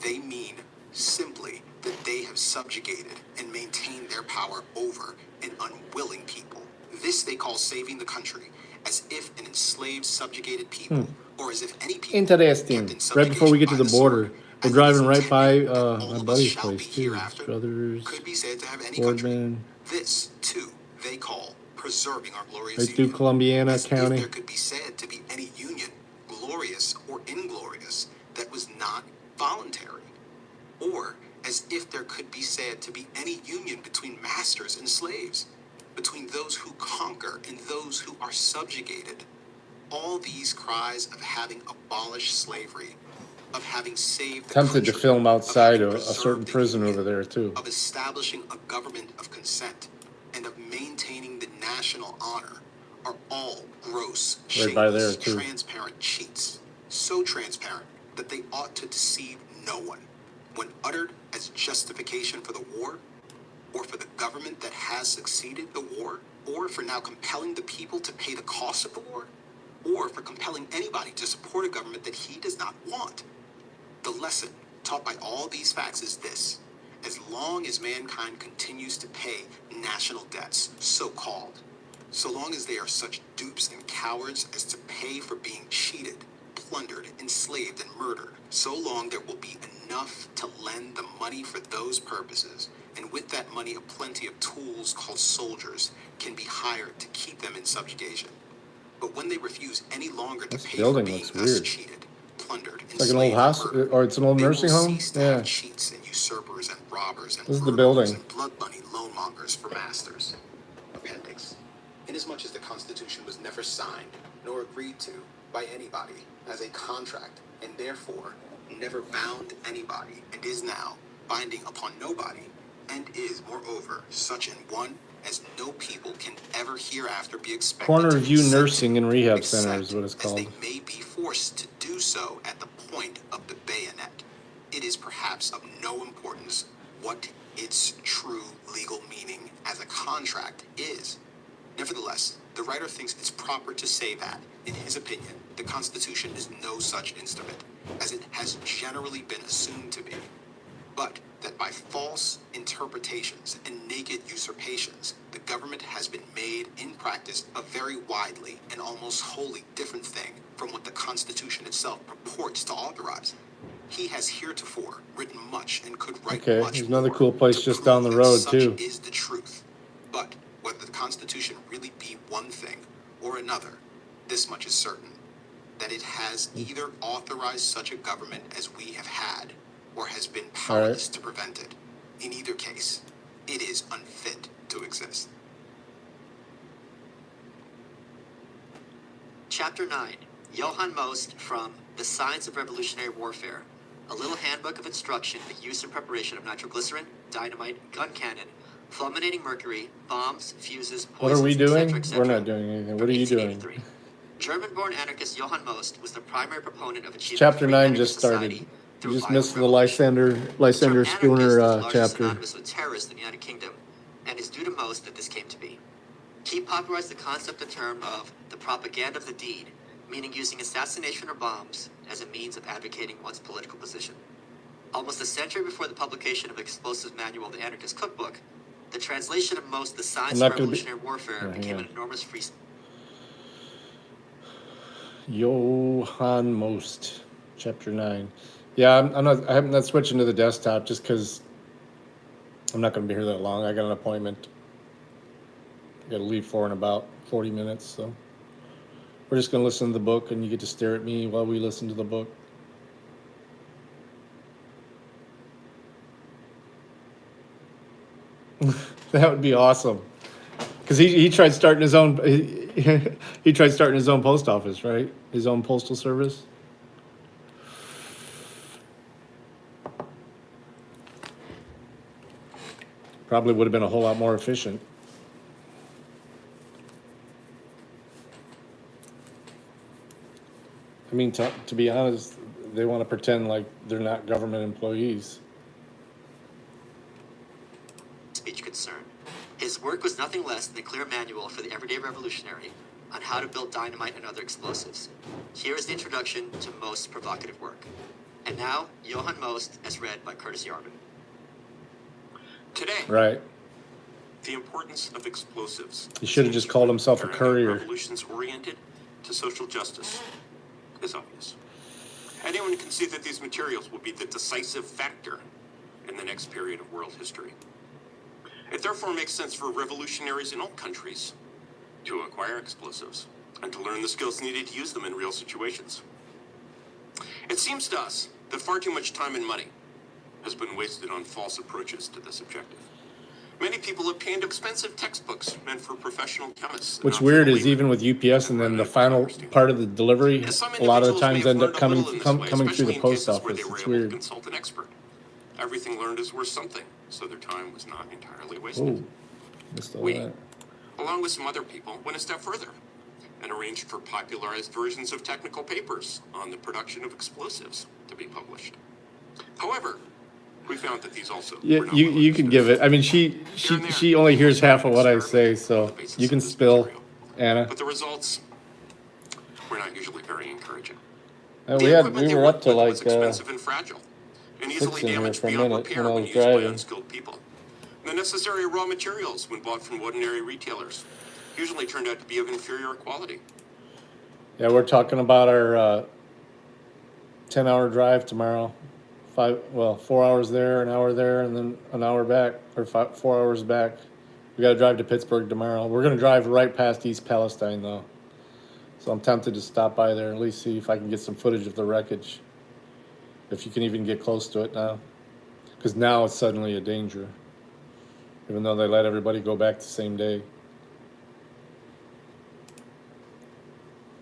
they mean simply that they have subjugated and maintained their power over an unwilling people. This they call saving the country, as if an enslaved, subjugated people, or as if any people Interesting. kept in Right before we get to subjugation the by border, sword, we're as it is driving right by intended that all my of us buddy's shall be place too. hereafter, Struthers, could be said to have any country. Boardman, This, too, they call preserving our glorious right through union. Columbiana As if County. there could be said to be any union, glorious or inglorious, that was not voluntary. Or as if there could be said to be any union between masters and slaves, between those who conquer and those who are subjugated. All these cries of having abolished slavery, of having saved the Tempted to country, film of outside having a preserved certain the prison union, over there too. of establishing a government of consent, and of maintaining the national honor, are all gross, Right by there, shameless, too. transparent cheats. So transparent that they ought to deceive no one. When uttered as justification for the war, or for the government that has succeeded the war, or for now compelling the people to pay the cost of the war, or for compelling anybody to support a government that he does not want. The lesson taught by all these facts is this: as long as mankind continues to pay national debts, so-called, so long as they are such dupes and cowards as to pay for being cheated, plundered, enslaved, and murdered, so long there will be enough to lend the money for those purposes, and with that money a plenty of tools called soldiers can be hired to keep them in subjugation. But when they refuse any longer to This pay building for being looks thus weird. cheated, plundered, It's like an old enslaved, house, and murdered, or it's an old they will nursing home. cease to Yeah, have cheats and usurpers and robbers and this is the murderers building. and blood money loanmongers for masters. Appendix. Inasmuch as the Constitution was never signed nor agreed to by anybody as a contract, and therefore never bound anybody, and is now binding upon nobody, and is moreover such an one as no people can ever hereafter be expected Corner to View consent to, Nursing and Rehab Center is except what it's as called. they may be forced to do so at the point of the bayonet. It is perhaps of no importance what its true legal meaning as a contract is. Nevertheless, the writer thinks it's proper to say that, in his opinion, the Constitution is no such instrument, as it has generally been assumed to be, but that by false interpretations and naked usurpations, the government has been made in practice a very widely and almost wholly different thing from what the Constitution itself purports to authorize. He has heretofore written much and could write Okay, much there's another more cool place to just prove down the that road, such too. is the truth. But whether the Constitution really be one thing or another, this much is certain, that it has either authorized such a government as we have had, or has been powerless to prevent it. In either case, it is unfit to exist. Chapter 9. Johann Most from The Science of Revolutionary Warfare. A little handbook of instruction for use and preparation of nitroglycerin, dynamite, gun cannon, fulminating mercury, bombs, fuses, What are poisons, we doing? etc., etc. We're not doing anything. What are you doing? 1883. German-born anarchist Johann Most was the primary proponent of achieving Chapter free 9 anarchist just started. society You through just violent missed the revolution. Lysander The term Spooner anarchist is largely chapter. synonymous with terrorist in the United Kingdom, and is due to Most that this came to be. He popularized the concept and term of the propaganda of the deed, meaning using assassination or bombs as a means of advocating one's political position. Almost a century before the publication of Explosives Manual, the Anarchist Cookbook, the translation of Most, The Science of Revolutionary Warfare, became an enormous free. Johann Most, chapter 9. Yeah, I'm not switching to the desktop just because I'm not going to be here that long. I got an appointment. I got to leave for in about 40 minutes, so we're just going to listen to the book, and you get to stare at me while we listen to the book. That would be awesome. Because he tried starting his own. He tried starting his own post office, right? His own postal service. Probably would have been a whole lot more efficient. I mean, to be honest, they want to pretend like they're not government employees. Speech concern. His work was nothing less than a clear manual for the everyday revolutionary on how to build dynamite and other explosives. Here is the introduction to Most's provocative work. And now, Johann Most, as read by Curtis Yarvin. Today, Right. the importance of explosives. He should have just called himself a courier. Revolutions oriented to social justice is obvious. Anyone can see that these materials will be the decisive factor in the next period of world history. It therefore makes sense for revolutionaries in all countries to acquire explosives and to learn the skills needed to use them in real situations. It seems to us that far too much time and money has been wasted on false approaches to this objective. Many people obtained expensive textbooks meant for professional chemists. What's weird is even with UPS and then the final part of the delivery, a lot of the times end up coming through the post office. It's weird. Consult an expert. Everything learned is worth something, so their time was not entirely wasted. Oh, missed all We, that. along with some other people, went a step further and arranged for popularized versions of technical papers on the production of explosives to be published. However, we found that these also Yeah, were not you can give it. I mean, she only hears half of what I say, so you can spill, Anna. But the results were not usually very encouraging. We were up to like was expensive and fragile, and 6 easily in here damaged for a beyond minute repair when I when was used by driving. unskilled people. The necessary raw materials, when bought from ordinary retailers, usually turned out to be of inferior quality. Yeah, we're talking about our 10-hour drive tomorrow. 4 hours there, an hour there, and then an hour back, or 4 hours back. We got to drive to Pittsburgh tomorrow. We're going to drive right past East Palestine, though. So I'm tempted to stop by there and at least see if I can get some footage of the wreckage. If you can even get close to it now. Because now it's suddenly a danger. Even though they let everybody go back the same day.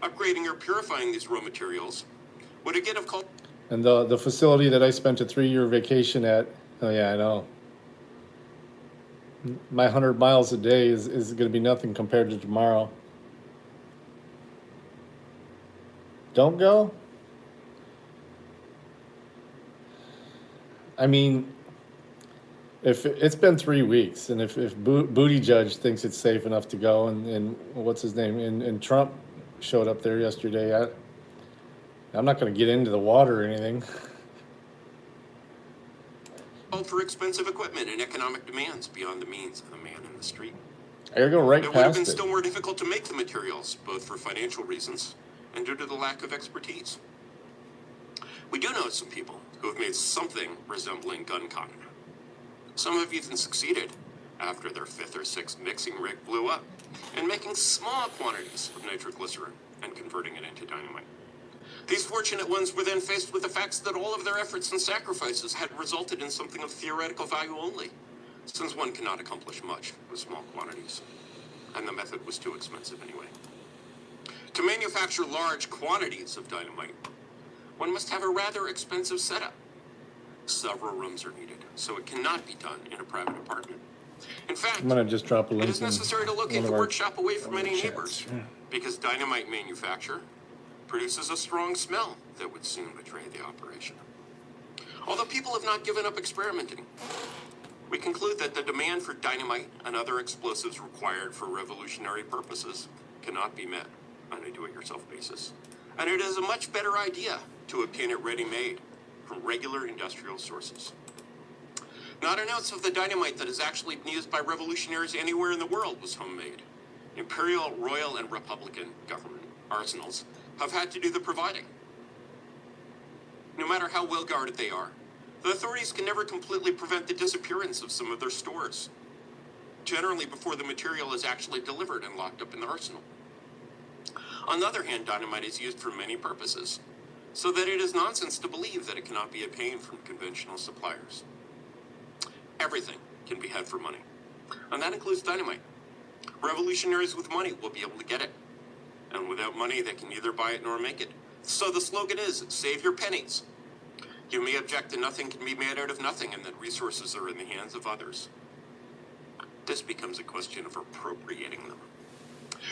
Upgrading or purifying these raw materials would again have called. And the facility that I spent a 3-year vacation at, oh yeah, I know. My 100 miles a day is going to be nothing compared to tomorrow. Don't go? I mean, if it's been 3 weeks, and if Booty Judge thinks it's safe enough to go, and what's his name, and Trump showed up there yesterday, I'm not going to get into the water or anything. Called for expensive equipment and economic demands beyond the means of the man in the street. I gotta go right It would have past been it. still more difficult to make the materials, both for financial reasons and due to the lack of expertise. We do know some people who have made something resembling gun cotton. Some have even succeeded, after their 5th or 6th mixing rig blew up, in making small quantities of nitroglycerin and converting it into dynamite. These fortunate ones were then faced with the facts that all of their efforts and sacrifices had resulted in something of theoretical value only, since one cannot accomplish much with small quantities, and the method was too expensive anyway. To manufacture large quantities of dynamite, one must have a rather expensive setup. Several rooms are needed, so it cannot be done in a private apartment. In fact, I'm gonna just drop a link. it is necessary to locate in one the of our workshop away from any chats. neighbors, because dynamite manufacture produces a strong smell that would soon betray the operation. Although people have not given up experimenting, we conclude that the demand for dynamite and other explosives required for revolutionary purposes cannot be met on a do-it-yourself basis. And it is a much better idea to obtain it ready-made from regular industrial sources. Not an ounce of the dynamite that is actually used by revolutionaries anywhere in the world was homemade. Imperial, royal, and republican government arsenals have had to do the providing. No matter how well guarded they are, the authorities can never completely prevent the disappearance of some of their stores, generally before the material is actually delivered and locked up in the arsenal. On the other hand, dynamite is used for many purposes, so that it is nonsense to believe that it cannot be obtained from conventional suppliers. Everything can be had for money, and that includes dynamite. Revolutionaries with money will be able to get it, and without money they can neither buy it nor make it. So the slogan is, save your pennies. You may object that nothing can be made out of nothing and that resources are in the hands of others. This becomes a question of appropriating them.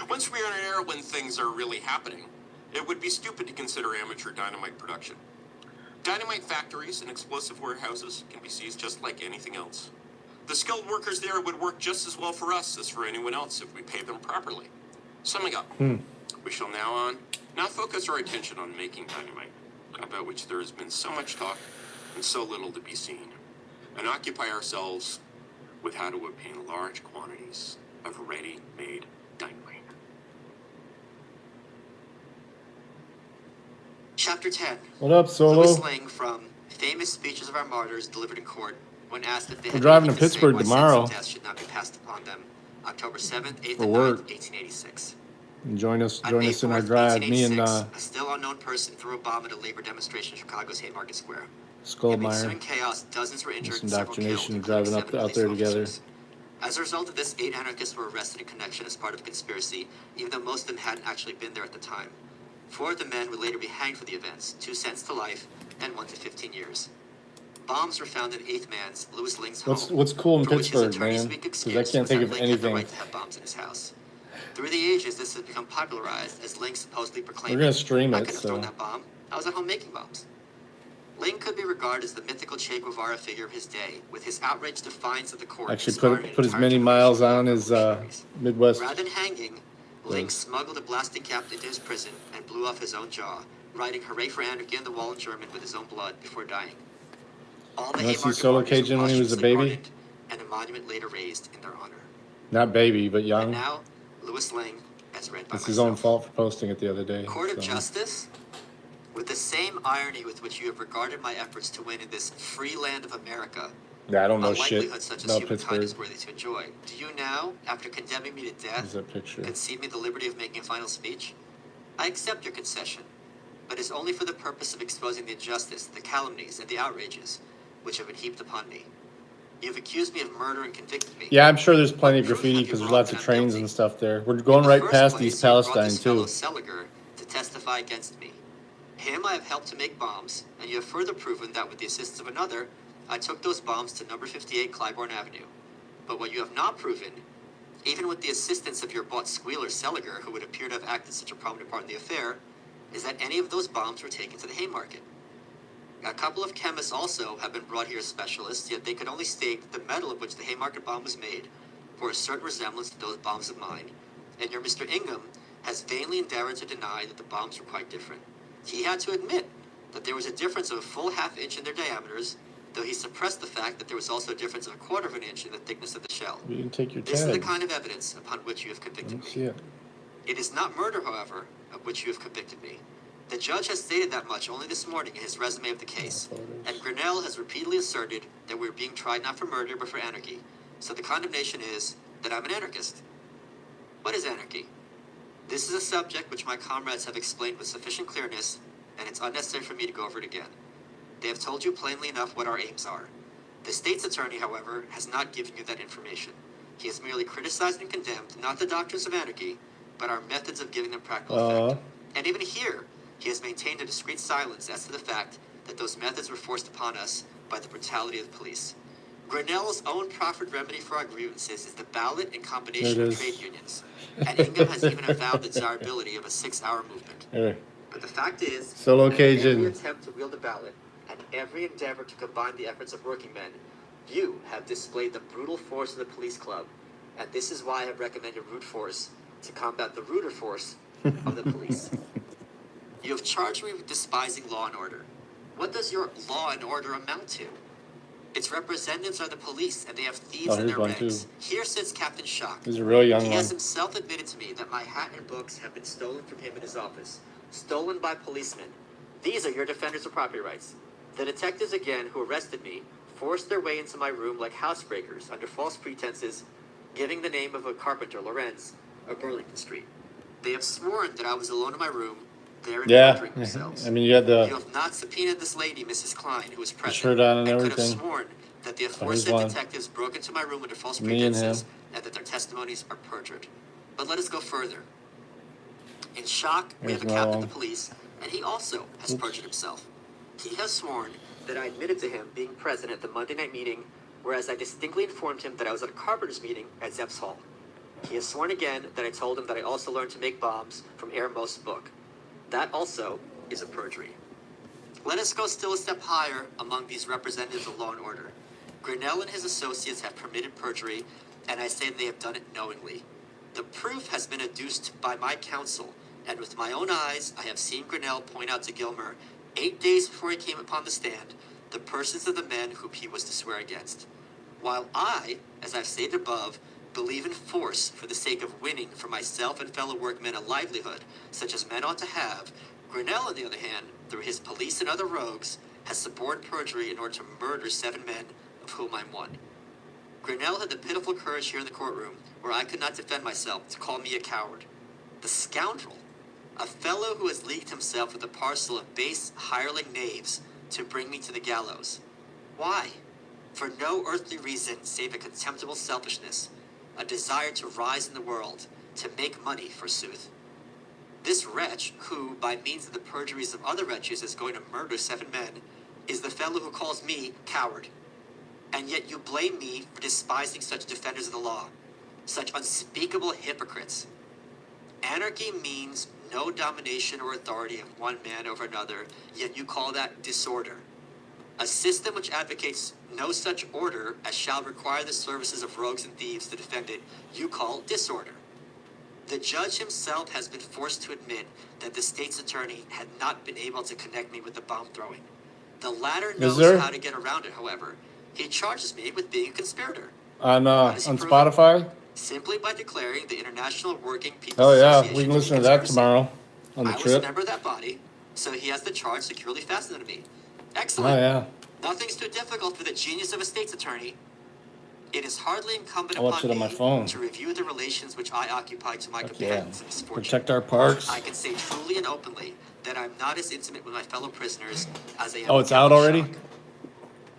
Once we are in an era when things are really happening, it would be stupid to consider amateur dynamite production. Dynamite factories and explosive warehouses can be seized just like anything else. The skilled workers there would work just as well for us as for anyone else if we pay them properly. Summing up, we shall now focus our attention on making dynamite, about which there has been so much talk and so little to be seen, and occupy ourselves with how to obtain large quantities of ready-made dynamite. Chapter 10. What up, Solo? Louis Sling from Famous Speeches of Our Martyrs delivered in court when asked if they had driving to anything say Pittsburgh why tomorrow. sentence of death should not be passed upon them. October 7th, 8th, For and work. 9th, 1886. And join us On May in our 4th, drive. Me and 1886, a still unknown person threw a bomb at a labor demonstration in Chicago's Haymarket Square. In the Skullmeyer. ensuing chaos, dozens were injured This and several killed, indoctrination, including driving 7 out police there together. officers. As a result of this, 8 anarchists were arrested in connection as part of a conspiracy, even though most of them hadn't actually been there at the time. 4 of the men would later be hanged for the events, 2 sentenced to life, and 1 to 15 years. Bombs were found in 8th man's, Louis Ling's home. What's cool in for which his Pittsburgh, attorney's man? weak Because I excuse can't was think that of Ling had the anything. right to have bombs in his house. Through the ages, this has become popularized as Ling supposedly proclaimed, We're gonna stream I it, couldn't have thrown so that bomb. I was at home making bombs. Ling could be regarded as the mythical Che Guevara figure of his day, with his outraged defiance of the court. actually inspiring an put as entire many generation miles of young on as revolutionaries. Midwest. Rather than hanging, Ling smuggled a blasting cap into his prison and blew off his own jaw, writing "Hooray for Anarchy" on the wall in German with his own blood before dying. All the Unless Haymarket he's solo warriors were Cajun when he was a posthumously baby. pardoned, and a monument later raised in their honor. Not baby, but And young. now, Louis Ling, as read by It's his own myself. fault for posting it the other day. Court of so. Justice? With the same irony with which you have regarded my efforts to win in this free land of America, Yeah, I don't a know shit likelihood such as about humankind Pittsburgh. is worthy to enjoy, do you now, after condemning me to There's death, that picture. concede me the liberty of making a final speech? I accept your concession, but it's only for the purpose of exposing the injustice, the calumnies, and the outrages which have been heaped upon me. You have accused me of murder and convicted me. Yeah, I'm sure there's plenty of Proof graffiti that because you're there's wrong lots and of I'm trains guilty. and stuff there. We're In going the right first past place, East you brought Palestine this fellow too. Seliger to testify against me. Him I have helped to make bombs, and you have further proven that with the assistance of another, I took those bombs to number 58 Clybourne Avenue. But what you have not proven, even with the assistance of your bought squealer Seliger, who would appear to have acted such a prominent part in the affair, is that any of those bombs were taken to the Haymarket. A couple of chemists also have been brought here as specialists, yet they could only state that the metal of which the Haymarket bomb was made bore a certain resemblance to those bombs of mine, and your Mr. Ingham has vainly endeavored to deny that the bombs were quite different. He had to admit that there was a difference of a full half-inch in their diameters, though he suppressed the fact that there was also a difference of a quarter of an inch in the thickness of the shell. You can take your This is the tags. kind of evidence upon which you have I convicted don't me. see it. It is not murder, however, of which you have convicted me. The judge has stated that much only this morning in his resume of the case, and Grinnell has repeatedly asserted that we're being tried not for murder but for anarchy. So the condemnation is that I'm an anarchist. What is anarchy? This is a subject which my comrades have explained with sufficient clearness, and it's unnecessary for me to go over it again. They have told you plainly enough what our aims are. The state's attorney, however, has not given you that information. He has merely criticized and condemned not the doctrines of anarchy, but our methods of giving them practical effect. And even here, he has maintained a discreet silence as to the fact that those methods were forced upon us by the brutality of the police. Grinnell's own proffered remedy for our grievances is the ballot in combination There it with is. trade unions. And Ingham has even avowed the desirability of a 6-hour movement. There. But the fact is, Solo that in every Cajun. attempt to wield a ballot and every endeavor to combine the efforts of working men, you have displayed the brutal force of the police club, and this is why I have recommended root force to combat the ruder force of the police. You have charged me with despising law and order. What does your law and order amount to? Its representatives are the police, and they have thieves in here's their one, ranks. too. Here sits Captain Shock. He's a real young He one. has himself admitted to me that my hat and books have been stolen from him in his office, stolen by policemen. These are your defenders of property rights. The detectives, again, who arrested me, forced their way into my room like housebreakers under false pretenses, giving the name of a carpenter, Lorenz, of Burlington Street. They have sworn that I was alone in my room, there and Yeah. perjuring themselves. I mean, you had You the have not subpoenaed this lady, Mrs. Klein, who was present, shirt on and could have everything. sworn that the here's aforesaid one. detectives broke into my room under false Me and pretenses him. and that their testimonies are perjured. But let us go further. In Shock, we have a Here's captain another of the police, and he also has perjured himself. He has sworn that I admitted to him being present at the Monday night meeting, whereas I distinctly informed him that I was at a carpenter's meeting at Zepp's Hall. He has sworn again that I told him that I also learned to make bombs from Aramos's book. That also is a perjury. Let us go still a step higher among these representatives of law and order. Grinnell and his associates have permitted perjury, and I say they have done it knowingly. The proof has been adduced by my counsel, and with my own eyes I have seen Grinnell point out to Gilmer, 8 days before he came upon the stand, the persons of the men whom he was to swear against. While I, as I've stated above, believe in force for the sake of winning for myself and fellow workmen a livelihood such as men ought to have, Grinnell, on the other hand, through his police and other rogues, has suborned perjury in order to murder 7 men, of whom I'm one. Grinnell had the pitiful courage here in the courtroom, where I could not defend myself, to call me a coward. The scoundrel! A fellow who has leagued himself with a parcel of base hireling knaves to bring me to the gallows. Why? For no earthly reason save a contemptible selfishness, a desire to rise in the world, to make money, forsooth. This wretch, who, by means of the perjuries of other wretches, is going to murder 7 men, is the fellow who calls me coward. And yet you blame me for despising such defenders of the law, such unspeakable hypocrites. Anarchy means no domination or authority of one man over another, yet you call that disorder. A system which advocates no such order as shall require the services of rogues and thieves to defend it, you call disorder. The judge himself has been forced to admit that the state's attorney had not been able to connect me with the bomb throwing. The latter knows how to get around it, however. He charges me with being a conspirator. On does he prove it? Spotify. Simply by declaring the International Working People's Oh yeah, Association we can to be listen to that conspiracy. tomorrow on the I was a trip. member of that body, so he has the charge securely fastened to me. Oh, Excellent. yeah. Nothing's too difficult for the genius of a state's attorney. It is hardly incumbent I'll watch upon it on my me phone. to review the relations which I occupy to my Yeah. companions in misfortune. Protect our parks. I can say truly and openly that I'm not as intimate with my fellow prisoners as I am Oh, with it's out Captain already? Shock.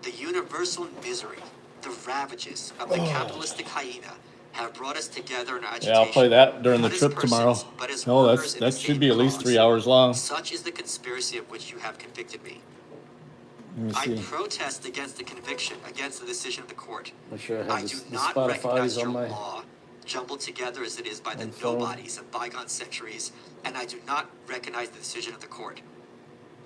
The universal misery, the ravages of the capitalistic hyena have brought us together in our agitation. Yeah, I'll play that during the not as trip persons, tomorrow. but as No, workers in that the should same be at least cause. 3 hours long. Such is the conspiracy of which you have convicted me. Let me I see. protest against the conviction, against the decision of the court. Make sure I I have do the not Spotify's recognize your on my law, jumbled together as it is by the phone. nobodies of bygone centuries, and I do not recognize the decision of the court.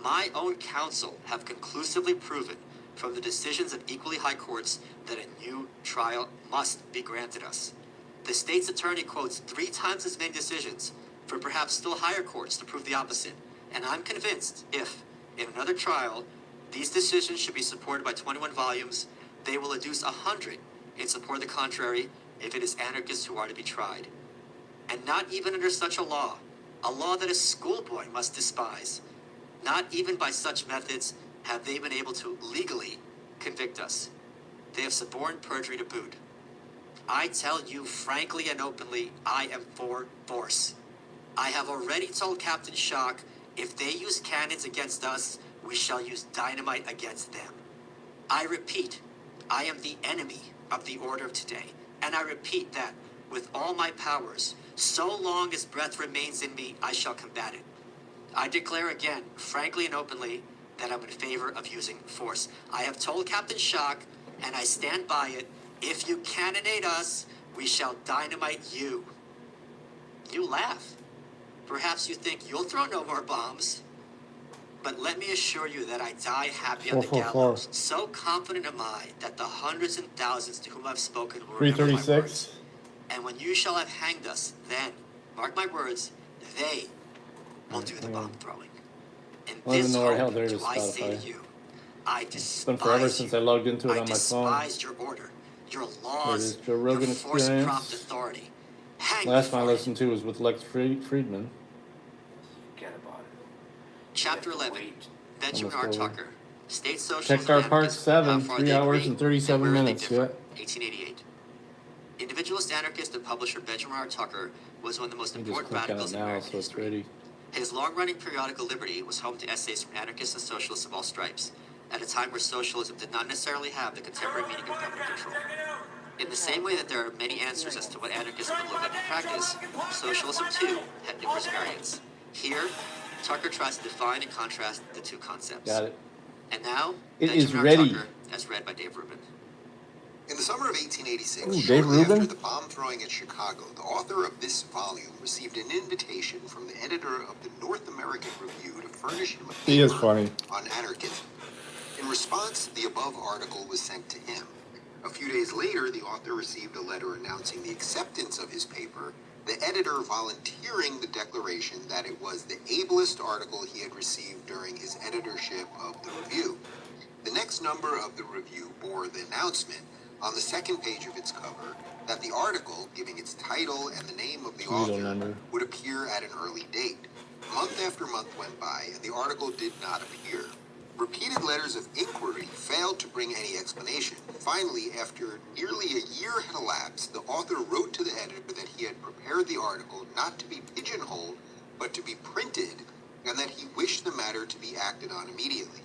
My own counsel have conclusively proven from the decisions of equally high courts that a new trial must be granted us. The state's attorney quotes 3 times as many decisions from perhaps still higher courts to prove the opposite, and I'm convinced if, in another trial, these decisions should be supported by 21 volumes, they will adduce 100 in support of the contrary if it is anarchists who are to be tried. And not even under such a law that a schoolboy must despise, not even by such methods have they been able to legally convict us. They have suborned perjury to boot. I tell you frankly and openly, I am for force. I have already told Captain Shock, if they use cannons against us, we shall use dynamite against them. I repeat, I am the enemy of the order of today, and I repeat that with all my powers, so long as breath remains in me, I shall combat it. I declare again, frankly and openly, that I'm in favor of using force. I have told Captain Shock, and I stand by it, if you cannonade us, we shall dynamite you. You laugh. Perhaps you think you'll throw no more bombs. But let me assure you that I die happy on the 444. gallows. So confident am I that the hundreds and thousands to whom I've spoken will remember my words. 336. And when you shall have hanged us, then, mark my words, they will do the bomb throwing. And I don't even this know where the hell hope there it do is, I say Spotify. to you, I It's despise been forever since I logged into it I on my phone. despised your order, your There it laws, is, Joe Rogan your force-prompt Experience. authority. Hang Last me one I for it. listened to was with Lex Friedman. Forget about it. Chapter 11. Benjamin R. Almost over. Tucker. State Socialism Checked our and part Anarchism, 7, how far 3 they hours agree, and 37 where they minutes. differ. Yeah. 1888. Individualist anarchist and publisher Benjamin R. Tucker was one of the most You just important click on radicals it in now, American so it's history. ready. His long-running periodical Liberty was home to essays from anarchists and socialists of all stripes, at a time where socialism did not necessarily have the contemporary meaning of government control. In the same way that there are many answers as to what anarchism would look like in practice, socialism too had numerous variants. Here, Tucker tries to define and contrast the two concepts. Got it. And now, It Benjamin is R. ready. Tucker, as read by Dave Rubin. In the summer of 1886, Ooh, Dave shortly Rubin? after the bomb throwing at Chicago, the author of this volume received an invitation from the editor of the North American Review to furnish him a He is paper funny. on anarchism. In response, the above article was sent to him. A few days later, the author received a letter announcing the acceptance of his paper, the editor volunteering the declaration that it was the ablest article he had received during his editorship of the review. The next number of the review bore the announcement on the second page of its cover that the article, giving its title and the name of the Serial author, number. would appear at an early date. Month after month went by, and the article did not appear. Repeated letters of inquiry failed to bring any explanation. Finally, after nearly a year had elapsed, the author wrote to the editor that he had prepared the article not to be pigeonholed, but to be printed, and that he wished the matter to be acted on immediately.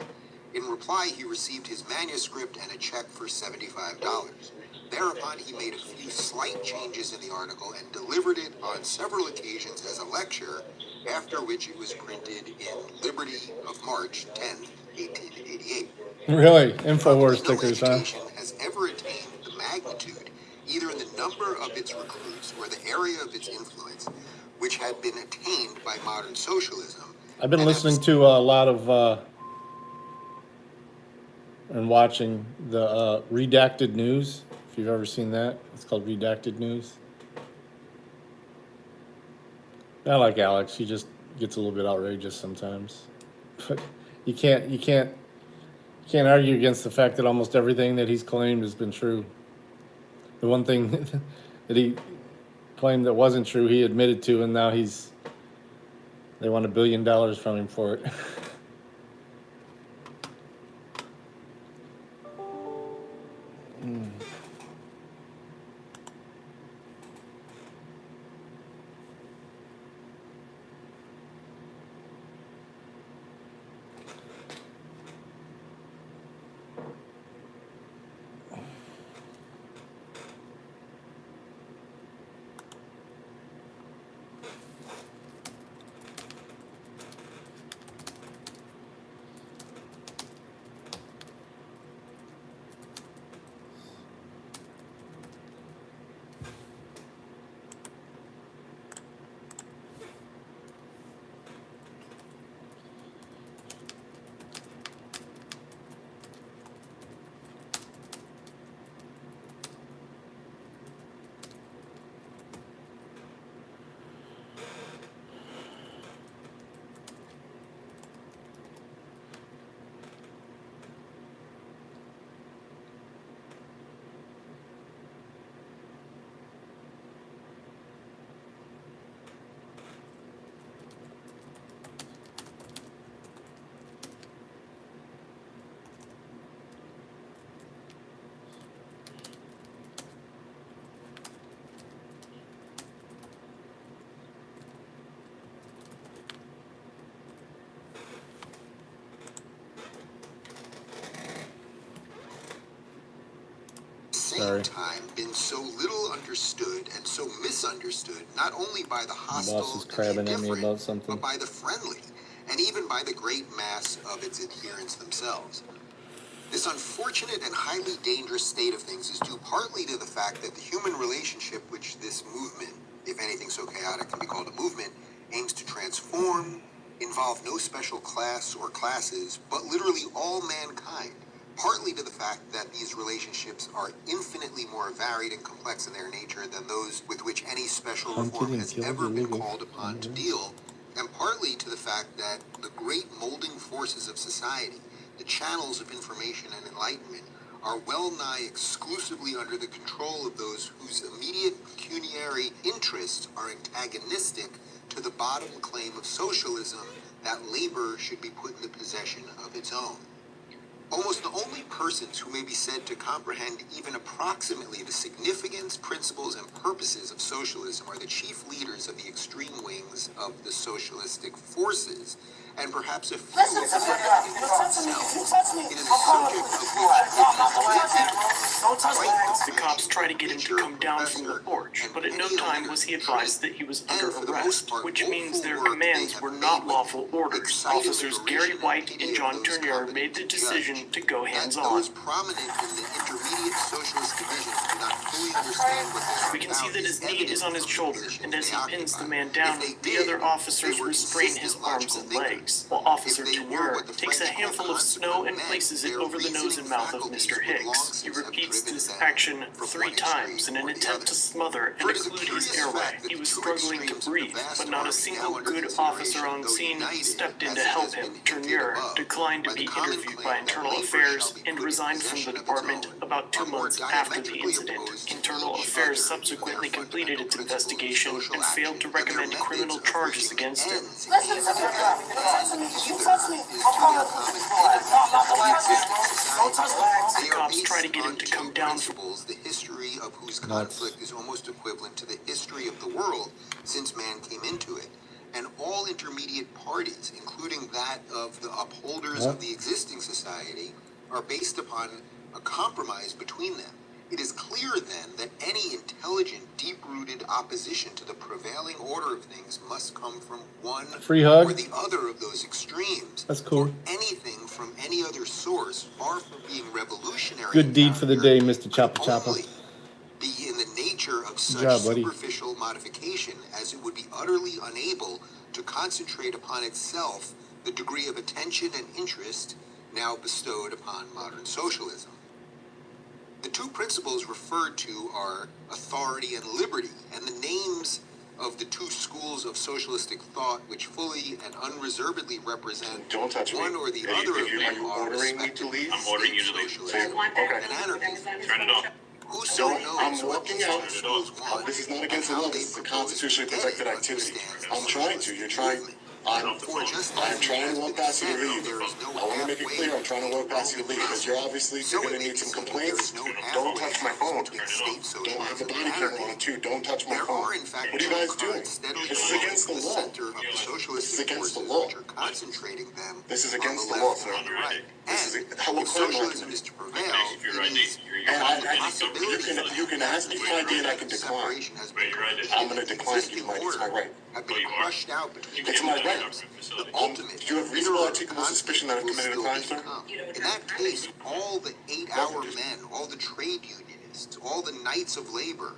In reply, he received his manuscript and a check for $75. Thereupon, he made a few slight changes in the article and delivered it on several occasions as a lecture, after which it was printed in Liberty of March 10th, 1888. Really? Probably InfoWars no stickers, huh? education has ever attained the magnitude, either in the number of its recruits or the area of its influence, which had been attained by modern socialism. I've been and listening to a lot of and watching the Redacted News. If you've ever seen that, it's called Redacted News. I like Alex. He just gets a little bit outrageous sometimes, but you can't argue against the fact that almost everything that he's claimed has been true. The one thing that he claimed that wasn't true, he admitted to, and now they want $1 billion from him for it. Sorry. time been so little understood and so misunderstood, not only by the The hostile boss is and crabbing the at me indifferent, about something. but by the friendly, and even by the great mass of its adherents themselves. This unfortunate and highly dangerous state of things is due partly to the fact that the human relationship which this movement, if anything so chaotic can be called a movement, aims to transform, involve no special class or classes, but literally all mankind. Partly to the fact that these relationships are infinitely more varied and complex in their nature than those with which any special reform has ever been called upon to deal, and partly to the fact that the great molding forces of society, the channels of information and enlightenment, are well nigh exclusively under the control of those whose immediate pecuniary interests are antagonistic to the bottom claim of socialism, that labor should be put in the possession of its own. Almost the only persons who may be said to comprehend even approximately the significance, principles, and purposes of socialism are the chief leaders of the extreme wings of the socialistic forces, and perhaps a few of the It is a subject of which the cops try to get him to come down from the porch, but at no time was he advised that he was under arrest, which means their commands were not lawful orders. Officers Gary White and John Turnier made the decision to go hands-on. Those prominent in the intermediate socialist division do not fully understand what they are We can see about that his knee is on his shoulder, and as he pins the man If down, they the did, other officers they were restrain his consistent, arms logical and thinkers. legs, while Officer If they were Turnier what the takes a French handful call of snow and consequent places men, it over the their nose and mouth of reasoning Mr. faculties would long Hicks. He since have repeats driven this them action from 3 one times in extreme an or the attempt other. to smother For and it is a occlude his curious airway. fact that He the was two struggling to extremes of the breathe, vast but not a army single now under good officer on consideration, though scene united, stepped in as to it help has him. been hinted Turnier above, declined to by the be common interviewed claim by that Internal labor Affairs shall be and put in resigned from possession the of its department own, about 2 are more months after the diametrically incident. opposed to Internal each Affairs other in subsequently their completed its fundamental principles of investigation social and failed to action, and their recommend methods criminal of charges reaching against him. ends aimed at the end. Neither is to their common enemy, existing society. The cops try to get him to come down. Principles, the history of whose conflict is almost equivalent to the history of the world since man came into it. And all intermediate parties, including that of the upholders of the existing society, are based upon a compromise between them. It is clear then that any intelligent, deep-rooted opposition to the prevailing order of things must come from one Free hug. or the other of those extremes. That's cool. For anything from any other source, far from being revolutionary. Good in deed for the character, day, Mr. Choppa could Choppa. only be in the nature of such job, buddy. superficial modification as it would be utterly unable to concentrate upon itself the degree of attention and interest now bestowed upon modern socialism. The two principles referred to are authority and liberty, and the names of the two schools of socialistic thought which fully and unreservedly represent Don't touch one me. or the If other you- of if them you're are ordering me to respectively leave, I'm ordering you to leave. socialism Okay. and anarchism. Turn it off. Whoso knows I'm what walking these out. two schools want This is not and against the how law. they This is a propose constitutionally to get protected it activity. understands I'm trying to. You're trying. For just as I'm it trying has to walk been past you to said, leave. there is no I want to make it halfway clear I'm trying to walk past you to leave because you're obviously So going it to may need be some said that complaints. there is no Don't touch my phone. between state Don't have the socialism body and camera on anarchy. it too. Don't touch my There phone. are, in fact, What are you two guys doing? currents steadily This is moving against to the the law. center of the This is socialistic against the forces law. which are concentrating them This is on against the the law, left sir. and on the right. This is And how if socialism is to prevail, it is the possibility you can ask me for ID and I can decline. separation has been I'm going to decline to give my it's my right. have been crushed out between It's my right. the ultimate. Do you have reasonable articulable suspicion that I've will committed a still crime, be sir? to come. In that case, all the 8-hour men, all the trade unionists, all the knights of labor,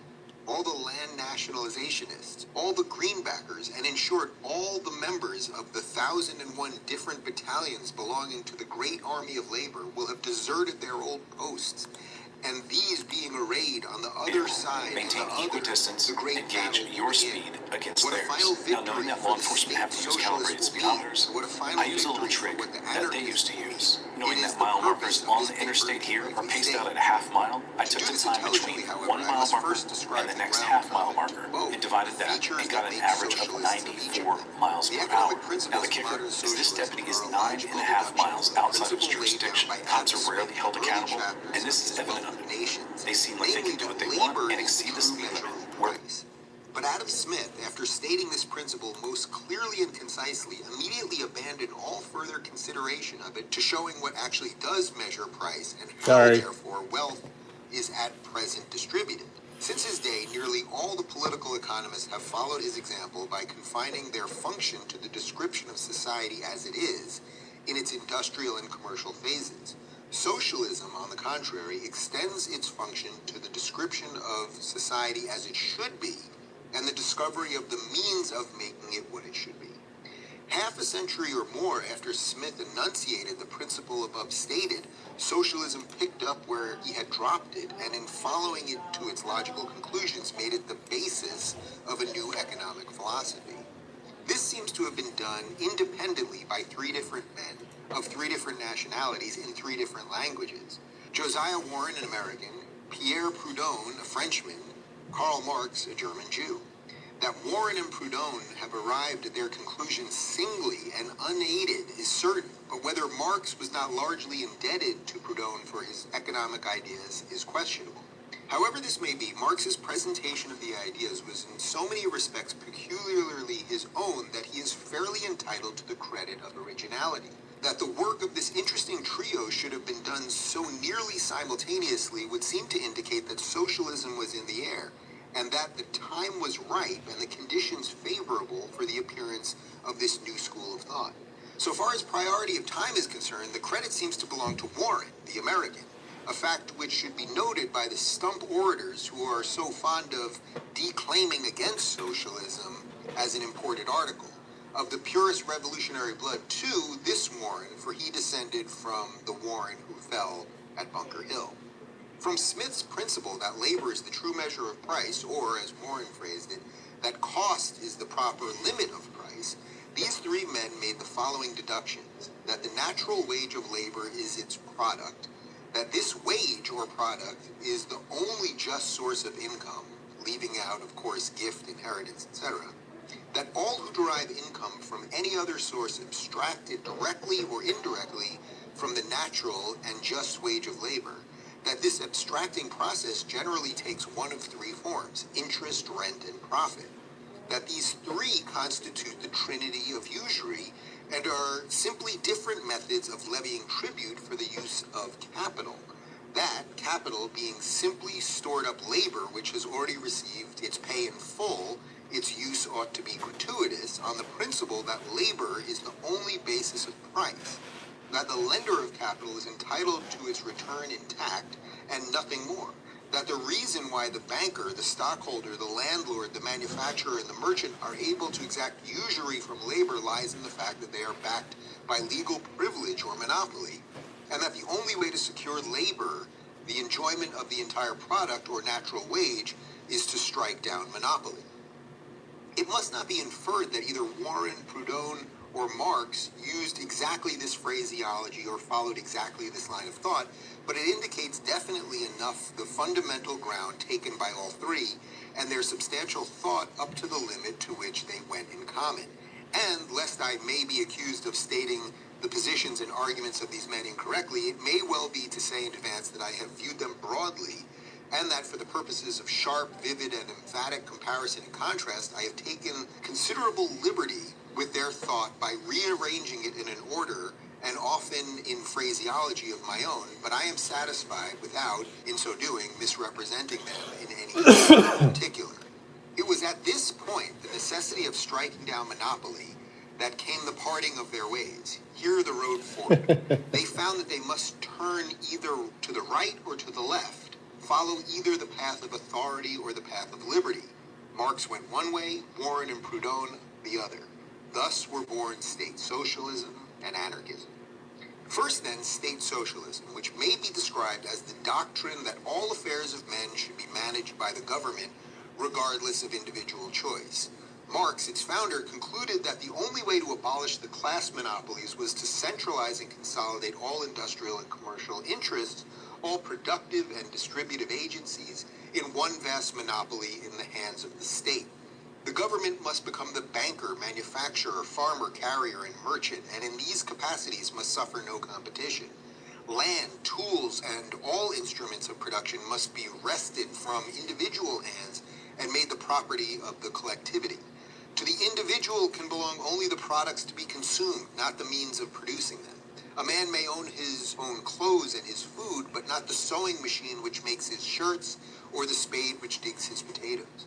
all the land nationalizationists, all the greenbackers, and in short, all the members of the 1,001 different battalions belonging to the great army of labor will have deserted their old posts. And these being arrayed on the other side, maintain the equal other, distance, the great engage battle your will speed begin. against What a theirs. final Now, victory knowing that for law the enforcement have to state use calibrated socialists will speedometers, be. What a final I use a little victory trick for what the that they anarchists used to will use. be. Knowing It is that the mile purpose markers of on this the paper interstate here to are paced restate. out at a half mile, I To took do the this time intelligently, between however, 1 I mile must marker first describe and the the next ground half mile common marker to both, and divided the that features and got that an make average of socialists of each of 94 them. miles The per economic hour. Now principles the of kicker modern is this socialism deputy is are a 9.5 miles logical outside of his principle laid down jurisdiction. by Cops Adam are rarely Smith held in early accountable, chapters and this of is his evident Wealth under of Nations. they seem like they Namely, can do what that they want labor and is exceed the true speed measure limit. of Where price. But Adam Smith, after stating this principle most clearly and concisely, immediately abandoned all further consideration of it to showing what actually does measure price and how, therefore, wealth is at present distributed. Since his day, nearly all the political economists have followed his example by confining their function to the description of society as it is in its industrial and commercial phases. Socialism, on the contrary, extends its function to the description of society as it should be and the discovery of the means of making it what it should be. Half a century or more after Smith enunciated the principle above stated, socialism picked up where he had dropped it, and in following it to its logical conclusions, made it the basis of a new economic philosophy. This seems to have been done independently by three different men of three different nationalities in three different languages. Josiah Warren, an American, Pierre Proudhon, a Frenchman, Karl Marx, a German Jew. That Warren and Proudhon have arrived at their conclusions singly and unaided is certain, but whether Marx was not largely indebted to Proudhon for his economic ideas is questionable. However this may be, Marx's presentation of the ideas was in so many respects peculiarly his own that he is fairly entitled to the credit of originality. That the work of this interesting trio should have been done so nearly simultaneously would seem to indicate that socialism was in the air, and that the time was ripe and the conditions favorable for the appearance of this new school of thought. So far as priority of time is concerned, the credit seems to belong to Warren, the American, a fact which should be noted by the stump orators who are so fond of declaiming against socialism as an imported article. Of the purest revolutionary blood, too, this Warren, for he descended from the Warren who fell at Bunker Hill. From Smith's principle that labor is the true measure of price, or, as Warren phrased it, that cost is the proper limit of price, these three men made the following deductions: that the natural wage of labor is its product, that this wage or product is the only just source of income, leaving out, of course, gift, inheritance, etc., that all who derive income from any other source abstracted directly or indirectly from the natural and just wage of labor, that this abstracting process generally takes one of three forms: interest, rent, and profit, that these three constitute the trinity of usury and are simply different methods of levying tribute for the use of capital, that capital being simply stored up labor which has already received its pay in full, its use ought to be gratuitous on the principle that labor is the only basis of price, that the lender of capital is entitled to its return intact and nothing more, that the reason why the banker, the stockholder, the landlord, the manufacturer, and the merchant are able to exact usury from labor lies in the fact that they are backed by legal privilege or monopoly, and that the only way to secure labor, the enjoyment of the entire product or natural wage, is to strike down monopoly. It must not be inferred that either Warren, Proudhon, or Marx used exactly this phraseology or followed exactly this line of thought, but it indicates definitely enough the fundamental ground taken by all three and their substantial thought up to the limit to which they went in common. And, lest I may be accused of stating the positions and arguments of these men incorrectly, it may well be to say in advance that I have viewed them broadly, and that for the purposes of sharp, vivid, and emphatic comparison and contrast, I have taken considerable liberty with their thought by rearranging it in an order and often in phraseology of my own, but I am satisfied without, in so doing, misrepresenting them in any particular. It was at this point, the necessity of striking down monopoly, that came the parting of their ways. Here the road forked. They found that they must turn either to the right or to the left, follow either the path of authority or the path of liberty. Marx went one way, Warren and Proudhon the other. Thus were born state socialism and anarchism. First then, state socialism, which may be described as the doctrine that all affairs of men should be managed by the government, regardless of individual choice. Marx, its founder, concluded that the only way to abolish the class monopolies was to centralize and consolidate all industrial and commercial interests, all productive and distributive agencies, in one vast monopoly in the hands of the state. The government must become the banker, manufacturer, farmer, carrier, and merchant, and in these capacities must suffer no competition. Land, tools, and all instruments of production must be wrested from individual hands and made the property of the collectivity. To the individual can belong only the products to be consumed, not the means of producing them. A man may own his own clothes and his food, but not the sewing machine which makes his shirts or the spade which digs his potatoes.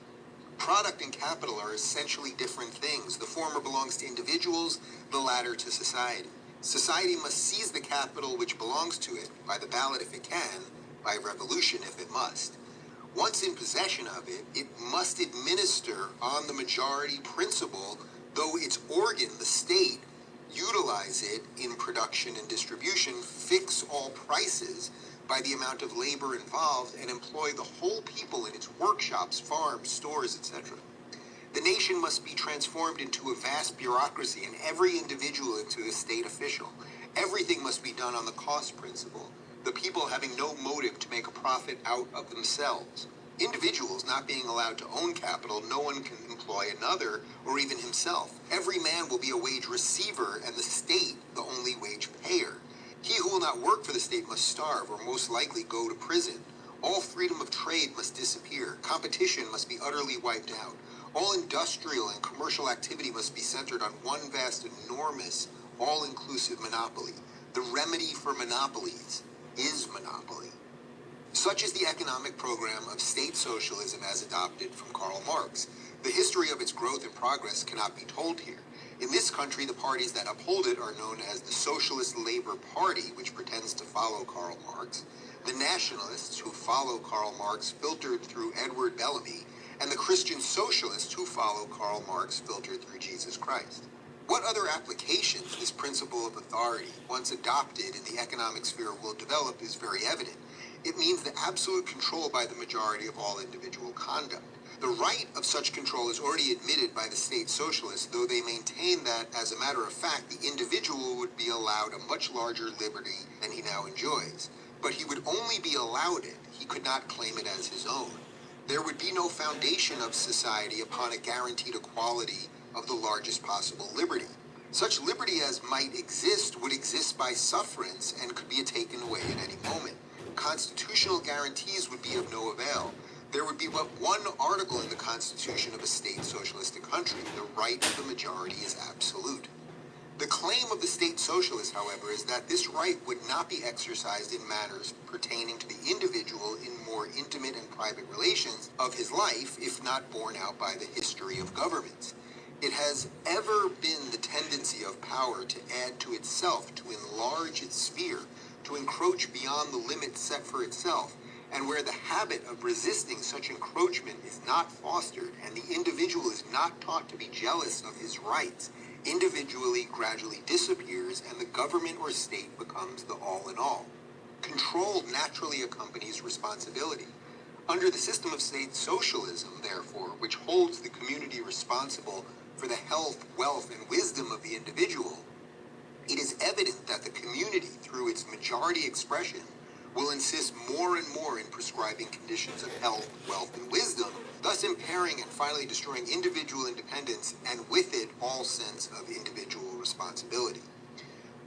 Product and capital are essentially different things. The former belongs to individuals, the latter to society. Society must seize the capital which belongs to it, by the ballot if it can, by revolution if it must. Once in possession of it, it must administer on the majority principle, though its organ, the state, utilize it in production and distribution, fix all prices by the amount of labor involved, and employ the whole people in its workshops, farms, stores, etc. The nation must be transformed into a vast bureaucracy, and every individual into a state official. Everything must be done on the cost principle, the people having no motive to make a profit out of themselves. Individuals not being allowed to own capital, no one can employ another or even himself. Every man will be a wage receiver and the state the only wage payer. He who will not work for the state must starve or most likely go to prison. All freedom of trade must disappear. Competition must be utterly wiped out. All industrial and commercial activity must be centered on one vast, enormous, all-inclusive monopoly. The remedy for monopolies is monopoly. Such is the economic program of state socialism as adopted from Karl Marx. The history of its growth and progress cannot be told here. In this country, the parties that uphold it are known as the Socialist Labor Party, which pretends to follow Karl Marx, the Nationalists, who follow Karl Marx filtered through Edward Bellamy, and the Christian Socialists, who follow Karl Marx filtered through Jesus Christ. What other applications this principle of authority, once adopted in the economic sphere, will develop is very evident. It means the absolute control by the majority of all individual conduct. The right of such control is already admitted by the state socialists, though they maintain that, as a matter of fact, the individual would be allowed a much larger liberty than he now enjoys. But he would only be allowed it. He could not claim it as his own. There would be no foundation of society upon a guaranteed equality of the largest possible liberty. Such liberty as might exist would exist by sufferance and could be taken away at any moment. Constitutional guarantees would be of no avail. There would be but one article in the Constitution of a state socialistic country. The right of the majority is absolute. The claim of the state socialists, however, is that this right would not be exercised in matters pertaining to the individual in more intimate and private relations of his life, if not borne out by the history of governments. It has ever been the tendency of power to add to itself, to enlarge its sphere, to encroach beyond the limits set for itself, and where the habit of resisting such encroachment is not fostered and the individual is not taught to be jealous of his rights, individually gradually disappears and the government or state becomes the all in all. Control naturally accompanies responsibility. Under the system of state socialism, therefore, which holds the community responsible for the health, wealth, and wisdom of the individual, it is evident that the community, through its majority expression, will insist more and more in prescribing conditions of health, wealth, and wisdom, thus impairing and finally destroying individual independence and with it all sense of individual responsibility.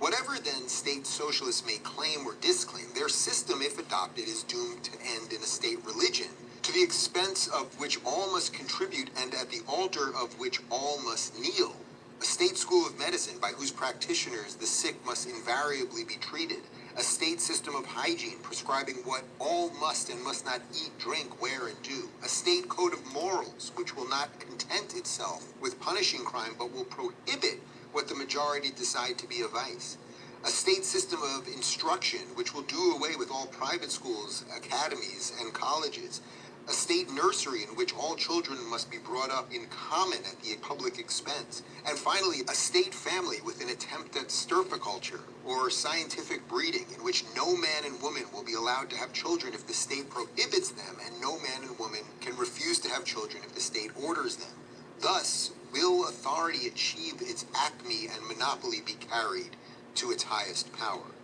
Whatever then state socialists may claim or disclaim, their system, if adopted, is doomed to end in a state religion, to the expense of which all must contribute and at the altar of which all must kneel. A state school of medicine by whose practitioners the sick must invariably be treated. A state system of hygiene prescribing what all must and must not eat, drink, wear, and do. A state code of morals which will not content itself with punishing crime but will prohibit what the majority decide to be a vice. A state system of instruction which will do away with all private schools, academies, and colleges. A state nursery in which all children must be brought up in common at the public expense. And finally, a state family with an attempt at stirpiculture or scientific breeding in which no man and woman will be allowed to have children if the state prohibits them, and no man and woman can refuse to have children if the state orders them. Thus, will authority achieve its acme and monopoly be carried to its highest power.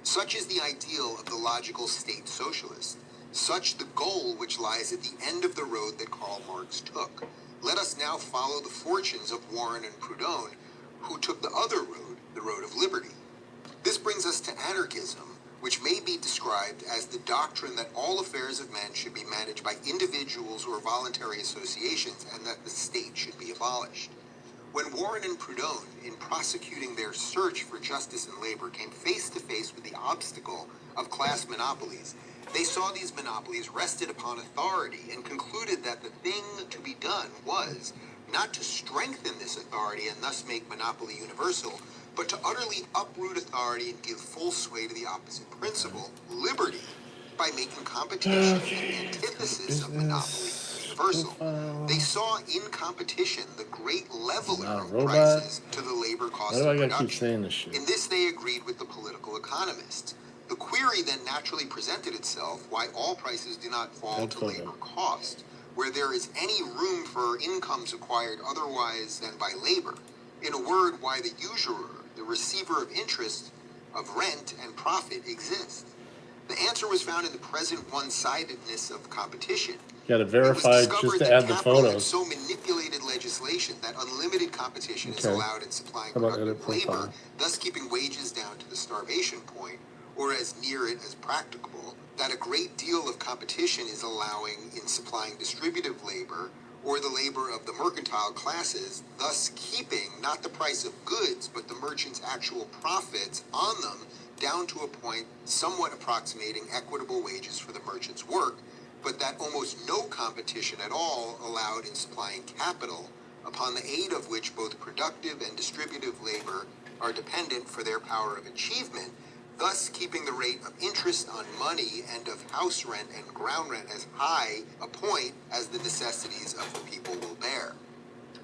Such is the ideal of the logical state socialist. Such the goal which lies at the end of the road that Karl Marx took. Let us now follow the fortunes of Warren and Proudhon, who took the other road, the road of liberty. This brings us to anarchism, which may be described as the doctrine that all affairs of men should be managed by individuals or voluntary associations and that the state should be abolished. When Warren and Proudhon, in prosecuting their search for justice in labor, came face to face with the obstacle of class monopolies, they saw these monopolies rested upon authority and concluded that the thing to be done was not to strengthen this authority and thus make monopoly universal, but to utterly uproot authority and give full sway to the opposite principle, liberty, by making competition the antithesis of monopoly universal. They saw in competition the great leveler of prices to the labor cost of production. In this they agreed with the political economists. The query then naturally presented itself why all prices do not fall to labor cost, where there is any room for incomes acquired otherwise than by labor. In a word, why the usurer, the receiver of interest, of rent and profit exists. The answer was found in the present one-sidedness of competition. You got to verify just to add the photos. So manipulated legislation that unlimited competition is allowed in supplying productive labor, thus keeping wages down to the starvation point, or as near it as practicable, that a great deal of competition is allowing in supplying distributive labor, or the labor of the mercantile classes, thus keeping not the price of goods, but the merchant's actual profits on them down to a point somewhat approximating equitable wages for the merchant's work, but that almost no competition at all allowed in supplying capital, upon the aid of which both productive and distributive labor are dependent for their power of achievement, thus keeping the rate of interest on money and of house rent and ground rent as high a point as the necessities of the people will bear.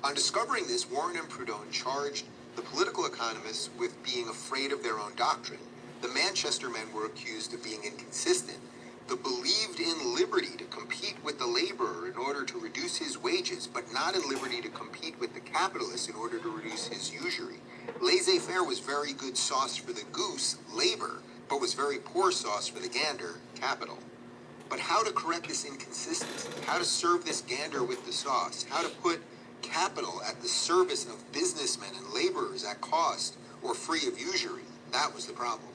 On discovering this, Warren and Proudhon charged the political economists with being afraid of their own doctrine. The Manchester men were accused of being inconsistent. The believed in liberty to compete with the laborer in order to reduce his wages, but not in liberty to compete with the capitalist in order to reduce his usury. Laissez-faire was very good sauce for the goose, labor, but was very poor sauce for the gander, capital. But how to correct this inconsistency? How to serve this gander with the sauce? How to put capital at the service of businessmen and laborers at cost or free of usury? That was the problem.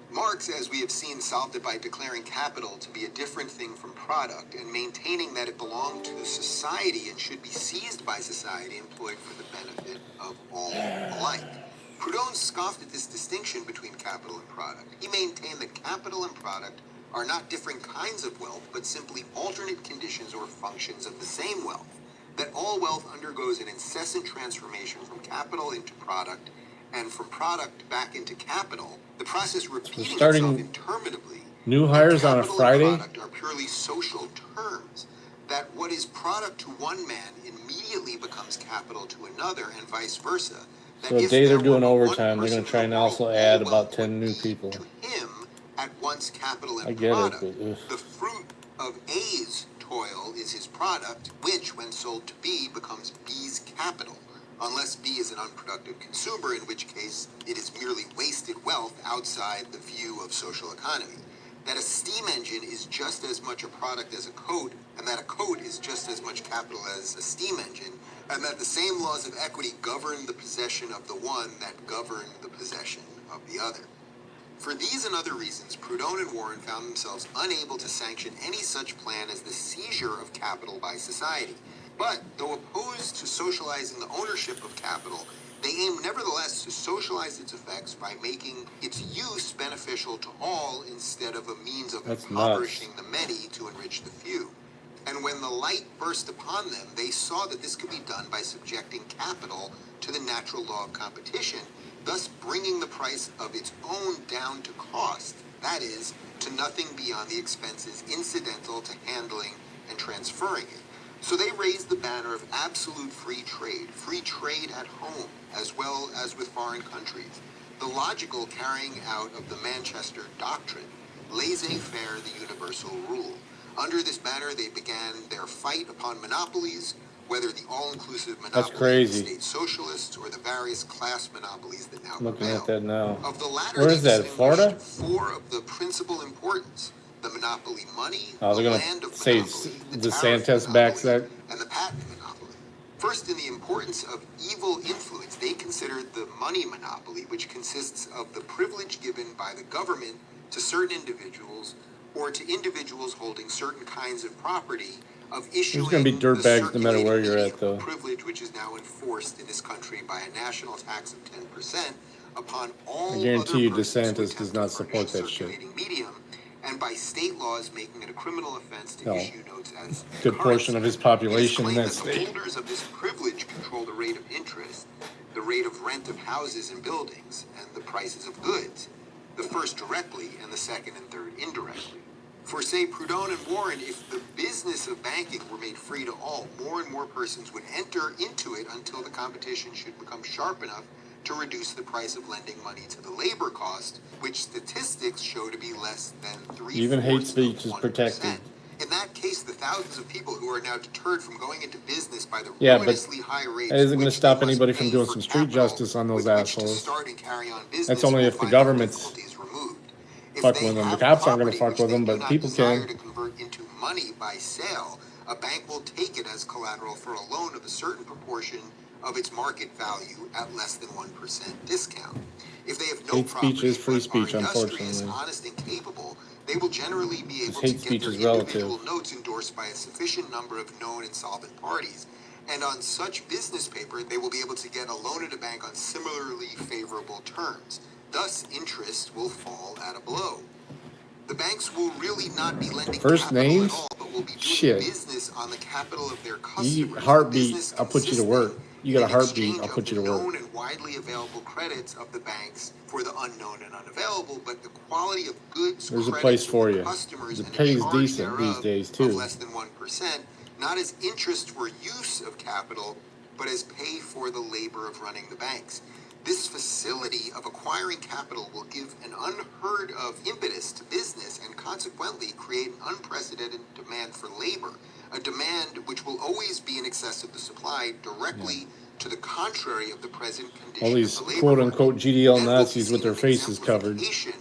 Marx, as we have seen, solved it by declaring capital to be a different thing from product and maintaining that it belonged to society and should be seized by society, employed for the benefit of all alike. Proudhon scoffed at this distinction between capital and product. He maintained that capital and product are not different kinds of wealth, but simply alternate conditions or functions of the same wealth, that all wealth undergoes an incessant transformation from capital into product, and from product back into capital, the process repeating itself interminably. New hires on a Friday. And product are purely social terms. That what is product to one man immediately becomes capital to another, and vice versa. That So the day they're doing overtime, they're going to try and also add about 10 new people. To him, at once capital and I get product. it, but the fruit of A's toil is his product, which, when sold to B, becomes B's capital. Unless B is an unproductive consumer, in which case it is merely wasted wealth outside the view of social economy. That a steam engine is just as much a product as a coat, and that a coat is just as much capital as a steam engine, and that the same laws of equity govern the possession of the one that govern the possession of the other. For these and other reasons, Proudhon and Warren found themselves unable to sanction any such plan as the seizure of capital by society. But, though opposed to socializing the ownership of capital, they aim nevertheless to socialize its effects by making its use beneficial to all instead of a means of impoverishing the many to enrich the few. And when the light burst upon them, they saw that this could be done by subjecting capital to the natural law of competition, thus bringing the price of its own down to cost, that is, to nothing beyond the expenses incidental to handling and transferring it. So they raised the banner of absolute free trade at home, as well as with foreign countries, the logical carrying out of the Manchester doctrine, laissez-faire the universal rule. Under this banner, they began their fight upon monopolies, whether the all-inclusive monopoly of the state socialists or the various class monopolies that now looking prevail. at that now. Of the latter, Where is that, Florida? Four of the principal importance: the monopoly money, Oh, the they're land going to of say monopoly, the DeSantis backs that. and the patent monopoly. First, in the importance of evil influence, they considered the money monopoly, which consists of the privilege given by the government to certain individuals or to individuals holding certain kinds of property of issuing gonna be the dirtbags no matter where circulating you're media, at, though. a privilege which is now enforced in this country by a national tax of 10% upon all I guarantee other you persons who DeSantis attempt does to not furnish support a that shit. circulating medium, and by state laws making it a criminal offense to No. issue notes as Good currency. portion of his It is population in claimed that that the state. holders of this privilege control the rate of interest, the rate of rent of houses and buildings, and the prices of goods, the first directly and the second and third indirectly. For, say, Proudhon and Warren, if the business of banking were made free to all, more and more persons would enter into it until the competition should become sharp enough to reduce the price of lending money to the labor cost, which statistics show to be less than 3/4 Even hate of speech is 1%. protected. In that case, the thousands of people who are now deterred from going into business by the Yeah, but ruinously high rates that isn't going to which stop they must anybody from pay doing for some street capital justice on those with which to assholes. start and carry on business That's only will if the find their government's difficulties removed. If fucking they with them. The have cops aren't going to property fuck with which them, they do but not people desire can. to convert into money by sale, a bank will take it as collateral for a loan of a certain proportion of its market value at less than 1% discount. If they have no Hate speech property is free but speech, are industrious, unfortunately. honest, and capable, they will generally be able Because to hate get speech their is relative. individual notes endorsed by a sufficient number of known insolvent parties. And on such business paper, they will be able to get a loan at a bank on similarly favorable terms. Thus, interest will fall at a blow. The banks will really not be lending First capital names? at all, but will be doing Shit. business on the capital of their You customers. The heartbeat, business I'll put you to consisting work. You in got a an heartbeat, exchange I'll put of you the to work. known and widely available credits of the banks for the unknown and unavailable, but the quality of goods, There's a credits place from for the you. customers The and pay a is charge decent these thereof days, of too. less than 1%, not as interest for use of capital, but as pay for the labor of running the banks. This facility of acquiring capital will give an unheard of impetus to business and consequently create an unprecedented demand for labor, a demand which will always be in excess of the supply, directly to the contrary of the present condition All these of the labor quote-unquote market. GDL Then will be Nazis with seen their an faces covered. exemplification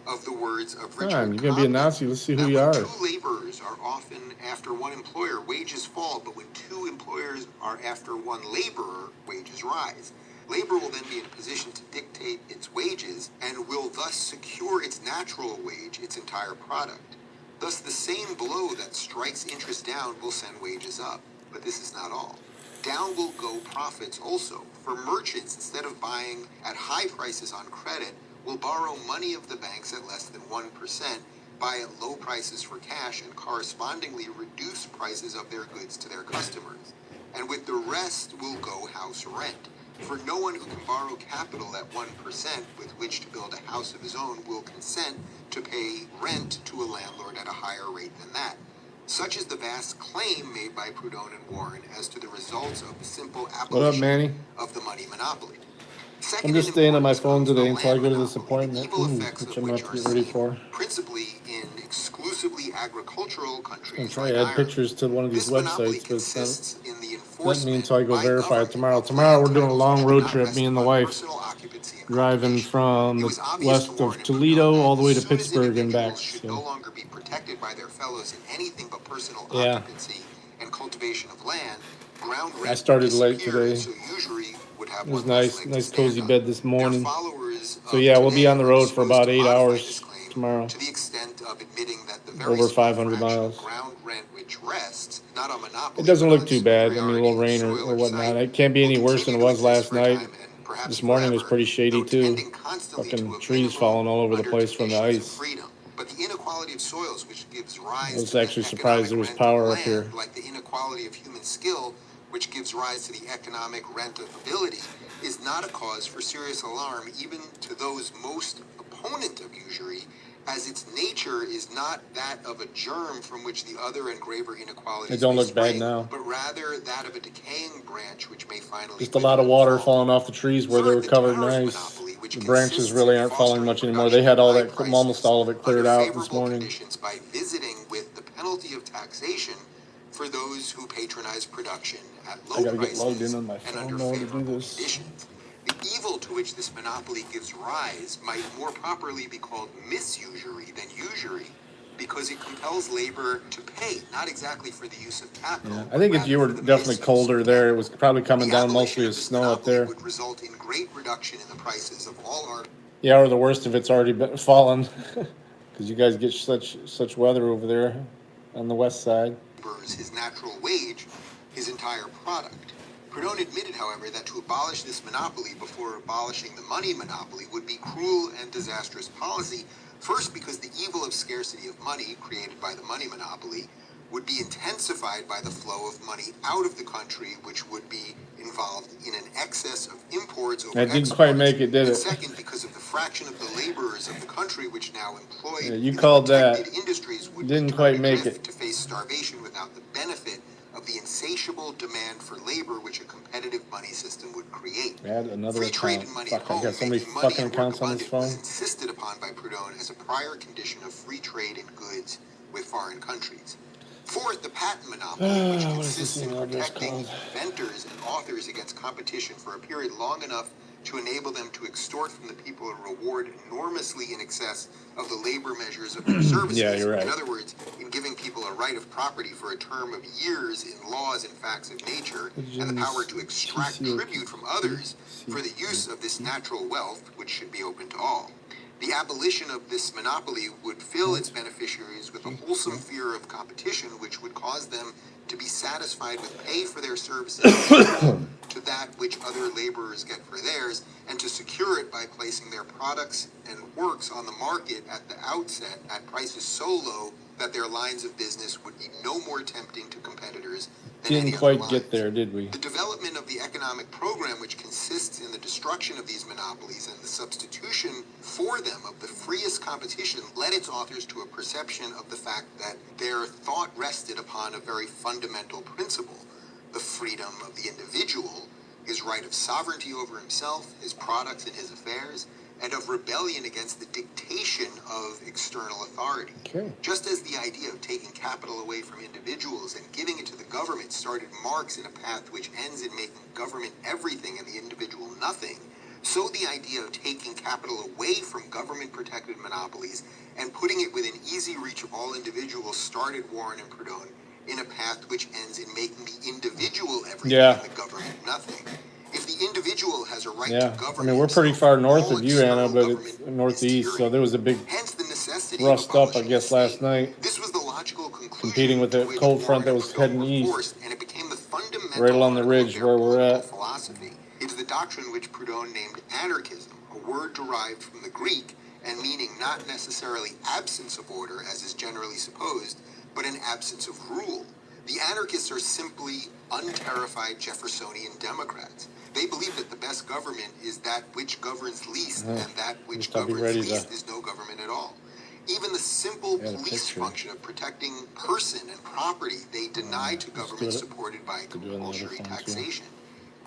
of the words of Come Richard on, you're going to be a Cobden, Nazi. Let's see who that you when are. two laborers are often after one employer, wages fall, but when two employers are after one laborer, wages rise. Labor will then be in a position to dictate its wages and will thus secure its natural wage, its entire product. Thus, the same blow that strikes interest down will send wages up. But this is not all. Down will go profits also. For merchants, instead of buying at high prices on credit, will borrow money of the banks at less than 1%, buy at low prices for cash, and correspondingly reduce prices of their goods to their customers. And with the rest will go house rent. For no one who can borrow capital at 1% with which to build a house of his own will consent to pay rent to a landlord at a higher rate than that. Such is the vast claim made by Proudhon and Warren as to the results of the simple What up, abolition Manny? of the money monopoly. I'm Second just in staying on my importance phone comes the today until I land go to this monopoly, the appointment, evil effects which of I'm going which to are have to get ready seen for. principally in exclusively agricultural I'm countries trying like to add Ireland. pictures to one of these This monopoly websites, but it's not consists in the letting me enforcement until I go by verify it government tomorrow. of Tomorrow land we're doing a titles long which do road not trip, rest me and the upon wife, personal occupancy and driving cultivation. from It the was obvious to west Warren of and Toledo Proudhon all that the way as to soon as Pittsburgh and back. individuals should no longer be protected by their fellows in anything but personal Yeah, occupancy and cultivation of land, ground I rent would started late disappear, and today. so usury would have It was one less nice, leg to nice stand cozy on. bed this Their morning. followers So of yeah, we'll be today on the are road for disposed about to 8 modify this hours claim tomorrow, to the extent of admitting that the very over small 500 fraction of miles. ground rent which rests, not on It monopoly, doesn't but look on too bad. I mean, a superiority little of rain soil or or whatnot. site, It can't be will any worse than continue it to was exist last for a night. time and perhaps This morning was forever, pretty shady though too. tending constantly to Fucking a trees minimum falling all over the under place from the conditions of ice. freedom. But the inequality of soils which gives I rise was to the actually surprised economic there was rent of power up here. land, like the inequality of human skill which gives rise to the economic rent of ability, is not a cause for serious alarm even to those most opponent of usury, as its nature is not that of a germ from which the other and graver It inequalities don't may look bad spring, now. but rather that of a decaying branch which may finally Just a wither lot of and water fall. falling off the trees where they Third, were the covered tariff nice. monopoly, which The branches consists really in aren't falling fostering much anymore. They production had at all high that, almost prices all of it under cleared out this favorable morning. conditions by visiting with the penalty of taxation for those who patronize production at I low gotta get logged in prices on my and phone under though to do favorable this. conditions. The evil to which this monopoly gives rise might more properly be called misusury than usury, because it compels labor to pay, not exactly for the use of capital, Yeah, I think if rather you were for the definitely misuse colder of there, it capital. was probably coming The down abolition mostly of as this snow up monopoly there. would result in great reduction in the prices of all articles. Yeah, or the worst of it's already been fallen, because you guys get such weather over there on the west side. his natural wage, his entire product. Proudhon admitted, however, that to abolish this monopoly before abolishing the money monopoly would be cruel and disastrous policy, first because the evil of scarcity of money created by the money monopoly would be intensified by the flow of money out of the country, which would be involved in an excess of imports over That didn't quite make it, did and it? second, because of the fraction of the laborers of the country which now employed Yeah, you in called the that. protected industries would Didn't be quite turned make adrift it. to face starvation without the benefit of the insatiable demand for labor which a competitive money system would create. Add another Free trade account. and money Fuck, at I home, got so many making money fucking and work accounts on this abundant, was phone. insisted upon by Proudhon as a prior condition of free trade in goods with foreign countries. Fourth, the patent monopoly, which What is consists this in email address protecting called? inventors and authors against competition for a period long enough to enable them to extort from the people a reward enormously in excess of the labor measures of their services. Yeah, you're right. In other words, in giving people a right of property for a term of years in laws and facts of nature, and the power to extract tribute from others for the use of this natural wealth, which should be open to all. The abolition of this monopoly would fill its beneficiaries with a wholesome fear of competition, which would cause them to be satisfied with pay for their services to that which other laborers get for theirs, and to secure it by placing their products and works on the market at the outset at prices so low that their lines of business would be no more tempting to competitors than any Didn't other quite lines. get there, did we? The development of the economic program, which consists in the destruction of these monopolies and the substitution for them of the freest competition, led its authors to a perception of the fact that their thought rested upon a very fundamental principle: the freedom of the individual, his right of sovereignty over himself, his products, and his affairs, and of rebellion against the dictation of external authority. Okay. Just as the idea of taking capital away from individuals and giving it to the government started Marx in a path which ends in making government everything and the individual nothing, so the idea of taking capital away from government-protected monopolies and putting it within easy reach of all individuals started Warren and Proudhon in a path which ends in making the individual everything and the government nothing. If the individual has a right Yeah. to govern I mean, we're pretty himself, far north all of you, Anna, external but government it's is northeast, so tyranny. there was a big Hence the necessity rust of up, I abolishing guess, the last state. night, This was the logical conclusion competing with to the which cold front Warren that and was Proudhon heading were east, forced, and it became the fundamental right along the article of ridge their where we're political at. philosophy. It is the doctrine which Proudhon named anarchism, a word derived from the Greek and meaning not necessarily absence of order, as is generally supposed, but an absence of rule. The anarchists are simply unterrified Jeffersonian Democrats. They believe that the best government is that which governs least, and that which I'll be governs ready least to is no government at all. Even the simple add a police picture. function of protecting person and property they deny to Let's government do it. supported by To do it on the other compulsory phone, too. taxation.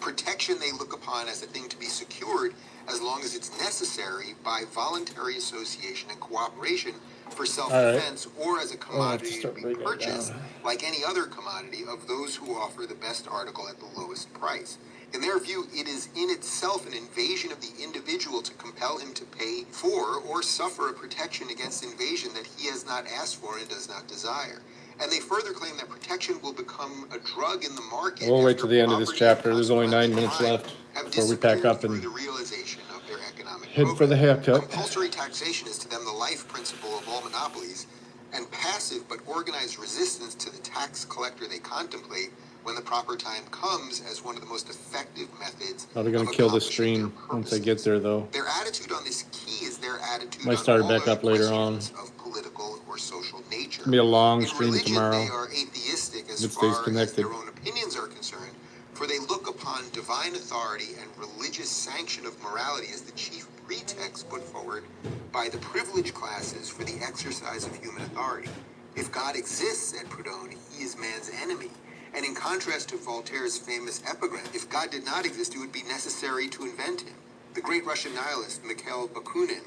Protection they look upon as a thing to be secured as long as it's necessary by voluntary association and cooperation for self-defense, or as a commodity to be purchased, like any other commodity, of those who offer the best article at the lowest price. In their view, it is in itself an invasion of the individual to compel him to pay for or suffer a protection against invasion that he has not asked for and does not desire. And they further claim that protection will become a drug in the market. We'll wait till the end of this chapter. There's only 9 minutes left before we pack up and the realization of their economic head for the haircut. Compulsory taxation is to them the life principle of all monopolies, and passive but organized resistance to the tax collector they contemplate when the proper time comes as one of the most effective methods. Probably going to kill the stream once I get there, though. Their attitude on this key is their attitude Might start it back up later on. of political or social nature. It's going to be a long In stream religion, tomorrow. they are atheistic as If it stays far as connected. their own opinions are concerned, for they look upon divine authority and religious sanction of morality as the chief pretext put forward by the privileged classes for the exercise of human authority. If God exists, said Proudhon, he is man's enemy. And in contrast to Voltaire's famous epigram, if God did not exist, it would be necessary to invent him. The great Russian nihilist Mikhail Bakunin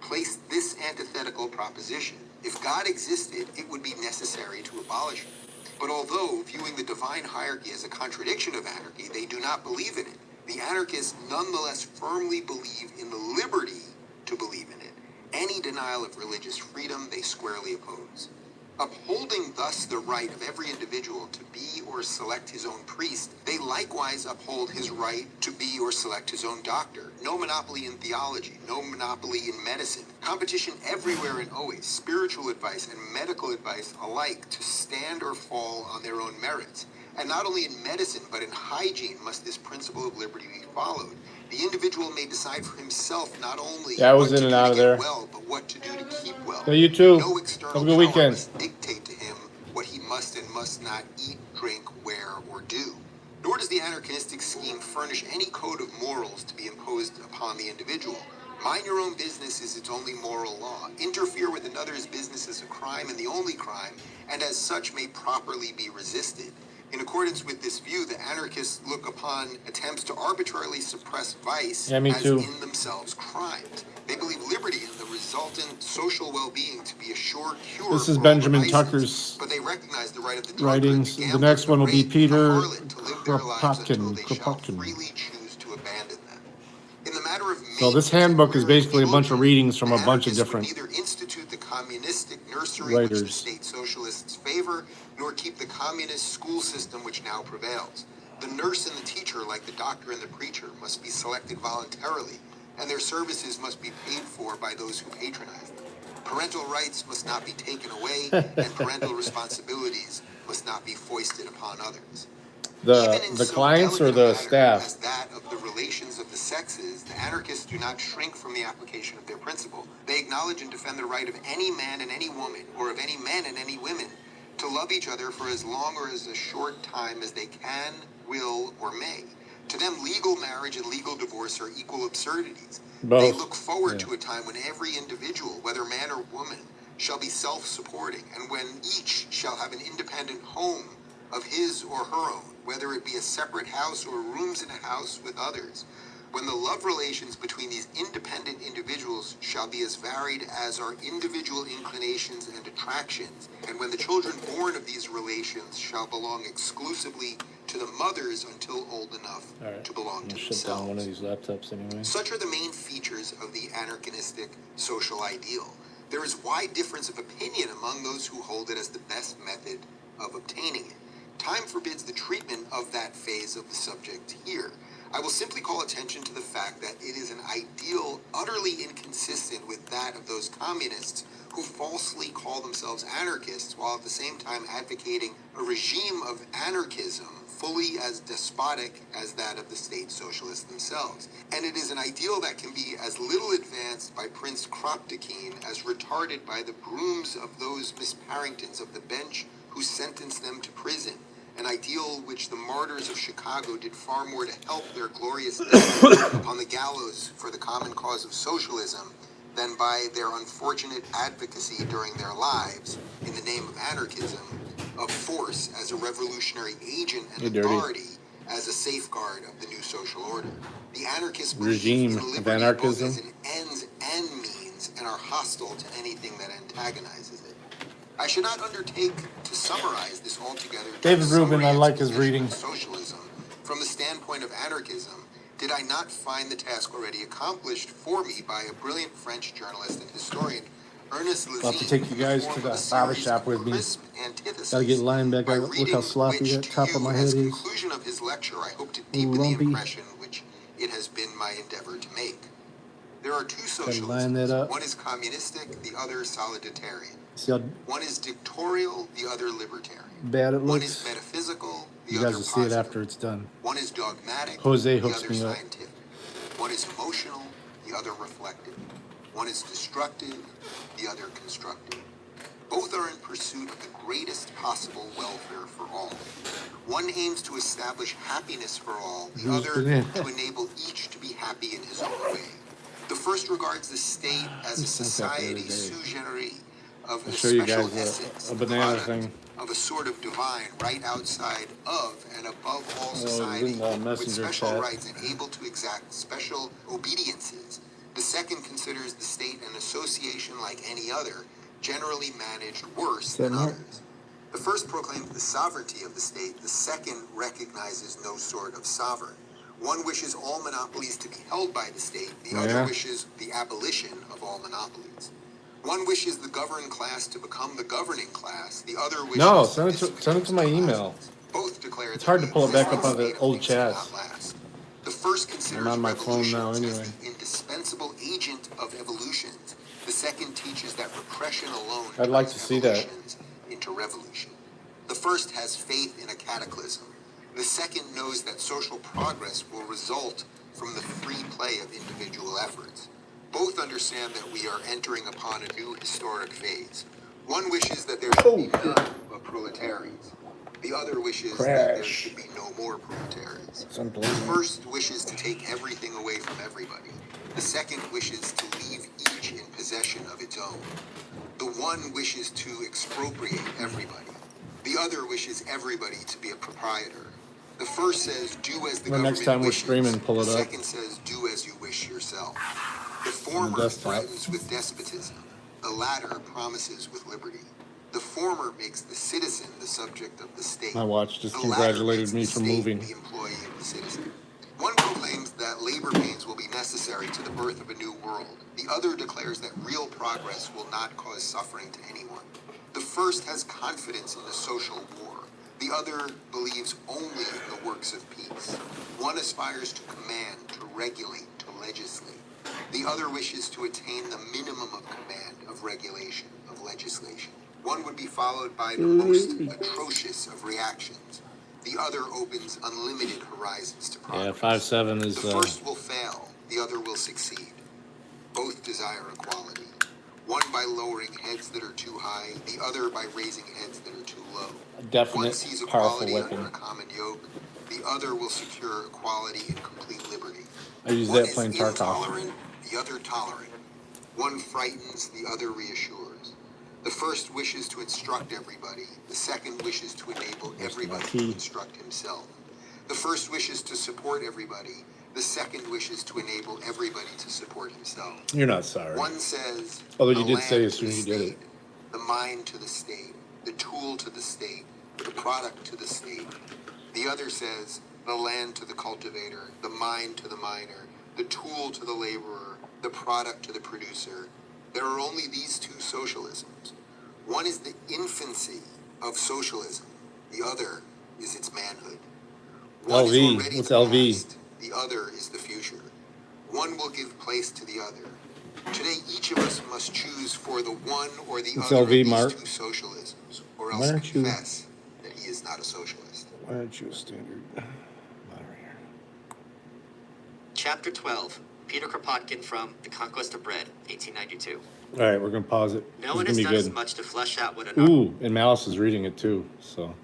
placed this antithetical proposition: if God existed, it would be necessary to abolish him. But although viewing the divine hierarchy as a contradiction of anarchy, they do not believe in it. The anarchists nonetheless firmly believe in the liberty to believe in it. Any denial of religious freedom they squarely oppose. Upholding thus the right of every individual to be or select his own priest, they likewise uphold his right to be or select his own doctor. No monopoly in theology, no monopoly in medicine. Competition everywhere and always, spiritual advice and medical advice alike to stand or fall on their own merits. And not only in medicine, but in hygiene must this principle of liberty be followed. The individual may decide for himself not only Yeah, I was what in to and do out to of get there. well, but what to do to keep well. Yeah, you too. No Have external a good power weekend. must dictate to him what he must and must not eat, drink, wear, or do. Nor does the anarchistic scheme furnish any code of morals to be imposed upon the individual. Mind your own business is its only moral law. Interfere with another's business is a crime and the only crime, and as such may properly be resisted. In accordance with this view, the anarchists look upon attempts to arbitrarily suppress vice Yeah, me as too. in themselves crimes. They believe liberty and the resultant social well-being to be a sure cure This is for all the Benjamin vices, Tucker's but they recognize the right of the drunkard, writings. the The gambler, next one will be rape, Peter the harlot to live their lives until they shall Kropotkin. freely choose to abandon them. In the matter of So this maintenance and handbook is rearing basically a bunch of children, readings from the a bunch of anarchists would different neither institute the communistic nursery which the writers. state socialists favor, nor keep the communist school system which now prevails. The nurse and the teacher, like the doctor and the preacher, must be selected voluntarily, and their services must be paid for by those who patronize them. Parental rights must not be taken away, and parental responsibilities must not be foisted upon others. Even in The so clients or delicate a the matter staff? as that of the relations of the sexes, the anarchists do not shrink from the application of their principle. They acknowledge and defend the right of any man and any woman, or of any men and any women, to love each other for as long or as a short time as they can, will, or may. To them, legal marriage and legal divorce are equal absurdities. Both. They look forward Yeah. to a time when every individual, whether man or woman, shall be self-supporting, and when each shall have an independent home of his or her own, whether it be a separate house or rooms in a house with others, when the love relations between these independent individuals shall be as varied as our individual inclinations and attractions, and when the children born of these relations shall belong exclusively to the mothers until old enough All right. to belong I'm to gonna shut down one of themselves. these laptops anyway. Such are the main features of the anarchistic social ideal. There is wide difference of opinion among those who hold it as the best method of obtaining it. Time forbids the treatment of that phase of the subject here. I will simply call attention to the fact that it is an ideal utterly inconsistent with that of those communists who falsely call themselves anarchists while at the same time advocating a regime of anarchism fully as despotic as that of the state socialists themselves. And it is an ideal that can be as little advanced by Prince Kropotkin as retarded by the brooms of those Miss Parringtons of the bench who sentenced them to prison. An ideal which the martyrs of Chicago did far more to help their glorious death upon the gallows for the common cause of socialism than by their unfortunate advocacy during their lives in the name of anarchism, of force as a revolutionary agent and authority as a safeguard of the new social order. The anarchists Regime believe in of liberty both anarchism. as an ends and means and are hostile to anything that antagonizes it. I should not undertake to summarize this altogether. David Rubin, I like his exposition reading. of socialism from the standpoint of anarchism. Did I not find the task already accomplished for me by a brilliant French journalist and historian, Ernest Lezine, About to take you guys to the barber shop with me. Gotta get lined back up. Look how sloppy that top of my head is. conclusion of his lecture, I hope to deepen the lumpy. impression which it has been my endeavor to make. There are two Gotta line that socialisms. up. One is communistic, the other soliditarian. See how One is dictatorial, the other libertarian. bad it One is looks? metaphysical, the You other guys will see it positive. after it's done. One is dogmatic, Jose the hooks other me up. scientific. One is emotional, the other reflective. One is destructive, the other constructive. Both are in pursuit of the greatest possible welfare for all. One aims to establish happiness for all, the Who's other been in? to enable each to be happy in his own way. The first regards the state as a society sui generis of I'll a show you special guys essence, a the banana product thing. of a sort of divine right outside of and above all it was society in the with messenger special chat. rights and able to exact special obediences. The second considers the state an association like any other, generally managed worse than Mark? others. The first proclaims the sovereignty of the state, the second recognizes no sort of sovereign. One wishes all monopolies to be held by the state, the other Yeah. wishes the abolition of all monopolies. One wishes the governed class to become the governing class. The other wishes No, to send it to my email. both declare It's that hard the to pull it back up existing on the state of old things cannot chats. last. The first considers I'm on my phone now revolutions anyway. as the indispensable agent of evolutions. The second teaches that repression alone I'd like turns to see that. evolutions into revolution. The first has faith in a cataclysm. The second knows that social progress will result from the free play of individual efforts. Both understand that we are entering upon a new historic phase. One wishes that there should be none of proletarians. The other wishes that there should be no more proletarians. The first wishes to take everything away from everybody. The second wishes to leave each in possession of its own. The one wishes to expropriate everybody. The other wishes everybody to be a proprietor. The first says, do as the government next time we're wishes. streaming, pull it The up. second says, do as you wish yourself. The former threatens with despotism. The latter promises with liberty. The former makes the citizen the subject of the state. My watch just The latter congratulated makes me the for state moving. the employee of the citizen. One proclaims that labor pains will be necessary to the birth of a new world. The other declares that real progress will not cause suffering to anyone. The first has confidence in the social war. The other believes only in the works of peace. One aspires to command, to regulate, to legislate. The other wishes to attain the minimum of command, of regulation, of legislation. One would be followed by the most atrocious of reactions. The other opens unlimited horizons to progress. Yeah, 5'7" is. The first will fail, the other will succeed. Both desire equality. One by lowering heads that are too high, the other by raising heads that are too low. A definite, One sees powerful equality weapon. under a common yoke, the other will secure equality and complete liberty. I use One that playing is Tarkov. intolerant, the other tolerant. One frightens, the other reassures. The first wishes to instruct everybody, the second wishes to enable everybody to instruct himself. The first wishes to support everybody, the second wishes to enable everybody to support himself. You're not sorry. One says, Although the you did say land as to soon as the you did state, it. the mind to the state, the tool to the state, the product to the state. The other says, the land to the cultivator, the mind to the miner, the tool to the laborer, the product to the producer. There are only these two socialisms. One is the infancy of socialism. The other is its manhood. One is LV. already What's the LV? past, the other is the future. One will give place to the other. Today, each of us must choose for the one or the What's other LV, of these Mark? two socialisms, or Why else aren't you- confess that he is not a socialist. Why aren't you a standard moderator? Chapter 12. Peter Kropotkin from The Conquest of Bread, 1892. All right, we're gonna pause it. No It's one gonna has be done as good. much to flesh out what a Ooh, and Malice is reading it too. So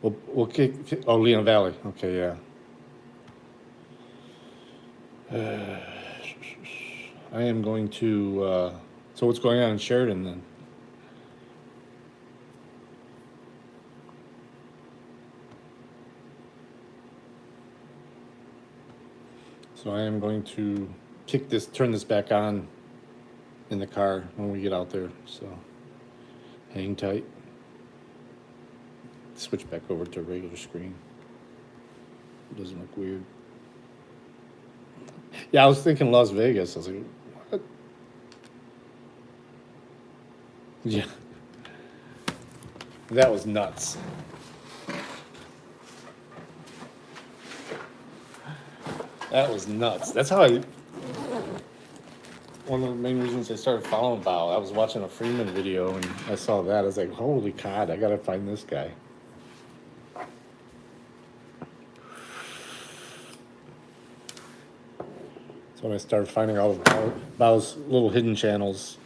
we'll kick. Oh, Leon Valley. Okay, yeah. I am going to. So what's going on in Sheridan then? So I am going to turn this back on in the car when we get out there. So hang tight. Switch back over to a regular screen. It doesn't look weird. Yeah, I was thinking Las Vegas. I was like, what? Yeah. That was nuts. That was nuts. That's how one of the main reasons I started following Bao. I was watching a Freeman video and I saw that. I was like, holy God, I gotta find this guy. So when I started finding all of Bao's little hidden channels,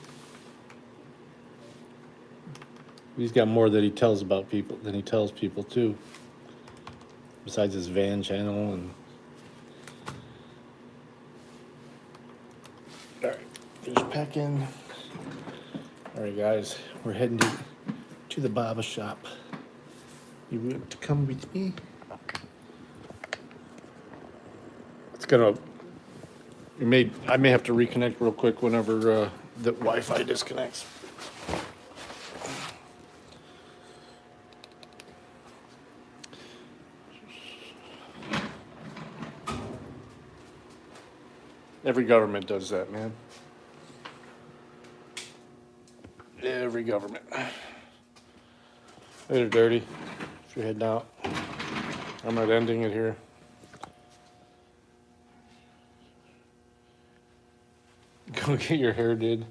he's got more that he tells about people than he tells people too. Besides his van channel and. All right, finish packing. All right, guys, we're heading to the barber shop. You want to come with me? It's gonna. I may have to reconnect real quick whenever the Wi-Fi disconnects. Every government does that, man. Every government. Later, Dirty. If you're heading out. I'm not ending it here. Go get your hair did.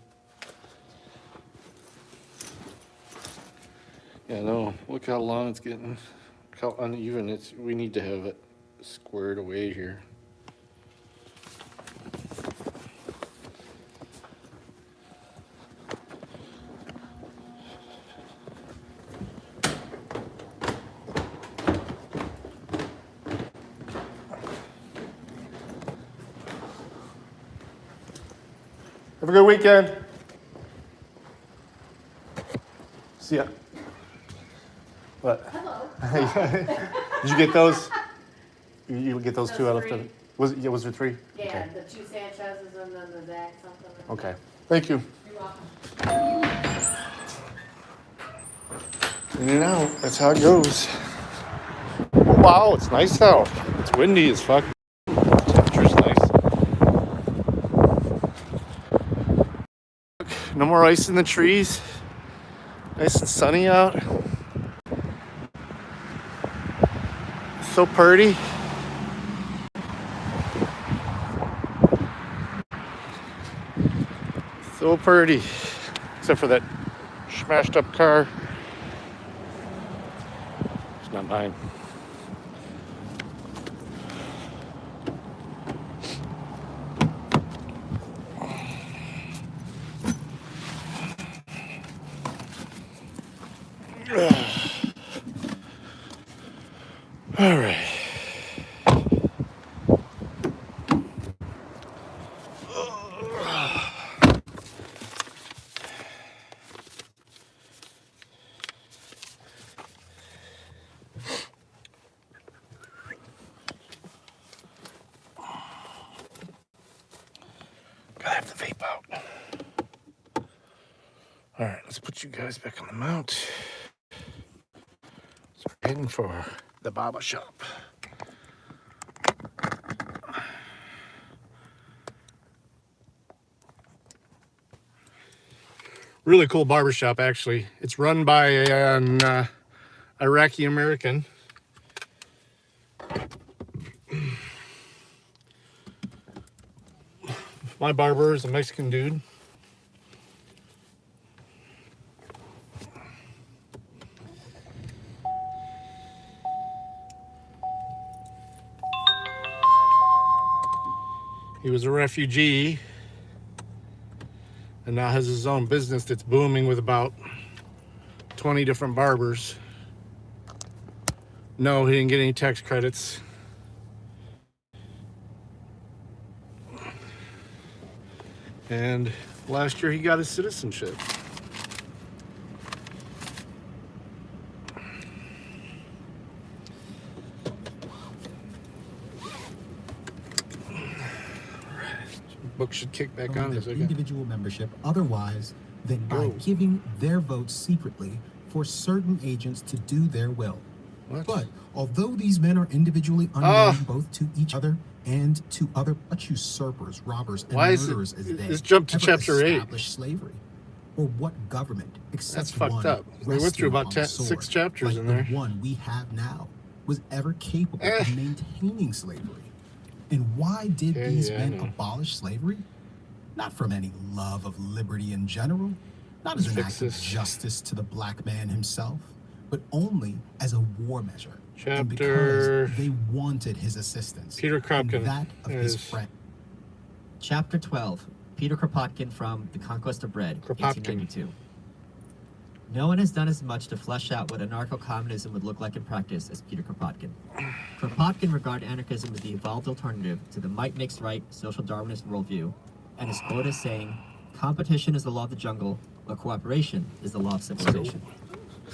Yeah, no. Look how long it's getting. Look how uneven it's. We need to have it squared away here. Have a good weekend. See ya. What? Hello. Did you get those? You get those two out of the. Was there 3? Yeah, okay. the 2 Sanchez's and then the Zach something. Okay. Thank you. You're welcome. In and out. That's how it goes. Oh, wow, it's nice out. It's windy as fuck. Temperature's nice. No more ice in the trees. Nice and sunny out. So pretty. So pretty. Except for that smashed up car. It's not mine. All right. Gotta have the vape out. All right, let's put you guys back on the mount. So we're heading for the barber shop. Really cool barbershop, actually. It's run by an Iraqi American. My barber is a Mexican dude. He was a refugee and now has his own business that's booming with about 20 different barbers. No, he didn't get any tax credits. And last year he got his citizenship. Book should kick back on in a second. Individual membership otherwise than by giving their votes secretly for certain agents to do their will. What? But although these men are individually unknown both to each other and to other such usurpers, robbers, and murderers as they let's jump to ever chapter 8. established slavery, or what government except That's fucked one up. We went through about resting on 6 sword, chapters like in the there. one we have now was ever capable of maintaining slavery. And why did these men abolish slavery? Not from any love of liberty in general, not as an act of justice to the black man himself, but only as a war measure. And because they wanted his assistance. Peter Kropotkin and that of his friend. Chapter 12. Peter Kropotkin from The Conquest of Bread, 1892. No one has done as much to flesh out what anarcho-communism would look like in practice as Peter Kropotkin. Kropotkin regarded anarchism as the evolved alternative to the might makes right social Darwinist worldview, and is quoted as saying, "Competition is the law of the jungle, but cooperation is the law of civilization."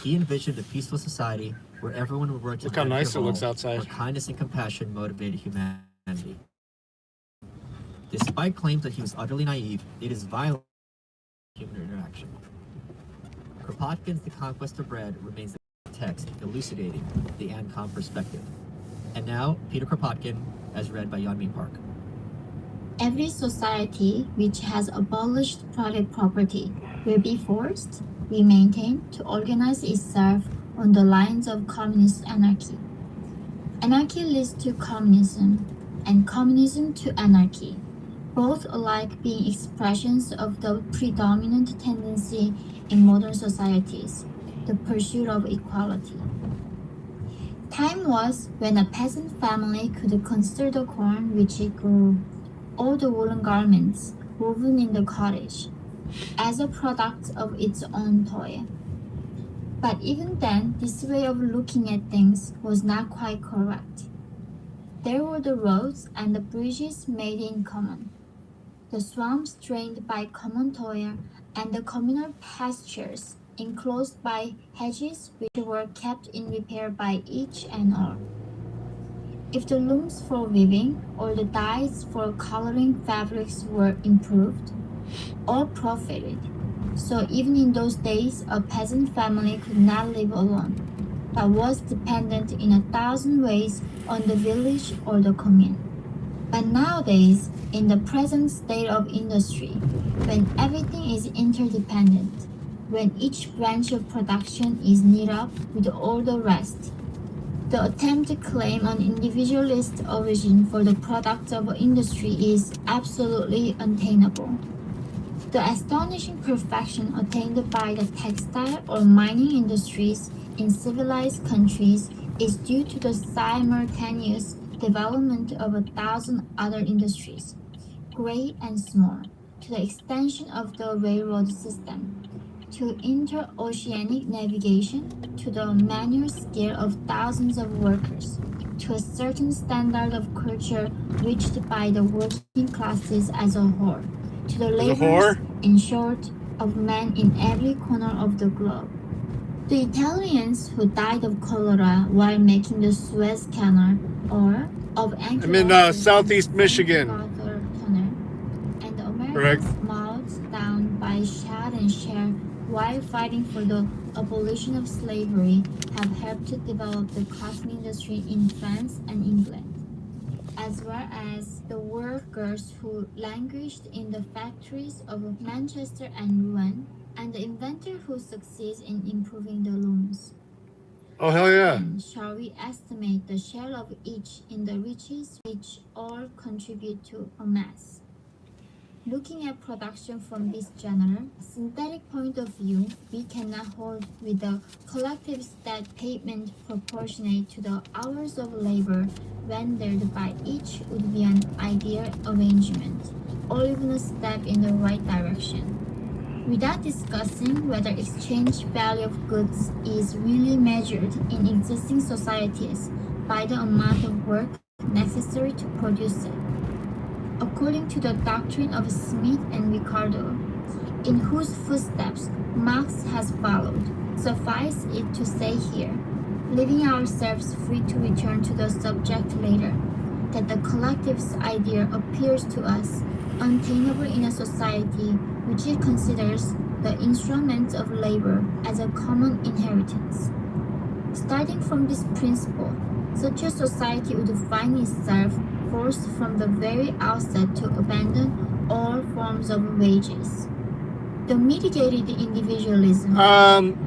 He envisioned a peaceful society where everyone would work to look how nice it looks outside. where kindness and compassion motivated humanity. Despite claims that he was utterly naive, it is violent human interaction. Kropotkin's The Conquest of Bread remains the text elucidating the ANCOM perspective. And now, Peter Kropotkin, as read by Yeonmi Park. Every society which has abolished private property will be forced, we maintain, to organize itself on the lines of communist anarchy. Anarchy leads to communism, and communism to anarchy, both alike being expressions of the predominant tendency in modern societies, the pursuit of equality. Time was when a peasant family could consider the corn which it grew, or the woolen garments woven in the cottage, as a product of its own toil. But even then, this way of looking at things was not quite correct. There were the roads and the bridges made in common, the swamps drained by common toil, and the communal pastures enclosed by hedges which were kept in repair by each and all. If the looms for weaving or the dyes for coloring fabrics were improved, all profited. So even in those days, a peasant family could not live alone, but was dependent in 1,000 ways on the village or the commune. But nowadays, in the present state of industry, when everything is interdependent, when each branch of production is knit up with all the rest, the attempt to claim an individualist origin for the products of industry is absolutely unattainable. The astonishing perfection attained by the textile or mining industries in civilized countries is due to the simultaneous development of 1,000 other industries, great and small, to the extension of the railroad system, to interoceanic navigation, to the manual skill of thousands of workers, to a certain standard of culture reached by the working classes as a whole, to the laborers, in short, of men in every corner of the globe. The Italians who died of cholera while making the Suez Canal, or of I'm in southeast Michigan. Tunnel, and the Americans mauled down by shot and shell while fighting for the abolition of slavery have helped to develop the cotton industry in France and England, as well as the workers who languished in the factories of Manchester and Rouen, and the inventor who succeeds in improving the looms. Oh, hell yeah. And shall we estimate the share of each in the riches which all contribute to amass? Looking at production from this general, synthetic point of view, we cannot hold with the collectives that payment proportionate to the hours of labor rendered by each would be an ideal arrangement, or even a step in the right direction. Without discussing whether exchange value of goods is really measured in existing societies by the amount of work necessary to produce it. According to the doctrine of Smith and Ricardo, in whose footsteps Marx has followed, suffice it to say here, leaving ourselves free to return to the subject later, that the collectivist idea appears to us unattainable in a society which it considers the instruments of labor as a common inheritance. Starting from this principle, such a society would find itself forced from the very outset to abandon all forms of wages. The mitigated individualism.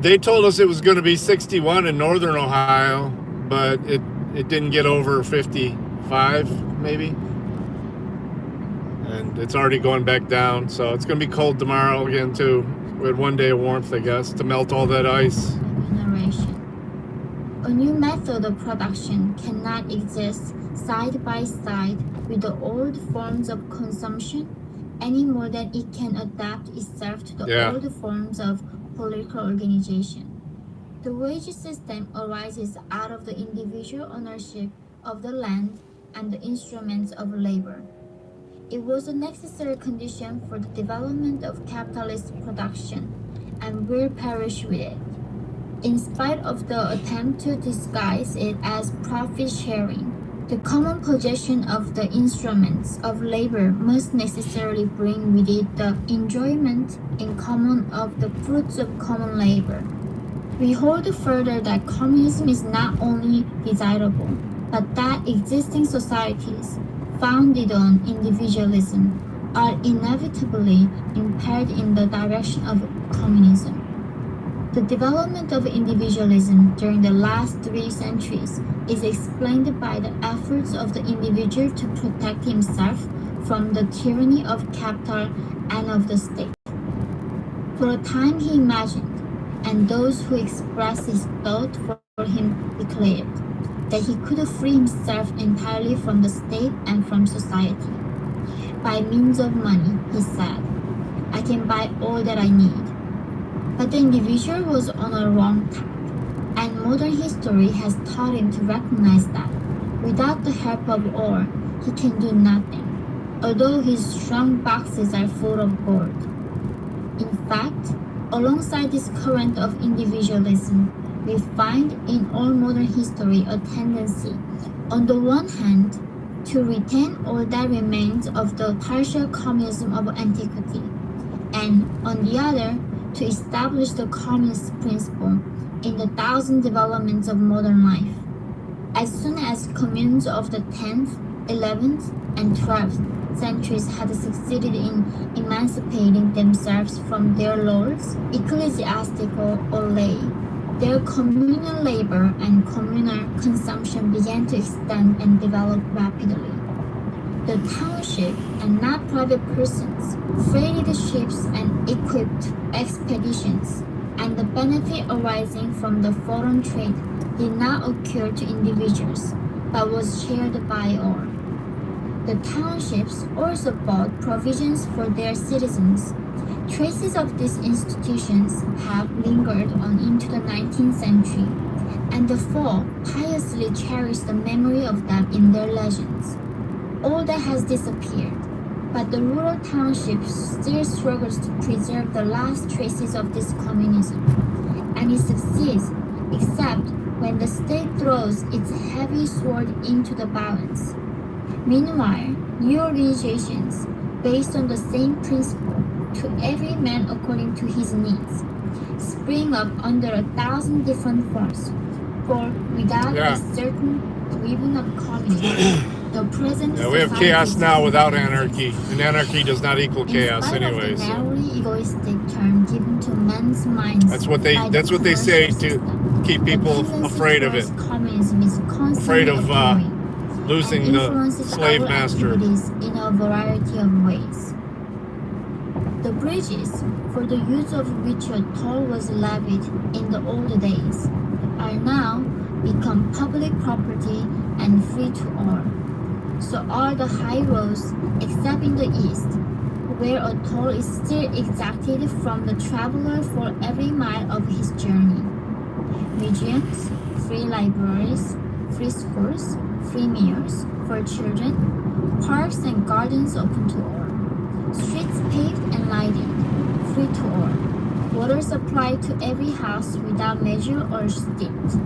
They told us it was going to be 61 in northern Ohio, but it didn't get over 55, maybe. And it's already going back down, so it's going to be cold tomorrow again, too. We had one day of warmth, I guess, to melt all that ice. A new method of production cannot exist side by side with the old forms of consumption any more than it can adapt itself to the old forms of political organization. The wage system arises out of the individual ownership of the land and the instruments of labor. It was a necessary condition for the development of capitalist production and will perish with it. In spite of the attempt to disguise it as profit sharing, the common possession of the instruments of labor must necessarily bring with it the enjoyment in common of the fruits of common labor. We hold further that communism is not only desirable, but that existing societies, founded on individualism, are inevitably impaired in the direction of communism. The development of individualism during the last 3 centuries is explained by the efforts of the individual to protect himself from the tyranny of capital and of the state. For a time he imagined, and those who expressed his thought for him declared, that he could free himself entirely from the state and from society. By means of money, he said, I can buy all that I need. But the individual was on a wrong track, and modern history has taught him to recognize that without the help of ore, he can do nothing, although his strong boxes are full of gold. In fact, alongside this current of individualism, we find in all modern history a tendency, on the one hand, to retain all that remains of the partial communism of antiquity, and on the other, to establish the communist principle in the thousand developments of modern life. As soon as communes of the 10th, 11th, and 12th centuries had succeeded in emancipating themselves from their lords, ecclesiastical or lay, their communal labor and communal consumption began to extend and develop rapidly. The township, and not private persons, freighted ships and equipped expeditions, and the benefit arising from the foreign trade did not occur to individuals, but was shared by all. The townships also bought provisions for their citizens. Traces of these institutions have lingered on into the 19th century, and the folk piously cherish the memory of them in their legends. All that has disappeared, but the rural township still struggles to preserve the last traces of this communism, and it succeeds except when the state throws its heavy sword into the balance. Meanwhile, new organizations, based on the same principle, to every man according to his needs, spring up under 1,000 different forms, for without a certain weaving of communism, the present we have chaos now without anarchy, and anarchy does not equal chaos anyway. Of the narrowly egoistic term given to men's minds. That's what they say to keep people afraid of it, communism is afraid of losing the slave master. In a variety of ways. The bridges, for the use of which a toll was levied in the old days, are now become public property and free to all. So are the high roads, except in the east, where a toll is still exacted from the traveler for every mile of his journey. Museums, free libraries, free schools, free meals for children, parks and gardens open to all. Streets paved and lighted, free to all. Water supplied to every house without measure or stint.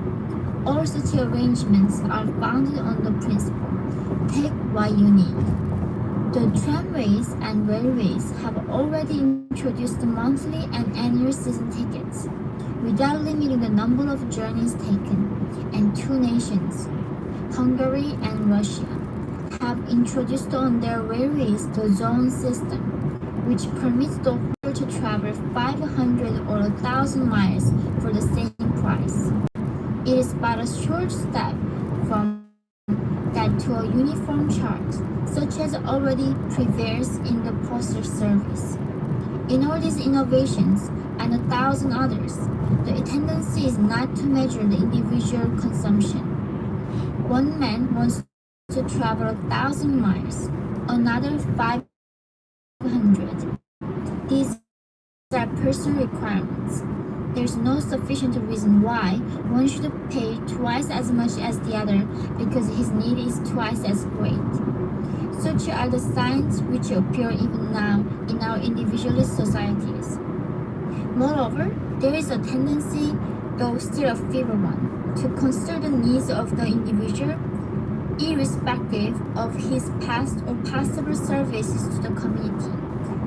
All such arrangements are founded on the principle, take what you need. The tramways and railways have already introduced monthly and annual season tickets, without limiting the number of journeys taken, and 2 nations, Hungary and Russia, have introduced on their railways the zone system, which permits the whole to travel 500 or 1,000 miles for the same price. It is but a short step from that to a uniform chart, such as already prevails in the postal service. In all these innovations and 1,000 others, the tendency is not to measure the individual consumption. One man wants to travel 1,000 miles, another 500. These are personal requirements. There's no sufficient reason why one should pay twice as much as the other because his need is twice as great. Such are the signs which appear even now in our individualist societies. Moreover, there is a tendency, though still a feeble one, to consider the needs of the individual irrespective of his past or possible services to the community.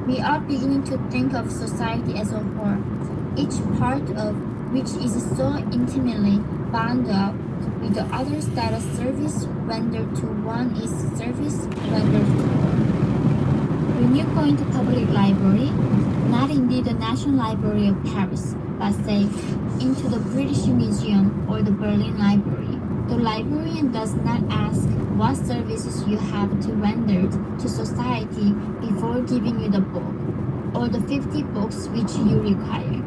We are beginning to think of society as a whole, each part of which is so intimately bound up with the others that a service rendered to one is service rendered to all. When you go into public library, not indeed the National Library of Paris, but say into the British Museum or the Berlin Library, the librarian does not ask what services you have to render to society before giving you the book or the 50 books which you require,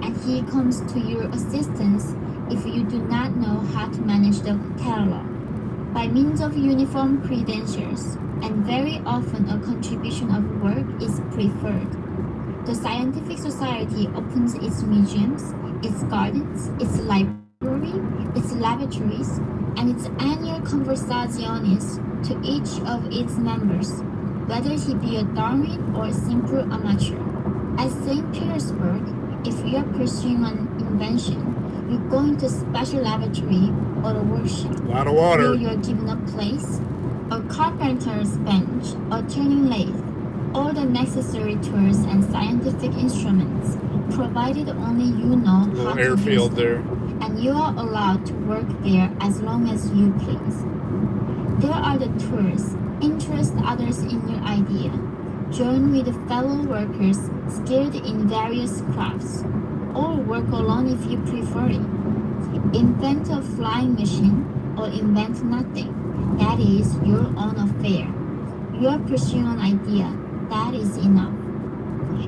and he comes to your assistance if you do not know how to manage the catalog. By means of uniform credentials, and very often a contribution of work is preferred, the scientific society opens its museums, its gardens, its library, its laboratories, and its annual conversaciones to each of its members, whether he be a Darwin or a simple amateur. At St. Petersburg, if you are pursuing an invention, you go into a special laboratory or a workshop. A lot of water. Where you are given a place, a carpenter's bench, a turning lathe, all the necessary tools and scientific instruments, provided only you know how to use Airfield there. them, and you are allowed to work there as long as you please. There are the tours. Interest others in your idea. Join with fellow workers skilled in various crafts, or work alone if you prefer it. Invent a flying machine or invent nothing. That is your own affair. You are pursuing an idea. That is enough.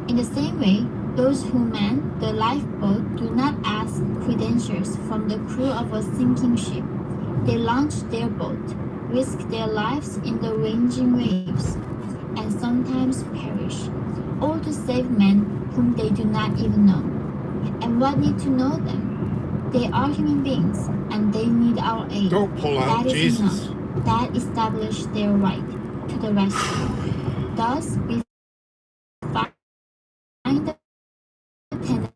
In the same way, those who man the lifeboat do not ask credentials from the crew of a sinking ship. They launch their boat, risk their lives in the raging waves, and sometimes perish, all to save men whom they do not even know. And what need to know them? They are human beings, and they need our aid. Don't pull out, that is Jesus. enough. That establishes their right to the rescue. Thus, we find the tendency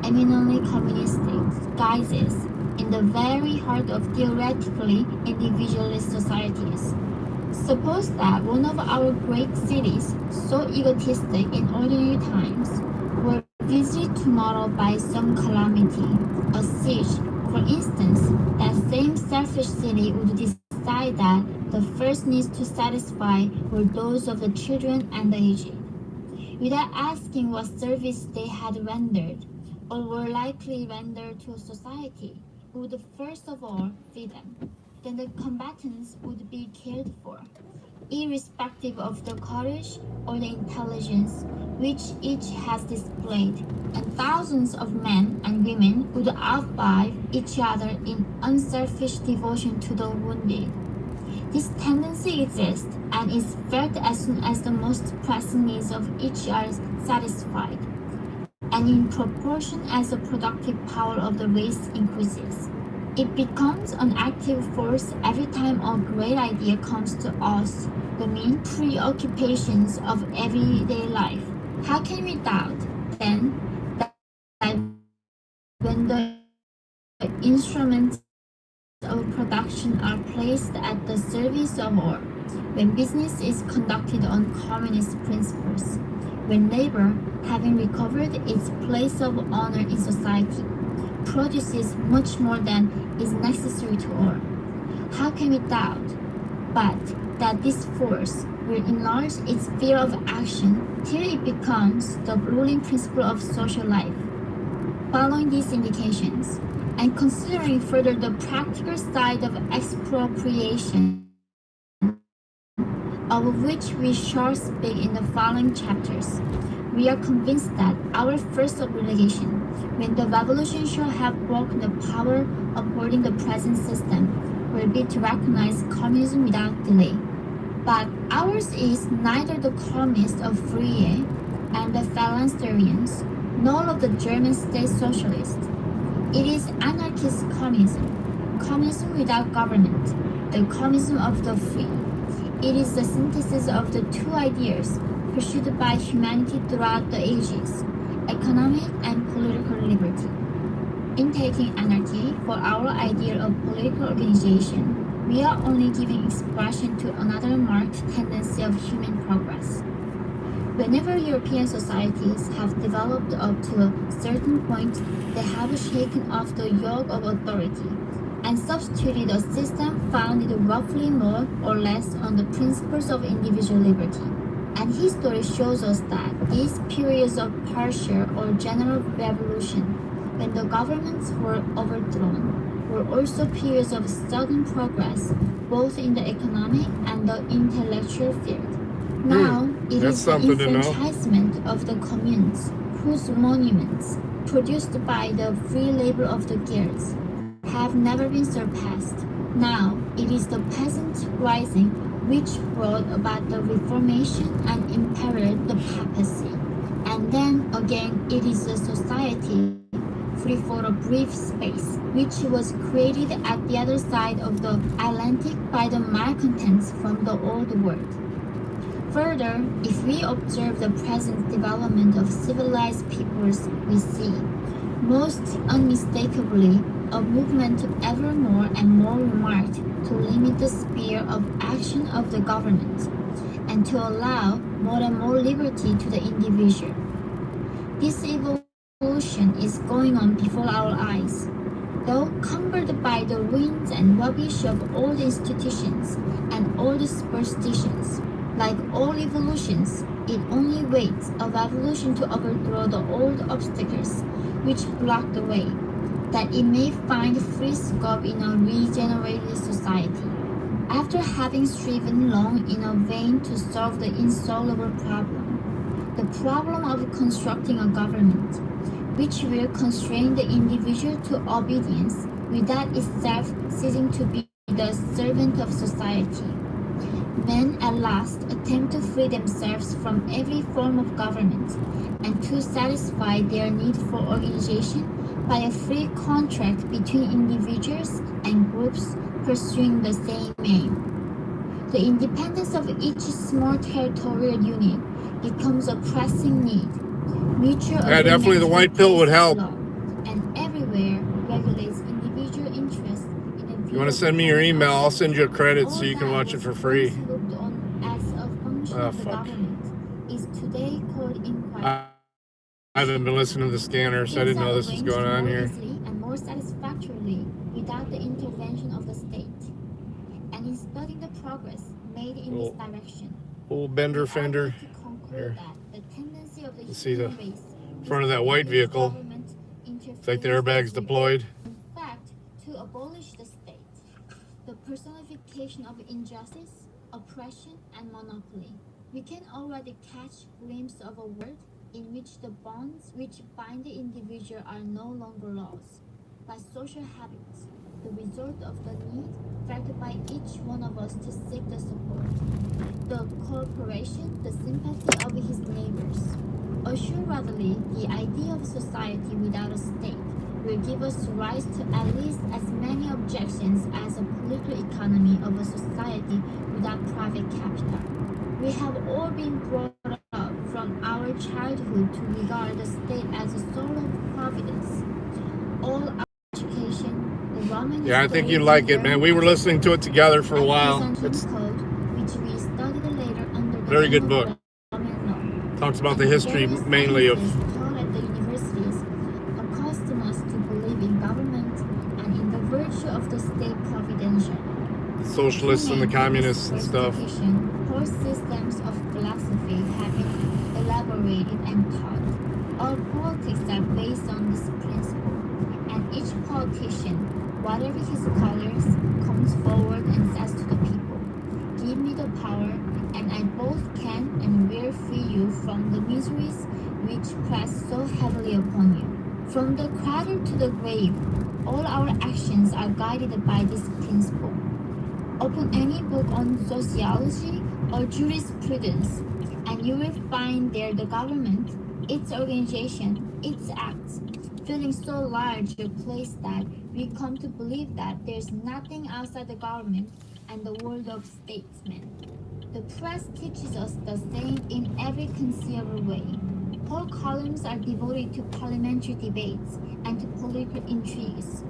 eminently communistic guises in the very heart of theoretically individualist societies. Suppose that one of our great cities, so egotistic in ordinary times, were visited tomorrow by some calamity, a siege. For instance, that same selfish city would decide that the first needs to satisfy were those of the children and the aged, without asking what service they had rendered, or were likely rendered to society, would first of all feed them. Then the combatants would be cared for, irrespective of the courage or the intelligence which each has displayed, and thousands of men and women would outvive each other in unselfish devotion to the wounded. This tendency exists and is felt as soon as the most pressing needs of each are satisfied, and in proportion as the productive power of the race increases. It becomes an active force every time a great idea comes to us, the main preoccupations of everyday life. How can we doubt, then, that when the instruments of production are placed at the service of all, when business is conducted on communist principles, when labor, having recovered its place of honor in society, produces much more than is necessary to all, how can we doubt but that this force will enlarge its sphere of action till it becomes the ruling principle of social life? Following these indications, and considering further the practical side of expropriation, of which we shall speak in the following chapters, we are convinced that our first obligation, when the revolution shall have broken the power upholding the present system, will be to recognize communism without delay. But ours is neither the communists of Fourier and the Phalansterians, nor of the German state socialists. It is anarchist communism, communism without government, the communism of the free. It is the synthesis of the two ideas pursued by humanity throughout the ages, economic and political liberty. In taking anarchy for our idea of political organization, we are only giving expression to another marked tendency of human progress. Whenever European societies have developed up to a certain point, they have shaken off the yoke of authority and substituted a system founded roughly more or less on the principles of individual liberty. And history shows us that these periods of partial or general revolution, when the governments were overthrown, were also periods of sudden progress, both in the economic and the intellectual field. Now, it That's is the something to know. enfranchisement of the communes, whose monuments, produced by the free labor of the guilds, have never been surpassed. Now, it is the peasant rising which brought about the Reformation and imperiled the papacy. And then again, it is a society free for a brief space, which was created at the other side of the Atlantic by the malcontents from the old world. Further, if we observe the present development of civilized peoples, we see, most unmistakably, a movement ever more and more marked to limit the sphere of action of the government and to allow more and more liberty to the individual. This evolution is going on before our eyes. Though cumbered by the ruins and rubbish of old institutions and old superstitions, like all evolutions, it only waits of evolution to overthrow the old obstacles which block the way, that it may find free scope in a regenerated society. After having striven long in a vain to solve the insoluble problem, the problem of constructing a government, which will constrain the individual to obedience without itself ceasing to be the servant of society, men at last attempt to free themselves from every form of government and to satisfy their need for organization by a free contract between individuals and groups pursuing the same aim. The independence of each small territorial unit becomes a pressing need. Mutual definitely the white pill would help. law, and everywhere regulates individual interests in the If you want to send me your email, I'll send you a credit so you can watch it for free. looked on as a function of the Fuck. government is today called inquiry. I haven't been listening to the scanner, so I didn't know this was going on here. And more satisfactorily without the intervention of the state. And in studying the progress made in this direction, Old Bender fender. to conclude Here. that the tendency of the You see the human race front of that white vehicle. It's like the airbag's deployed. In fact, to abolish the state, the personification of injustice, oppression, and monopoly. We can already catch a glimpse of a world in which the bonds which bind the individual are no longer laws, but social habits, the result of the need felt by each one of us to seek the support, the cooperation, the sympathy of his neighbors. Assuredly, the idea of society without a state will give us rise to at least as many objections as a political economy of a society without private capital. We have all been brought up from our childhood to regard the state as a sort of providence. All our education, the Roman Yeah, I think history you'd like it, and man. We were listening to it together for a and while. Byzantine It's code, which we studied later under the very good name of book. Roman law. Talks about the And history various mainly of sciences taught at the universities accustom us to believe in government and in the virtue of the state providential. socialists and the communists and stuff. Whole systems of philosophy have been elaborated and taught. All politics are based on this principle, and each politician, whatever his colors, comes forward and says to the people, "Give me the power, and I both can and will free you from the miseries which press so heavily upon you." From the cradle to the grave, all our actions are guided by this principle. Open any book on sociology or jurisprudence, and you will find there the government, its organization, its acts, filling so large a place that we come to believe that there's nothing outside the government and the world of statesmen. The press teaches us the same in every conceivable way. Whole columns are devoted to parliamentary debates and to political intrigues.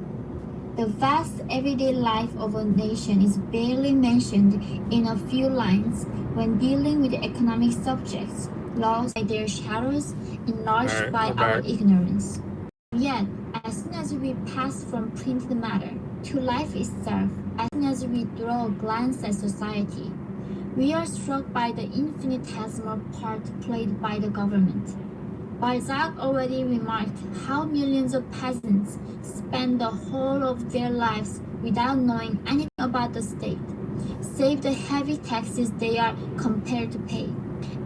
The vast everyday life of a nation is barely mentioned in a few lines when dealing with economic subjects, lost by their shadows, enlarged Alright, by we're our back. ignorance. Yet, as soon as we pass from printed matter to life itself, as soon as we throw a glance at society, we are struck by the infinitesimal part played by the government. Balzac already remarked how millions of peasants spend the whole of their lives without knowing anything about the state, save the heavy taxes they are compelled to pay.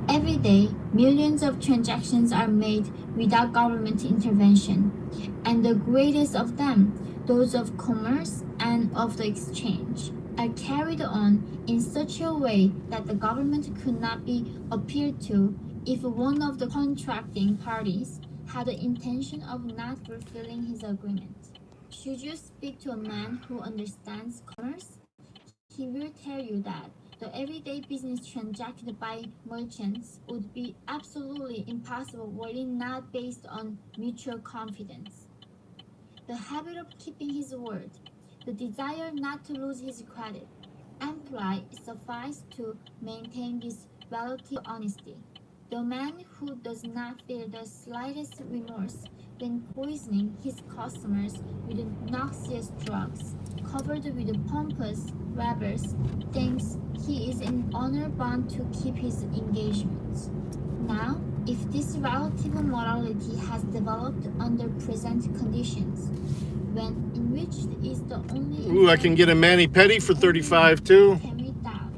Every day, millions of transactions are made without government intervention, and the greatest of them, those of commerce and of the exchange, are carried on in such a way that the government could not be appealed to if one of the contracting parties had the intention of not fulfilling his agreement. Should you speak to a man who understands commerce, he will tell you that the everyday business transacted by merchants would be absolutely impossible were it not based on mutual confidence. The habit of keeping his word, the desire not to lose his credit, and pride suffice to maintain this relative honesty. The man who does not feel the slightest remorse when poisoning his customers with noxious drugs, covered with pompous wrappers, thinks he is in honor bound to keep his engagements. Now, if this relative morality has developed under present conditions, when enriched is the only Ooh, I can get a mani-pedi for 35 too. can we doubt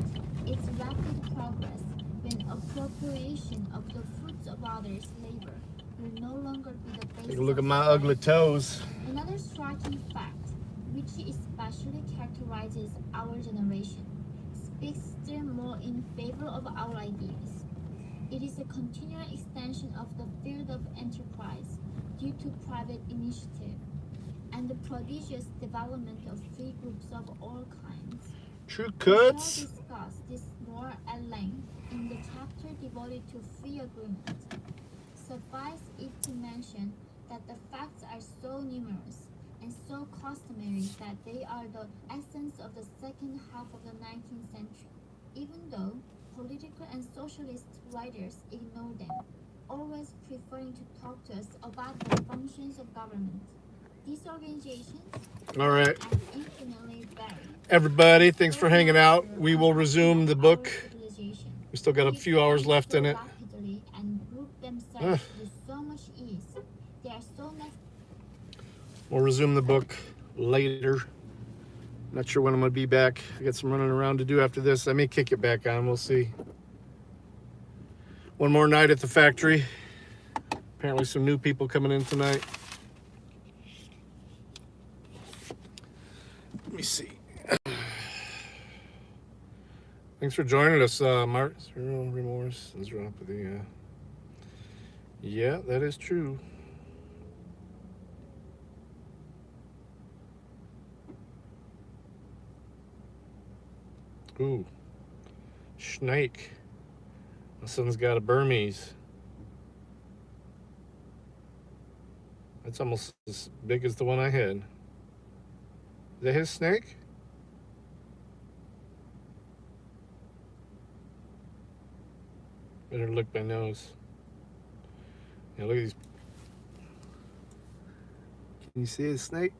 its rapid progress when appropriation of the fruits of others' labor will no longer be the basis Take a look at of my society. ugly toes. Another striking fact, which especially characterizes our generation, speaks still more in favor of our ideas. It is a continual extension of the field of enterprise due to private initiative and the prodigious development of free groups of all kinds. True We shall cuts. discuss this more at length in the chapter devoted to free agreement. Suffice it to mention that the facts are so numerous and so customary that they are the essence of the second half of the 19th century, even though political and socialist writers ignore them, always preferring to talk to us about the functions of government. These organizations All right, are infinitely varied. everybody, thanks for hanging out. We will resume the book. We still got a few hours left in it. Rapidly and group themselves with so much ease. They are so We'll resume the book later. Not sure when I'm going to be back. I got some running around to do after this. I may kick it back on. We'll see. One more night at the factory. Apparently some new people coming in tonight. Let me see. Thanks for joining us, Mark. Zero remorse and neuropathy. Yeah, that is true. Ooh, snake. My son's got a Burmese. That's almost as big as the one I had. Is that his snake? Better lick my nose. Yeah, look at these. Can you see his snake?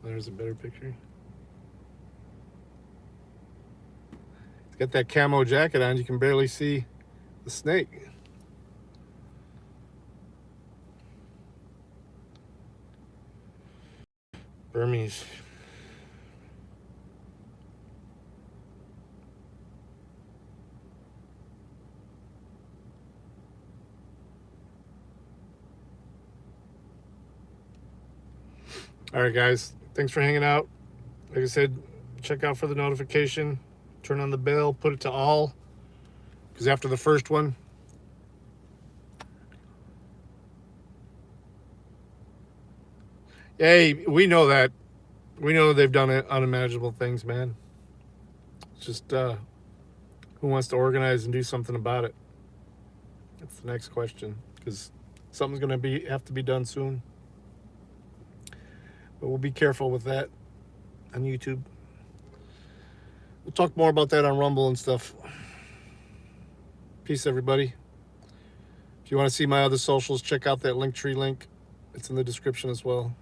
There's a better picture. It's got that camo jacket on. You can barely see the snake. Burmese. All right, guys. Thanks for hanging out. Like I said, check out for the notification. Turn on the bell. Put it to all. Because after the first one, hey, we know that. We know they've done unimaginable things, man. It's just who wants to organize and do something about it? That's the next question. Because something's going to have to be done soon. But we'll be careful with that on YouTube. We'll talk more about that on Rumble and stuff. Peace, everybody. If you want to see my other socials, check out that Linktree link. It's in the description as well.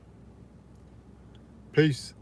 Peace.